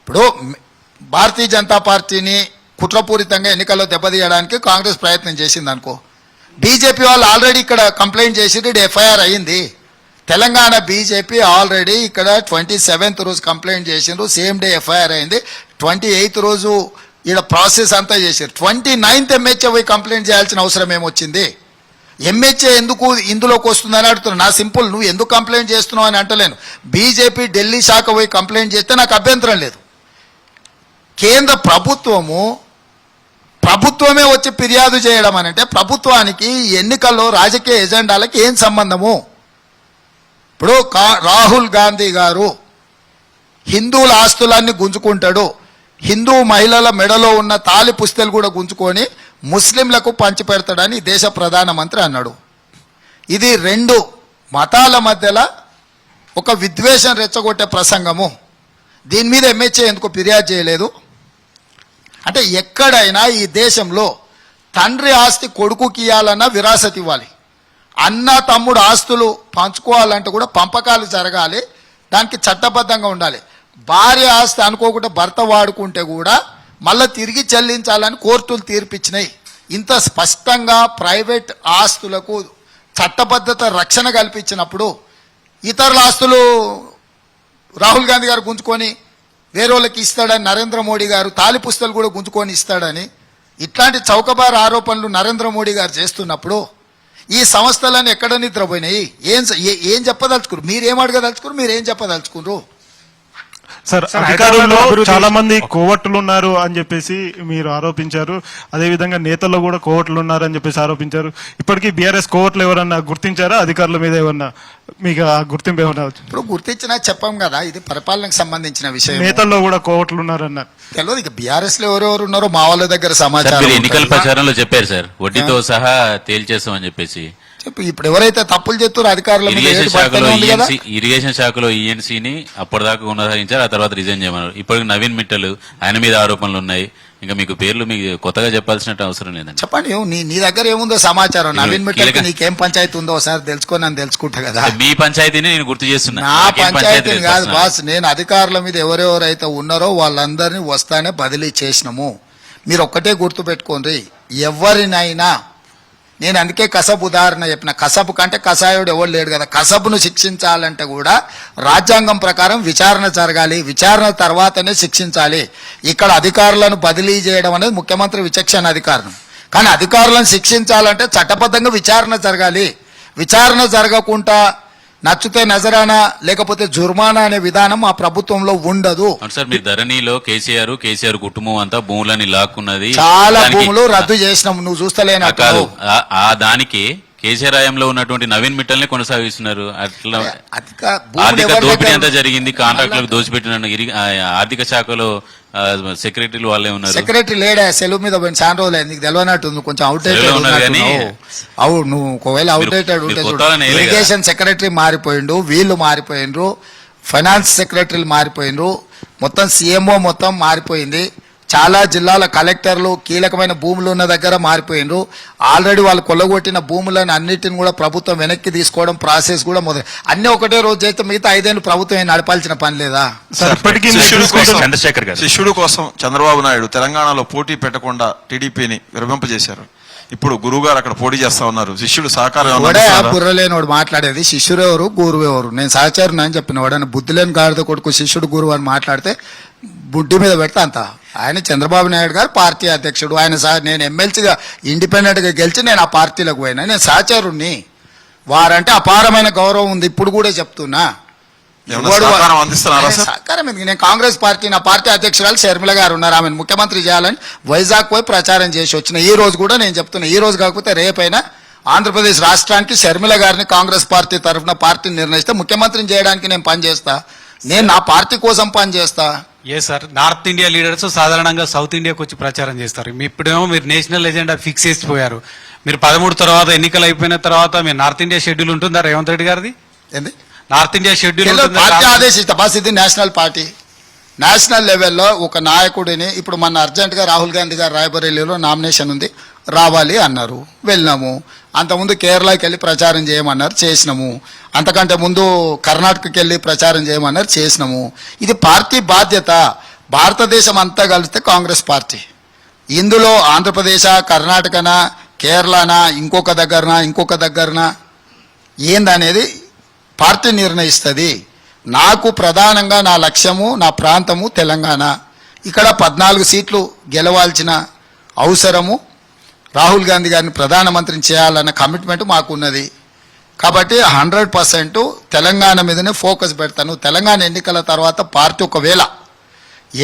ఇప్పుడు భారతీయ జనతా పార్టీని కుట్రపూరితంగా ఎన్నికల్లో దెబ్బతీయడానికి కాంగ్రెస్ ప్రయత్నం చేసింది అనుకో, బీజేపీ వాళ్ళు ఆల్రెడీ ఇక్కడ కంప్లైంట్ చేసి ఎఫ్ఐఆర్ అయ్యింది. తెలంగాణ బీజేపీ ఆల్రెడీ ఇక్కడ 27th రోజు కంప్లైంట్ చేసిండ్రు, సేమ్ డే ఎఫ్ఐఆర్ అయింది. 28th రోజు ఈడ ప్రాసెస్ అంతా చేశారు. 29th ఎంహెచ్ఏ పోయి కంప్లైంట్ చేయాల్సిన అవసరం ఏమొచ్చింది? ఎంహెచ్ఏ ఎందుకు ఇందులోకి వస్తుందని అడుగుతున్నా. నా సింపుల్, నువ్వు ఎందుకు కంప్లైంట్ చేస్తున్నావు అని అంటలేను. బీజేపీ ఢిల్లీ శాఖ పోయి కంప్లైంట్ చేస్తే నాకు అభ్యంతరం లేదు. కేంద్ర ప్రభుత్వమే వచ్చి ఫిర్యాదు చేయడం అని అంటే ప్రభుత్వానికి ఎన్నికల్లో రాజకీయ ఎజెండాలకి ఏం సంబంధము? ఇప్పుడు రాహుల్ గాంధీ గారు హిందువుల ఆస్తులన్నీ గుంజుకుంటాడు, హిందూ మహిళల మెడలో ఉన్న తాలి పుస్తలు కూడా గుంజుకొని ముస్లింలకు పంచిపెడతాడని దేశ ప్రధానమంత్రి అన్నాడు. ఇది రెండు మతాల మధ్యలో ఒక విద్వేషం రెచ్చగొట్టే ప్రసంగము. దీని మీద ఎంహెచ్ఏ ఎందుకు ఫిర్యాదు చేయలేదు? అంటే ఎక్కడైనా ఈ దేశంలో తండ్రి ఆస్తి కొడుకుకి ఇవ్వాలన్నా విరాసత్ ఇవ్వాలి, అన్న తమ్ముడు ఆస్తులు పంచుకోవాలంటే కూడా పంపకాలు జరగాలి, దానికి చట్టబద్ధంగా ఉండాలి. భార్య ఆస్తి అనుకోకుండా భర్త వాడుకుంటే కూడా మళ్ళీ తిరిగి చెల్లించాలని కోర్టులు తీర్పిచ్చినాయి. ఇంత స్పష్టంగా ప్రైవేట్ ఆస్తులకు చట్టబద్ధత రక్షణ కల్పించినప్పుడు ఇతరుల ఆస్తులు రాహుల్ గాంధీ గారు గుంజుకొని వేరే వాళ్ళకి ఇస్తాడని, నరేంద్ర మోడీ గారు తాలి పుస్తలు కూడా గుంజుకొని ఇస్తాడని ఇట్లాంటి చౌకబారు ఆరోపణలు నరేంద్ర మోడీ గారు చేస్తున్నప్పుడు ఈ సంస్థలన్నీ ఎక్కడ నిద్రపోయినాయి? ఏం చెప్పదలుచుకున్నారు? మీరేం అడగదలుచుకున్నారు? మీరేం చెప్పదలుచుకున్నారు? సార్, అధికారుల్లో చాలా మంది కోవట్లు ఉన్నారు అని చెప్పేసి మీరు ఆరోపించారు. అదేవిధంగా నేతల్లో కూడా కోవట్లు ఉన్నారు అని చెప్పేసి ఆరోపించారు. ఇప్పటికీ బీఆర్ఎస్ కోవట్లు ఎవరన్నా గుర్తించారా? అధికారుల మీద ఏమన్నా మీకు ఆ గుర్తింపు ఏమన్నా? ఇప్పుడు గుర్తించినా చెప్పాం కదా, ఇది పరిపాలనకు సంబంధించిన విషయం. నేతల్లో కూడా కోవట్లు ఉన్నారన్నారు. తెలియదు, ఇక బీఆర్ఎస్ లో ఎవరెవరు ఉన్నారో మా వాళ్ళ దగ్గర సమాచారం. ఎన్నికల ప్రచారంలో చెప్పారు సార్, వడ్డీతో సహా తేల్చేస్తామని చెప్పేసి. చెప్పు, ఇప్పుడు ఎవరైతే తప్పులు చేస్తారో అధికారుల మీద ఇరిగేషన్ శాఖలో ఈఎన్సీని అప్పటిదాకా కొనసాగించారు, ఆ తర్వాత రిజైన్ చేయమన్నారు. ఇప్పటికి నవీన్ మిట్టల్, ఆయన మీద ఆరోపణలు ఉన్నాయి. ఇంకా మీకు పేర్లు మీకు కొత్తగా చెప్పాల్సిన అవసరం లేదండి. చెప్పండి, నీ దగ్గర ఏముందో సమాచారం. నవీన్ మిట్టల్ నీకేం పంచాయతీ ఉందో ఒకసారి తెలుసుకొని నన్ను తెలుసుకుంటా కదా. మీ పంచాయతీని నేను గుర్తు చేస్తున్నా. నా పంచాయతీని కాదు బాస్, నేను అధికారుల మీద ఎవరెవరైతే ఉన్నారో వాళ్ళందరినీ వస్తానే బదిలీ చేసినాము. మీరు ఒక్కటే గుర్తు పెట్టుకోండి, ఎవరినైనా నేను అందుకే కసబ్ ఉదాహరణ చెప్పిన. కసబ్ కంటే కషాయుడు ఎవరు లేడు కదా. కసబ్ను శిక్షించాలంటే కూడా రాజ్యాంగం ప్రకారం విచారణ జరగాలి, విచారణ తర్వాతనే శిక్షించాలి. ఇక్కడ అధికారులను బదిలీ చేయడం అనేది ముఖ్యమంత్రి విచక్షణ అధికారం. కానీ అధికారులను శిక్షించాలంటే చట్టబద్ధంగా విచారణ జరగాలి. విచారణ జరగకుండా నచ్చితే నజరానా లేకపోతే జుర్మానా అనే విధానం ఆ ప్రభుత్వంలో ఉండదు. సార్, మీ ధరణిలో కేసీఆర్ కుటుంబం అంతా భూములని లాక్కున్నది, చాలా భూములు రద్దు చేసినాం. నువ్వు చూస్తలేనా? కాదు, ఆ దానికి కేసీఆర్ హయాంలో ఉన్నటువంటి నవీన్ మిట్టల్ని కొనసాగిస్తున్నారు. అట్లా ఆర్థిక దోపిడీ అంతా జరిగింది, కాంట్రాక్టులకు దోచిపెట్టిన ఆర్థిక శాఖలో సెక్రటరీలు వాళ్ళే ఉన్నారు. సెక్రటరీ లేడా? సెలవు మీద పోయిన చాలా రోజులు అయింది, నీకు తెలియనట్టుంది. కొంచెం అవుట్డేటెడ్ అవును. నువ్వు ఒకవేళ అవుట్డేటెడ్ ఉంటే ఇరిగేషన్ సెక్రటరీ మారిపోయిండు, వీళ్ళు మారిపోయిండ్రు, ఫైనాన్స్ సెక్రటరీలు మారిపోయిండ్రు, మొత్తం సీఎంఓ మొత్తం మారిపోయింది. చాలా జిల్లాల కలెక్టర్లు కీలకమైన భూములు ఉన్న దగ్గర మారిపోయినరు. ఆల్రెడీ వాళ్ళు కొల్లగొట్టిన భూములను అన్నిటిని కూడా ప్రభుత్వం వెనక్కి తీసుకోవడం ప్రాసెస్ కూడా మొదలు. అన్ని ఒకటే రోజు చేస్తే మిగతా 5 ఏళ్ళు ప్రభుత్వం నడపాల్సిన పని లేదా? శిష్యుడు కోసం చంద్రబాబు నాయుడు తెలంగాణలో పోటీ పెట్టకుండా టీడీపీని విరమింపజేశారు. ఇప్పుడు గురువు గారు అక్కడ పోటీ చేస్తా ఉన్నారు, శిష్యుడు సహకారం ఏమన్నా వాడే అందిస్తున్నారా? బుర్రలేనివాడు మాట్లాడేది. శిష్యుడు ఎవరు, గురువు ఎవరు? నేను సహచరుని అని చెప్పిన వాడు బుద్ధి లేని గాడిద కొడుకు శిష్యుడు గురువు అని మాట్లాడితే బుడ్డి మీద పెడితే అంత. ఆయన చంద్రబాబు నాయుడు గారు పార్టీ అధ్యక్షుడు. ఆయన నేను ఎమ్మెల్సీగా ఇండిపెండెంట్గా గెలిచి నేను ఆ పార్టీలకు పోయినా. నేను సహచరుణ్ణి. వారంటే అపారమైన గౌరవం ఉంది. ఇప్పుడు కూడా చెప్తున్నా. ఏమన్నా సహకారం అందిస్తున్నారా సార్? సహకారం ఎందుకు? నేను కాంగ్రెస్ పార్టీ, నా పార్టీ అధ్యక్షురాలు షర్మిల గారు ఉన్నారు. ఆమెను ముఖ్యమంత్రి చేయాలని వైజాగ్ పోయి ప్రచారం చేసి వచ్చిన. ఈ రోజు కూడా నేను చెప్తున్నా, ఈ రోజు కాకపోతే రేపైనా ఆంధ్రప్రదేశ్ రాష్ట్రానికి షర్మిల గారిని కాంగ్రెస్ పార్టీ తరఫున పార్టీని నిర్ణయిస్తే ముఖ్యమంత్రిని చేయడానికి నేను పనిచేస్తా. నేను నా పార్టీ కోసం పనిచేస్తా. ఏ సార్, నార్త్ ఇండియా లీడర్స్ సాధారణంగా సౌత్ ఇండియాకి వచ్చి ప్రచారం చేస్తారు. ఇప్పుడేమో మీరు నేషనల్ ఎజెండా ఫిక్స్ చేసిపోయారు. మీరు 13 తర్వాత ఎన్నికలు అయిపోయిన తర్వాత మీరు నార్త్ ఇండియా షెడ్యూల్ ఉంటుందా రేవంత్ రెడ్డి గారిది? ఏంది? నార్త్ ఇండియా షెడ్యూల్ పార్టీ ఆదేశిస్తా. బస్ ఇది నేషనల్ పార్టీ. నేషనల్ లెవెల్లో ఒక నాయకుడిని ఇప్పుడు మన అర్జెంటుగా రాహుల్ గాంధీ గారు రాయబరేలీలో నామినేషన్ ఉంది, రావాలి అన్నారు, వెళ్ళినాము. అంతకుముందు కేరళకి వెళ్ళి ప్రచారం చేయమన్నారు, చేసినాము. అంతకంటే ముందు కర్ణాటకకి వెళ్ళి ప్రచారం చేయమన్నారు, చేసినాము. ఇది పార్టీ బాధ్యత. భారతదేశం అంతా కలిస్తే కాంగ్రెస్ పార్టీ. ఇందులో ఆంధ్రప్రదేశ్, కర్ణాటకనా, కేరళనా, ఇంకొక దగ్గరనా ఏందనేది పార్టీ నిర్ణయిస్తుంది. నాకు ప్రధానంగా నా లక్ష్యము, నా ప్రాంతము తెలంగాణ. ఇక్కడ 14 సీట్లు గెలవాల్సిన అవసరము, రాహుల్ గాంధీ గారిని ప్రధానమంత్రిని చేయాలన్న కమిట్మెంట్ మాకున్నది. కాబట్టి 100% తెలంగాణ మీదనే ఫోకస్ పెడతాను. తెలంగాణ ఎన్నికల తర్వాత పార్టీ ఒకవేళ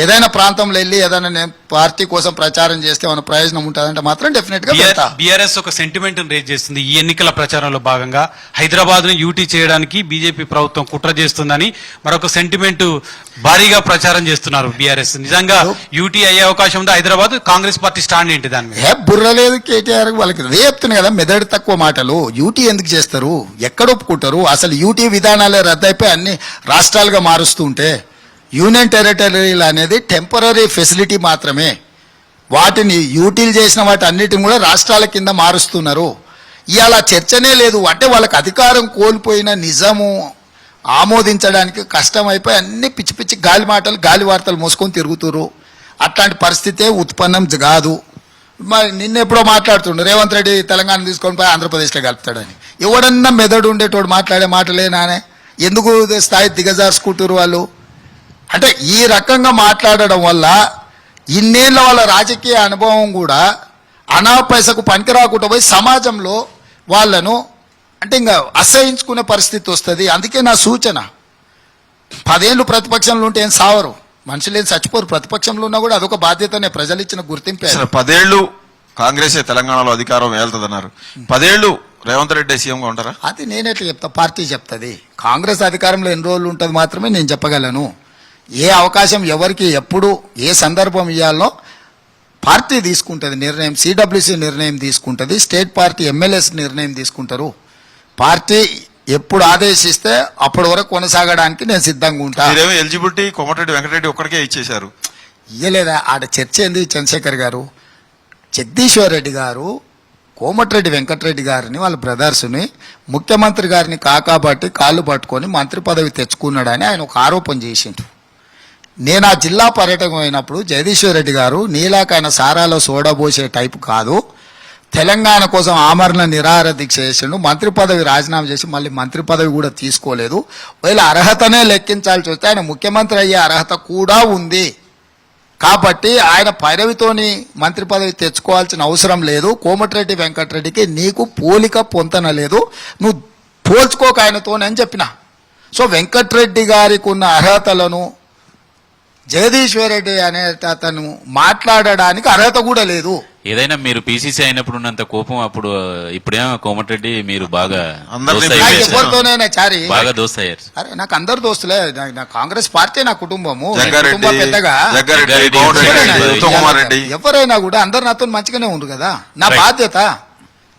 ఏదైనా ప్రాంతంలో వెళ్ళి ఏదైనా నేను పార్టీ కోసం ప్రచారం చేస్తే ఏమైనా ప్రయోజనం ఉంటుందంటే మాత్రం డెఫినెట్ గా పెడతా. బీఆర్ఎస్ ఒక సెంటిమెంట్ రేజ్ చేస్తుంది. ఈ ఎన్నికల ప్రచారంలో భాగంగా హైదరాబాద్ ను యూటీ చేయడానికి బీజేపీ ప్రభుత్వం కుట్ర చేస్తుందని మరొక సెంటిమెంట్ భారీగా ప్రచారం చేస్తున్నారు బీఆర్ఎస్. నిజంగా యూటీ అయ్యే అవకాశం ఉంది హైదరాబాద్? కాంగ్రెస్ పార్టీ స్టాండ్ ఏంటి దాని మీద? బుర్ర లేదు కేటీఆర్ వాళ్ళకి. చెప్తున్నాయి కదా, మెదడు తక్కువ మాటలు. యూటీ ఎందుకు చేస్తారు? ఎక్కడ ఒప్పుకుంటారు? అసలు యూటీ విధానాలే రద్దయిపోయి అన్ని రాష్ట్రాలుగా మారుస్తూ ఉంటే యూనియన్ టెరిటరీలు అనేది టెంపరీ ఫెసిలిటీ మాత్రమే. వాటిని యూటీలు చేసిన వాటి అన్నిటిని కూడా రాష్ట్రాల కింద మారుస్తున్నారు. ఇవాళ చర్చనే లేదు. అంటే వాళ్ళకి అధికారం కోల్పోయిన నిజము ఆమోదించడానికి కష్టమైపోయి అన్ని పిచ్చి పిచ్చి గాలి మాటలు, గాలి వార్తలు మోసుకొని తిరుగుతున్నారు. అట్లాంటి పరిస్థితే ఉత్పన్నం కాదు. మరి నిన్నెప్పుడో మాట్లాడుతుండ్రు రేవంత్ రెడ్డి తెలంగాణ తీసుకొని పోయి ఆంధ్రప్రదేశ్లో కలుపుతాడని. ఎవడన్నా మెదడు ఉండేటోడు మాట్లాడే మాటలేనానే? ఎందుకు స్థాయి దిగజార్చుకుంటారు వాళ్ళు? అంటే ఈ రకంగా మాట్లాడడం వల్ల ఇన్నేళ్ల వాళ్ళ రాజకీయ అనుభవం కూడా అనాపైసకు పనికిరాకుండా పోయి సమాజంలో వాళ్ళను అంటే ఇంకా అసహించుకునే పరిస్థితి వస్తుంది. అందుకే నా సూచన, 10 ఏళ్ళు ప్రతిపక్షంలో ఉంటే ఏం సావరు, మనుషులు ఏం చచ్చిపోరు. ప్రతిపక్షంలో ఉన్నా కూడా అదొక బాధ్యతనే, ప్రజలు ఇచ్చిన గుర్తింపే. 10 ఏళ్ళు కాంగ్రెసే తెలంగాణలో అధికారం వెళ్తుందన్నారు. 10 ఏళ్ళు రేవంత్ రెడ్డి సీఎంగా ఉంటారా? అది నేనెట్లా చెప్తా? పార్టీ చెప్తుంది. కాంగ్రెస్ అధికారంలో ఎన్ని రోజులు ఉంటుంది మాత్రమే నేను చెప్పగలను. ఏ అవకాశం ఎవరికి ఎప్పుడు ఏ సందర్భం ఇవ్వాలో పార్టీ తీసుకుంటుంది నిర్ణయం. సిడబ్ల్యూసీ నిర్ణయం తీసుకుంటుంది, స్టేట్ పార్టీ ఎమ్మెల్యేస్ నిర్ణయం తీసుకుంటారు. పార్టీ ఎప్పుడు ఆదేశిస్తే అప్పటి వరకు కొనసాగడానికి నేను సిద్ధంగా ఉంటా. మీరేమో ఎలిజిబిలిటీ కోమటిరెడ్డి వెంకటరెడ్డి ఒక్కడికే ఇచ్చేశారు. ఇయ్యలేదా? ఆడ చర్చ ఏంది? చంద్రశేఖర్ గారు, జగదీశ్వర్ రెడ్డి గారు కోమటిరెడ్డి వెంకటరెడ్డి గారిని వాళ్ళ బ్రదర్స్ని ముఖ్యమంత్రి గారిని కాకాబట్టి కాళ్ళు పట్టుకొని మంత్రి పదవి తెచ్చుకున్నాడని ఆయన ఒక ఆరోపణ చేసిండు. నేను ఆ జిల్లా పర్యటన అయినప్పుడు జగదీశ్వర్ రెడ్డి గారు నీలాక ఆయన సారాలో సోడబోసే టైపు కాదు, తెలంగాణ కోసం ఆమరణ నిరాహార దీక్ష చేసిండు, మంత్రి పదవి రాజీనామా చేసి మళ్ళీ మంత్రి పదవి కూడా తీసుకోలేదు. వీళ్ళ అర్హతనే లెక్కించాల్సి వస్తే ఆయన ముఖ్యమంత్రి అయ్యే అర్హత కూడా ఉంది. కాబట్టి ఆయన పదవితోని మంత్రి పదవి తెచ్చుకోవాల్సిన అవసరం లేదు. కోమటిరెడ్డి వెంకటరెడ్డికి నీకు పోలిక పొంతన లేదు, నువ్వు పోల్చుకోక ఆయనతోనని చెప్పిన. సో వెంకటరెడ్డి గారికి ఉన్న అర్హతలను జగదీశ్వర్ రెడ్డి అనే అతను మాట్లాడడానికి అర్హత కూడా లేదు. ఏదైనా మీరు పీసీసీ అయినప్పుడు ఉన్నంత కోపం అప్పుడు ఇప్పుడేమో కోమటిరెడ్డి మీరు బాగా ఎవరితోనైనా చారి బాగా దోస్త్ అయ్యారు. అరే నాకు అందరు దోస్తులే. నా కాంగ్రెస్ పార్టీ నా కుటుంబము, జగ్గారెడ్డి, కుటుంబం పెద్దగా జగ్గారెడ్డి, కోమటిరెడ్డి, ఉత్తమ్ కుమార్ రెడ్డి ఎవరైనా కూడా అందరు నాతో మంచిగానే ఉండ్రు కదా.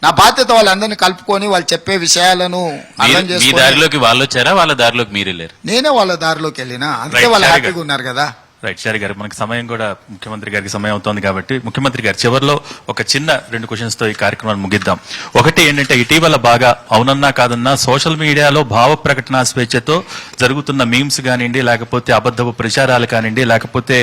నా బాధ్యత వాళ్ళందరినీ కలుపుకొని వాళ్ళు చెప్పే విషయాలను అర్థం మీ చేసుకొని దారిలోకి వాళ్ళు వచ్చారా, వాళ్ళ దారిలోకి మీరు వెళ్ళారు? నేనే వాళ్ళ దారిలోకి వెళ్ళినా, అందుకే వాళ్ళు హ్యాపీగా ఉన్నారు కదా. రైట్ షారి గారు, మనకి సమయం కూడా ముఖ్యమంత్రి గారికి సమయం అవుతోంది కాబట్టి ముఖ్యమంత్రి గారు చివరిలో ఒక చిన్న 2 క్వశ్చన్స్ తో ఈ కార్యక్రమాన్ని ముగిద్దాం. ఒకటి ఏంటంటే, ఇటీవల బాగా అవునన్నా కాదన్నా సోషల్ మీడియాలో భావ ప్రకటన స్వేచ్ఛతో జరుగుతున్న మీమ్స్ కానివ్వండి, లేకపోతే అబద్ధపు ప్రచారాలు కానివ్వండి, లేకపోతే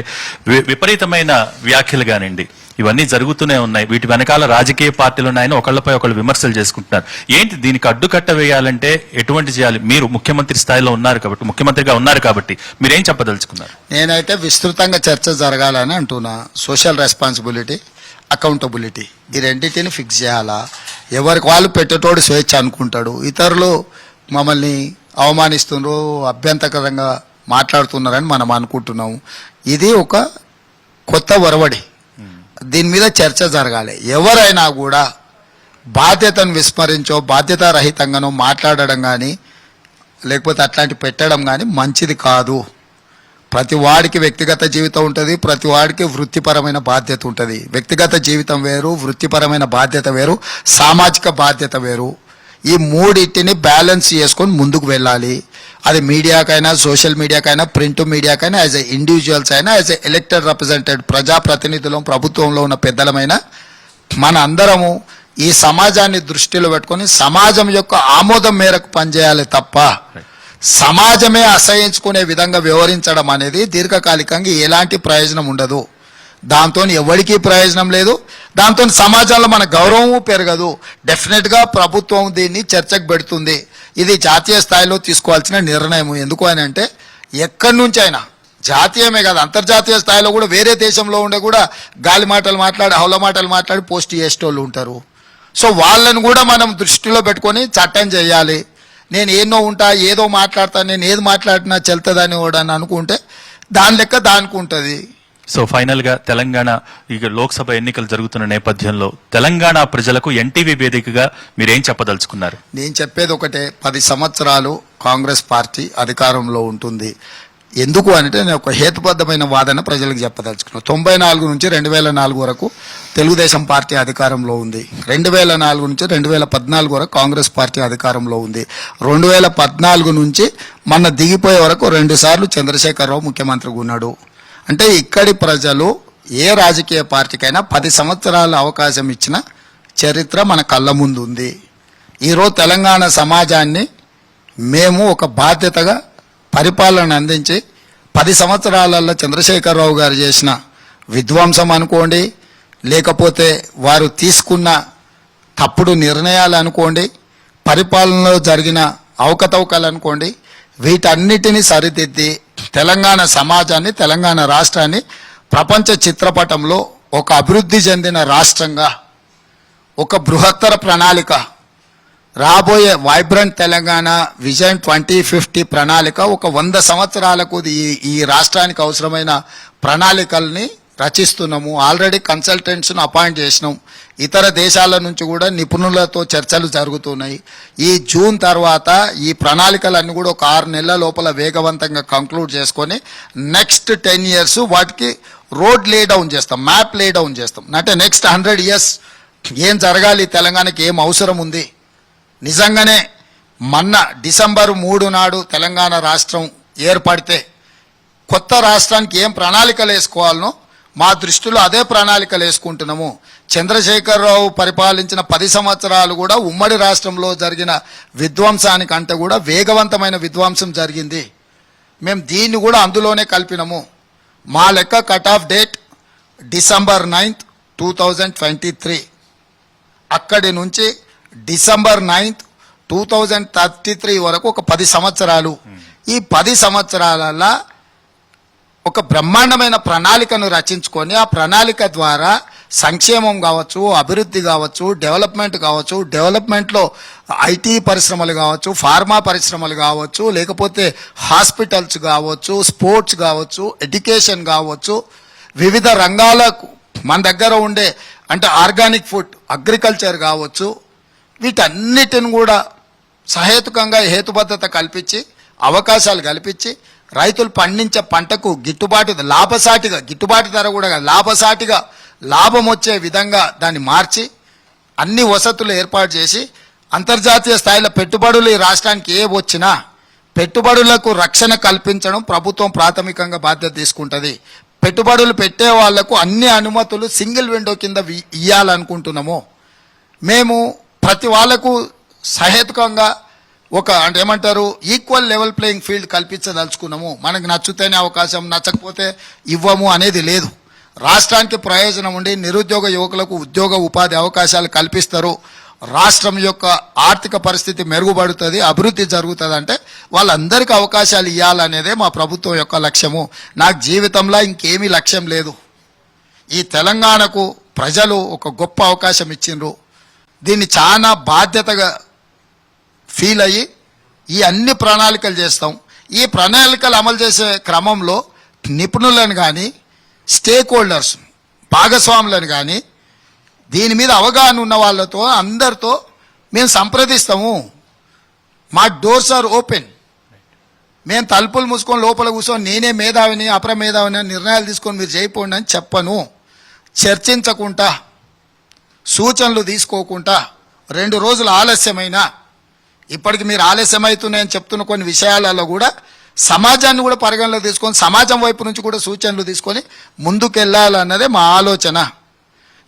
విపరీతమైన వ్యాఖ్యలు కానివ్వండి, ఇవన్నీ జరుగుతూనే ఉన్నాయి. వీటి వెనకాల రాజకీయ పార్టీలు ఉన్నాయని ఒకళ్ళపై ఒకళ్ళు విమర్శలు చేసుకుంటున్నారు. ఏంటి దీనికి అడ్డుకట్ట వేయాలంటే ఎటువంటి చేయాలి? మీరు ముఖ్యమంత్రి స్థాయిలో ఉన్నారు కాబట్టి, ముఖ్యమంత్రిగా ఉన్నారు కాబట్టి మీరేం చెప్పదలుచుకున్నారు? నేనైతే విస్తృతంగా చర్చ జరగాలని అంటున్నా. సోషల్ రెస్పాన్సిబిలిటీ, అకౌంటబిలిటీ, ఈ రెండింటిని ఫిక్స్ చేయాలా? ఎవరికి వాళ్ళు పెట్టేటోడు స్వేచ్ఛ అనుకుంటాడు. ఇతరులు మమ్మల్ని అవమానిస్తున్నారు, అభ్యంతకరంగా మాట్లాడుతున్నారని మనం అనుకుంటున్నాము. ఇది ఒక కొత్త ఒరవడి. దీని మీద చర్చ జరగాలి. ఎవరైనా కూడా బాధ్యతను విస్మరించో బాధ్యతారహితంగానో మాట్లాడడం కానీ లేకపోతే అట్లాంటి పెట్టడం కానీ మంచిది కాదు. ప్రతి వాడికి వ్యక్తిగత జీవితం ఉంటుంది, ప్రతి వాడికి వృత్తిపరమైన బాధ్యత ఉంటుంది. వ్యక్తిగత జీవితం వేరు, వృత్తిపరమైన బాధ్యత వేరు, సామాజిక బాధ్యత వేరు. ఈ మూడింటిని బ్యాలెన్స్ చేసుకొని ముందుకు వెళ్ళాలి. అది మీడియాకైనా, సోషల్ మీడియాకైనా, ప్రింట్ మీడియాకైనా, యాజ్ ఎ ఇండివిజువల్స్ అయినా, యాజ్ ఎ ఎలక్టెడ్ రిప్రజెంటేటివ్ ప్రజాప్రతినిధులం, ప్రభుత్వంలో ఉన్న పెద్దలమైనా మన అందరము ఈ సమాజాన్ని దృష్టిలో పెట్టుకొని సమాజం యొక్క ఆమోదం మేరకు పనిచేయాలి తప్ప సమాజమే అసహించుకునే విధంగా వ్యవహరించడం అనేది దీర్ఘకాలికంగా ఎలాంటి ప్రయోజనం ఉండదు. దాంతో ఎవరికీ ప్రయోజనం లేదు. దాంతో సమాజంలో మన గౌరవము పెరగదు. డెఫినెట్గా ప్రభుత్వం దీన్ని చర్చకు పెడుతుంది. ఇది జాతీయ స్థాయిలో తీసుకోవాల్సిన నిర్ణయం. ఎందుకు అని అంటే ఎక్కడి నుంచి అయినా జాతీయమే కాదు, అంతర్జాతీయ స్థాయిలో కూడా వేరే దేశంలో ఉండే కూడా గాలి మాటలు మాట్లాడి, హౌల మాటలు మాట్లాడి పోస్ట్ చేసేటోళ్ళు ఉంటారు. సో వాళ్ళని కూడా మనం దృష్టిలో పెట్టుకొని చట్టం చేయాలి. నేను ఎన్నో ఉంటా, ఏదో మాట్లాడతా, నేను ఏది మాట్లాడినా చెల్తుందని కూడా అనుకుంటే దాని లెక్క దానికి ఉంటుంది. సో ఫైనల్ గా తెలంగాణ ఇక లోక్సభ ఎన్నికలు జరుగుతున్న నేపథ్యంలో తెలంగాణ ప్రజలకు ఎన్టీవీ వేదికగా మీరేం చెప్పదలుచుకున్నారు? నేను చెప్పేది ఒకటే, 10 సంవత్సరాలు కాంగ్రెస్ పార్టీ అధికారంలో ఉంటుంది. ఎందుకు అంటే నేను ఒక హేతుబద్ధమైన వాదన ప్రజలకు చెప్పదలుచుకున్నాను. 94 నుంచి 2004 వరకు తెలుగుదేశం పార్టీ అధికారంలో ఉంది. 2004 నుంచి 2014 వరకు కాంగ్రెస్ పార్టీ అధికారంలో ఉంది. 2014 నుంచి మొన్న దిగిపోయే వరకు 2 సార్లు చంద్రశేఖరరావు ముఖ్యమంత్రిగా ఉన్నాడు. అంటే ఇక్కడి ప్రజలు ఏ రాజకీయ పార్టీకైనా 10 సంవత్సరాల అవకాశం ఇచ్చిన చరిత్ర మన కళ్ళ ముందు ఉంది. ఈరోజు తెలంగాణ సమాజాన్ని మేము ఒక బాధ్యతగా పరిపాలన అందించి 10 సంవత్సరాలలో చంద్రశేఖరరావు గారు చేసిన విధ్వంసం అనుకోండి, లేకపోతే వారు తీసుకున్న తప్పుడు నిర్ణయాలు అనుకోండి, పరిపాలనలో జరిగిన అవకతవకలు అనుకోండి, వీటన్నిటిని సరిదిద్ది తెలంగాణ సమాజాన్ని, తెలంగాణ రాష్ట్రాన్ని ప్రపంచ చిత్రపటంలో ఒక అభివృద్ధి చెందిన రాష్ట్రంగా, ఒక బృహత్తర ప్రణాళిక, రాబోయే వైబ్రెంట్ తెలంగాణ విజన్ 2050 ప్రణాళిక, ఒక 100 సంవత్సరాలకు ఈ రాష్ట్రానికి అవసరమైన ప్రణాళికల్ని రచిస్తున్నాము. ఆల్రెడీ కన్సల్టెంట్స్ను అపాయింట్ చేసినాం. ఇతర దేశాల నుంచి కూడా నిపుణులతో చర్చలు జరుగుతున్నాయి. ఈ జూన్ తర్వాత ఈ ప్రణాళికలన్నీ కూడా ఒక 6 నెలల లోపల వేగవంతంగా కంక్లూడ్ చేసుకొని నెక్స్ట్ 10 years వాటికి రోడ్ లే డౌన్ చేస్తాం, మ్యాప్ లే డౌన్ చేస్తాం. అంటే నెక్స్ట్ 100 years ఏం జరగాలి, తెలంగాణకి ఏం అవసరం ఉంది. నిజంగానే మొన్న డిసెంబర్ 3 నాడు తెలంగాణ రాష్ట్రం ఏర్పడితే కొత్త రాష్ట్రానికి ఏం ప్రణాళికలు వేసుకోవాలనో మా దృష్టిలో అదే ప్రణాళికలు వేసుకుంటున్నాము. చంద్రశేఖరరావు పరిపాలించిన 10 సంవత్సరాలు కూడా ఉమ్మడి రాష్ట్రంలో జరిగిన విధ్వంసానికంటే కూడా వేగవంతమైన విధ్వంసం జరిగింది. మేము దీన్ని కూడా అందులోనే కలిపినాము. మా లెక్క cut off date December 9th, 2023. అక్కడి నుంచి December 9th, 2033 వరకు ఒక 10 సంవత్సరాలు. ఈ 10 సంవత్సరాలలో ఒక బ్రహ్మాండమైన ప్రణాళికను రచించుకొని ఆ ప్రణాళిక ద్వారా సంక్షేమం కావచ్చు, అభివృద్ధి కావచ్చు, డెవలప్మెంట్ కావచ్చు, డెవలప్మెంట్లో ఐటీ పరిశ్రమలు కావచ్చు, ఫార్మా పరిశ్రమలు కావచ్చు, లేకపోతే హాస్పిటల్స్ కావచ్చు, స్పోర్ట్స్ కావచ్చు, ఎడ్యుకేషన్ కావచ్చు, వివిధ రంగాలకు మన దగ్గర ఉండే అంటే ఆర్గానిక్ ఫుడ్, అగ్రికల్చర్ కావచ్చు, వీటన్నిటిని కూడా సహేతుకంగా హేతుబద్ధత కల్పించి అవకాశాలు కల్పించి రైతులు పండించే పంటకు గిట్టుబాటు గిట్టుబాటు ధర కూడా లాభసాటిగా లాభం వచ్చే విధంగా దాన్ని మార్చి అన్ని వసతులు ఏర్పాటు చేసి అంతర్జాతీయ స్థాయిలో పెట్టుబడులు ఈ రాష్ట్రానికి ఏ వచ్చినా పెట్టుబడులకు రక్షణ కల్పించడం ప్రభుత్వం ప్రాథమికంగా బాధ్యత తీసుకుంటుంది. పెట్టుబడులు పెట్టే వాళ్లకు అన్ని అనుమతులు సింగిల్ విండో కింద ఇవ్వాలనుకుంటున్నాము. మేము ప్రతి వాళ్లకు సహేతుకంగా ఒక అంటే ఏమంటారు ఈక్వల్ లెవెల్ ప్లేయింగ్ ఫీల్డ్ కల్పించదలుచుకున్నాము. మనకు నచ్చుతేనే అవకాశం, నచ్చకపోతే ఇవ్వము అనేది లేదు. రాష్ట్రానికి ప్రయోజనం ఉండి నిరుద్యోగ యువకులకు ఉద్యోగ ఉపాధి అవకాశాలు కల్పిస్తారు, రాష్ట్రం యొక్క ఆర్థిక పరిస్థితి మెరుగుపడుతుంది, అభివృద్ధి జరుగుతుంది అంటే వాళ్ళందరికీ అవకాశాలు ఇవ్వాలనేదే మా ప్రభుత్వం యొక్క లక్ష్యము. నాకు జీవితంలో ఇంకేమీ లక్ష్యం లేదు. ఈ తెలంగాణకు ప్రజలు ఒక గొప్ప అవకాశం ఇచ్చిండ్రు. దీన్ని చాలా బాధ్యతగా ఫీల్ అయ్యి ఈ అన్ని ప్రణాళికలు చేస్తాం. ఈ ప్రణాళికలు అమలు చేసే క్రమంలో నిపుణులను కానీ, స్టేక్ హోల్డర్స్ భాగస్వాములను కానీ, దీని మీద అవగాహన ఉన్న వాళ్ళతో అందరితో మేము సంప్రదిస్తాము. మా డోర్స్ ఆర్ ఓపెన్. మేము తలుపులు మూసుకొని లోపల కూర్చొని నేనే మేధావిని అపర మేధావిని నిర్ణయాలు తీసుకొని మీరు చేయకపోండి అని చెప్పను. చర్చించకుండా, సూచనలు తీసుకోకుండా 2 రోజులు ఆలస్యమైనా, ఇప్పటికి మీరు ఆలస్యమవుతున్నాయని చెప్తున్న కొన్ని విషయాలలో కూడా సమాజాన్ని కూడా పరిగణలో తీసుకొని సమాజం వైపు నుంచి కూడా సూచనలు తీసుకొని ముందుకెళ్ళాలన్నదే మా ఆలోచన.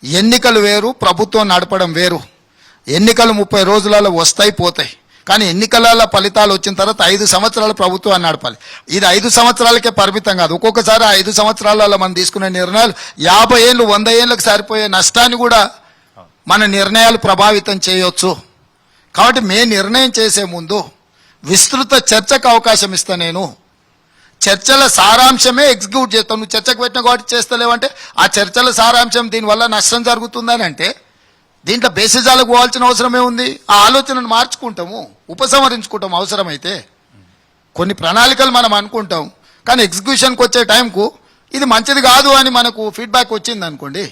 ఎన్నికలు వేరు, ప్రభుత్వం నడపడం వేరు. ఎన్నికలు 30 రోజులలో వస్తాయి పోతాయి, కానీ ఎన్నికల ఫలితాలు వచ్చిన తర్వాత 5 సంవత్సరాల ప్రభుత్వాన్ని నడపాలి. ఇది 5 సంవత్సరాలకే పరిమితం కాదు. ఒక్కొక్కసారి 5 సంవత్సరాలలో మనం తీసుకునే నిర్ణయాలు 50 ఏళ్ళు 100 ఏళ్ళకు సరిపోయే నష్టాన్ని కూడా మన నిర్ణయాలు ప్రభావితం చేయొచ్చు. కాబట్టి మేము నిర్ణయం చేసే ముందు విస్తృత చర్చకు అవకాశం ఇస్తా. నేను చర్చల సారాంశమే ఎగ్జిక్యూట్ చేస్తాను. నువ్వు చర్చకు పెట్టిన కాబట్టి చేస్తలేవంటే ఆ చర్చల సారాంశం దీనివల్ల నష్టం జరుగుతుందని అంటే దీంట్లో బేసిజాలకు పోవాల్సిన అవసరమే ఉంది. ఆ ఆలోచనను మార్చుకుంటాము, ఉపసంహరించుకుంటాము. అవసరమైతే కొన్ని ప్రణాళికలు మనం అనుకుంటాం, కానీ ఎగ్జిక్యూషన్కి వచ్చే టైంకు ఇది మంచిది కాదు అని మనకు ఫీడ్బ్యాక్ వచ్చింది అనుకోండి,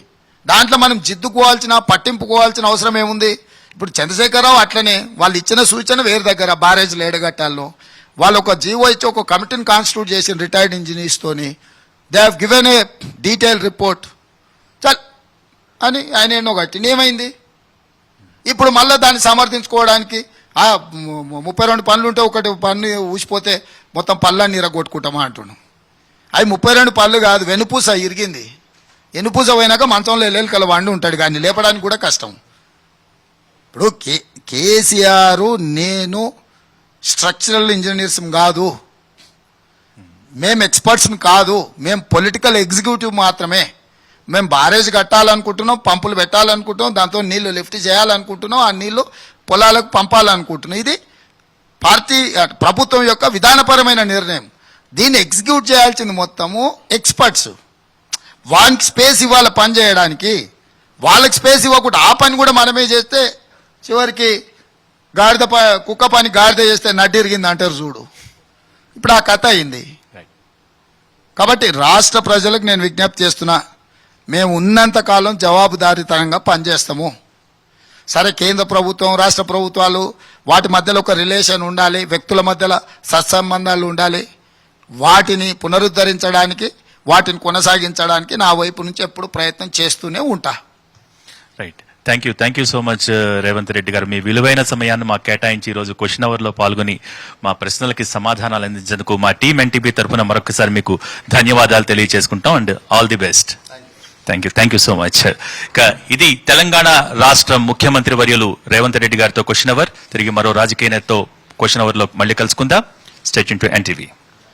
దాంట్లో మనం జిద్దుకోవాల్సిన పట్టింపుకోవాల్సిన అవసరం ఏముంది? ఇప్పుడు చంద్రశేఖరరావు అట్లనే వాళ్ళు ఇచ్చిన సూచన వేరు దగ్గర బ్యారేజ్లు ఏడగట్టాల్లో వాళ్ళు ఒక జీవో ఇచ్చి ఒక కమిటీని కాన్స్టిట్యూట్ చేసిన రిటైర్డ్ ఇంజనీర్స్తోని they have given a detail report చల్ అని ఆయన ఎన్నో కట్టింది. ఏమైంది? ఇప్పుడు మళ్ళీ దాన్ని సమర్థించుకోవడానికి 32 పనులు ఉంటే ఒకటి పన్ను ఊసిపోతే మొత్తం పళ్ళని ఇరగొట్టుకుంటామా అంటున్నాం. అవి 32 పళ్ళు కాదు, వెనుపూస ఇరిగింది. వెనుపూస పోయినాక మంచంలో ఎల్లెలకల వండి ఉంటాడు, కానీ లేపడానికి కూడా కష్టం. ఇప్పుడు కేసీఆర్ నేను స్ట్రక్చరల్ ఇంజనీర్స్ కాదు, మేము ఎక్స్పర్ట్స్ని కాదు, మేము పొలిటికల్ ఎగ్జిక్యూటివ్ మాత్రమే. మేము బ్యారేజ్ కట్టాలనుకుంటున్నాం, పంపులు పెట్టాలనుకుంటున్నాం, దాంతో నీళ్లు లిఫ్ట్ చేయాలనుకుంటున్నాం, ఆ నీళ్లు పొలాలకు పంపాలనుకుంటున్నాం. ఇది ప్రభుత్వం యొక్క విధానపరమైన నిర్ణయం. దీన్ని ఎగ్జిక్యూట్ చేయాల్సింది మొత్తము ఎక్స్పర్ట్స్. వానికి స్పేస్ ఇవ్వాలి పని చేయడానికి, వాళ్ళకి స్పేస్ ఇవ్వకుండా ఆ పని కూడా మనమే చేస్తే చివరికి కుక్క పని గాడిద చేస్తే నడ్డిరిగింది అంటారు చూడు. ఇప్పుడు ఆ కథ అయింది. కాబట్టి రాష్ట్ర ప్రజలకు నేను విజ్ఞప్తి చేస్తున్నా, మేము ఉన్నంతకాలం జవాబుదారీతనంగా పనిచేస్తాము. సరే, కేంద్ర ప్రభుత్వం రాష్ట్ర ప్రభుత్వాలు వాటి మధ్యలో ఒక రిలేషన్ ఉండాలి, వ్యక్తుల మధ్యలో సత్సంబంధాలు ఉండాలి. వాటిని పునరుద్ధరించడానికి, వాటిని కొనసాగించడానికి నా వైపు నుంచి ఎప్పుడు ప్రయత్నం చేస్తూనే ఉంటా. Right, thank you so much Revanth Reddy గారు. మీ విలువైన సమయాన్ని మాకు కేటాయించి ఈరోజు క్వశ్చన్ అవర్లో పాల్గొని మా ప్రశ్నలకి సమాధానాలు అందించేందుకు మా టీం ఎన్టీపీ తరఫున మరొకసారి మీకు ధన్యవాదాలు తెలియజేసుకుంటాం. And all the best. Thank you so much. ఇక ఇది తెలంగాణ రాష్ట్ర ముఖ్యమంత్రి వర్యులు రేవంత్ రెడ్డి గారితో క్వశ్చన్ అవర్. తిరిగి మరో రాజకీయ నేతతో క్వశ్చన్ అవర్లో మళ్ళీ కలుసుకుందాం. Stay tuned to NTV.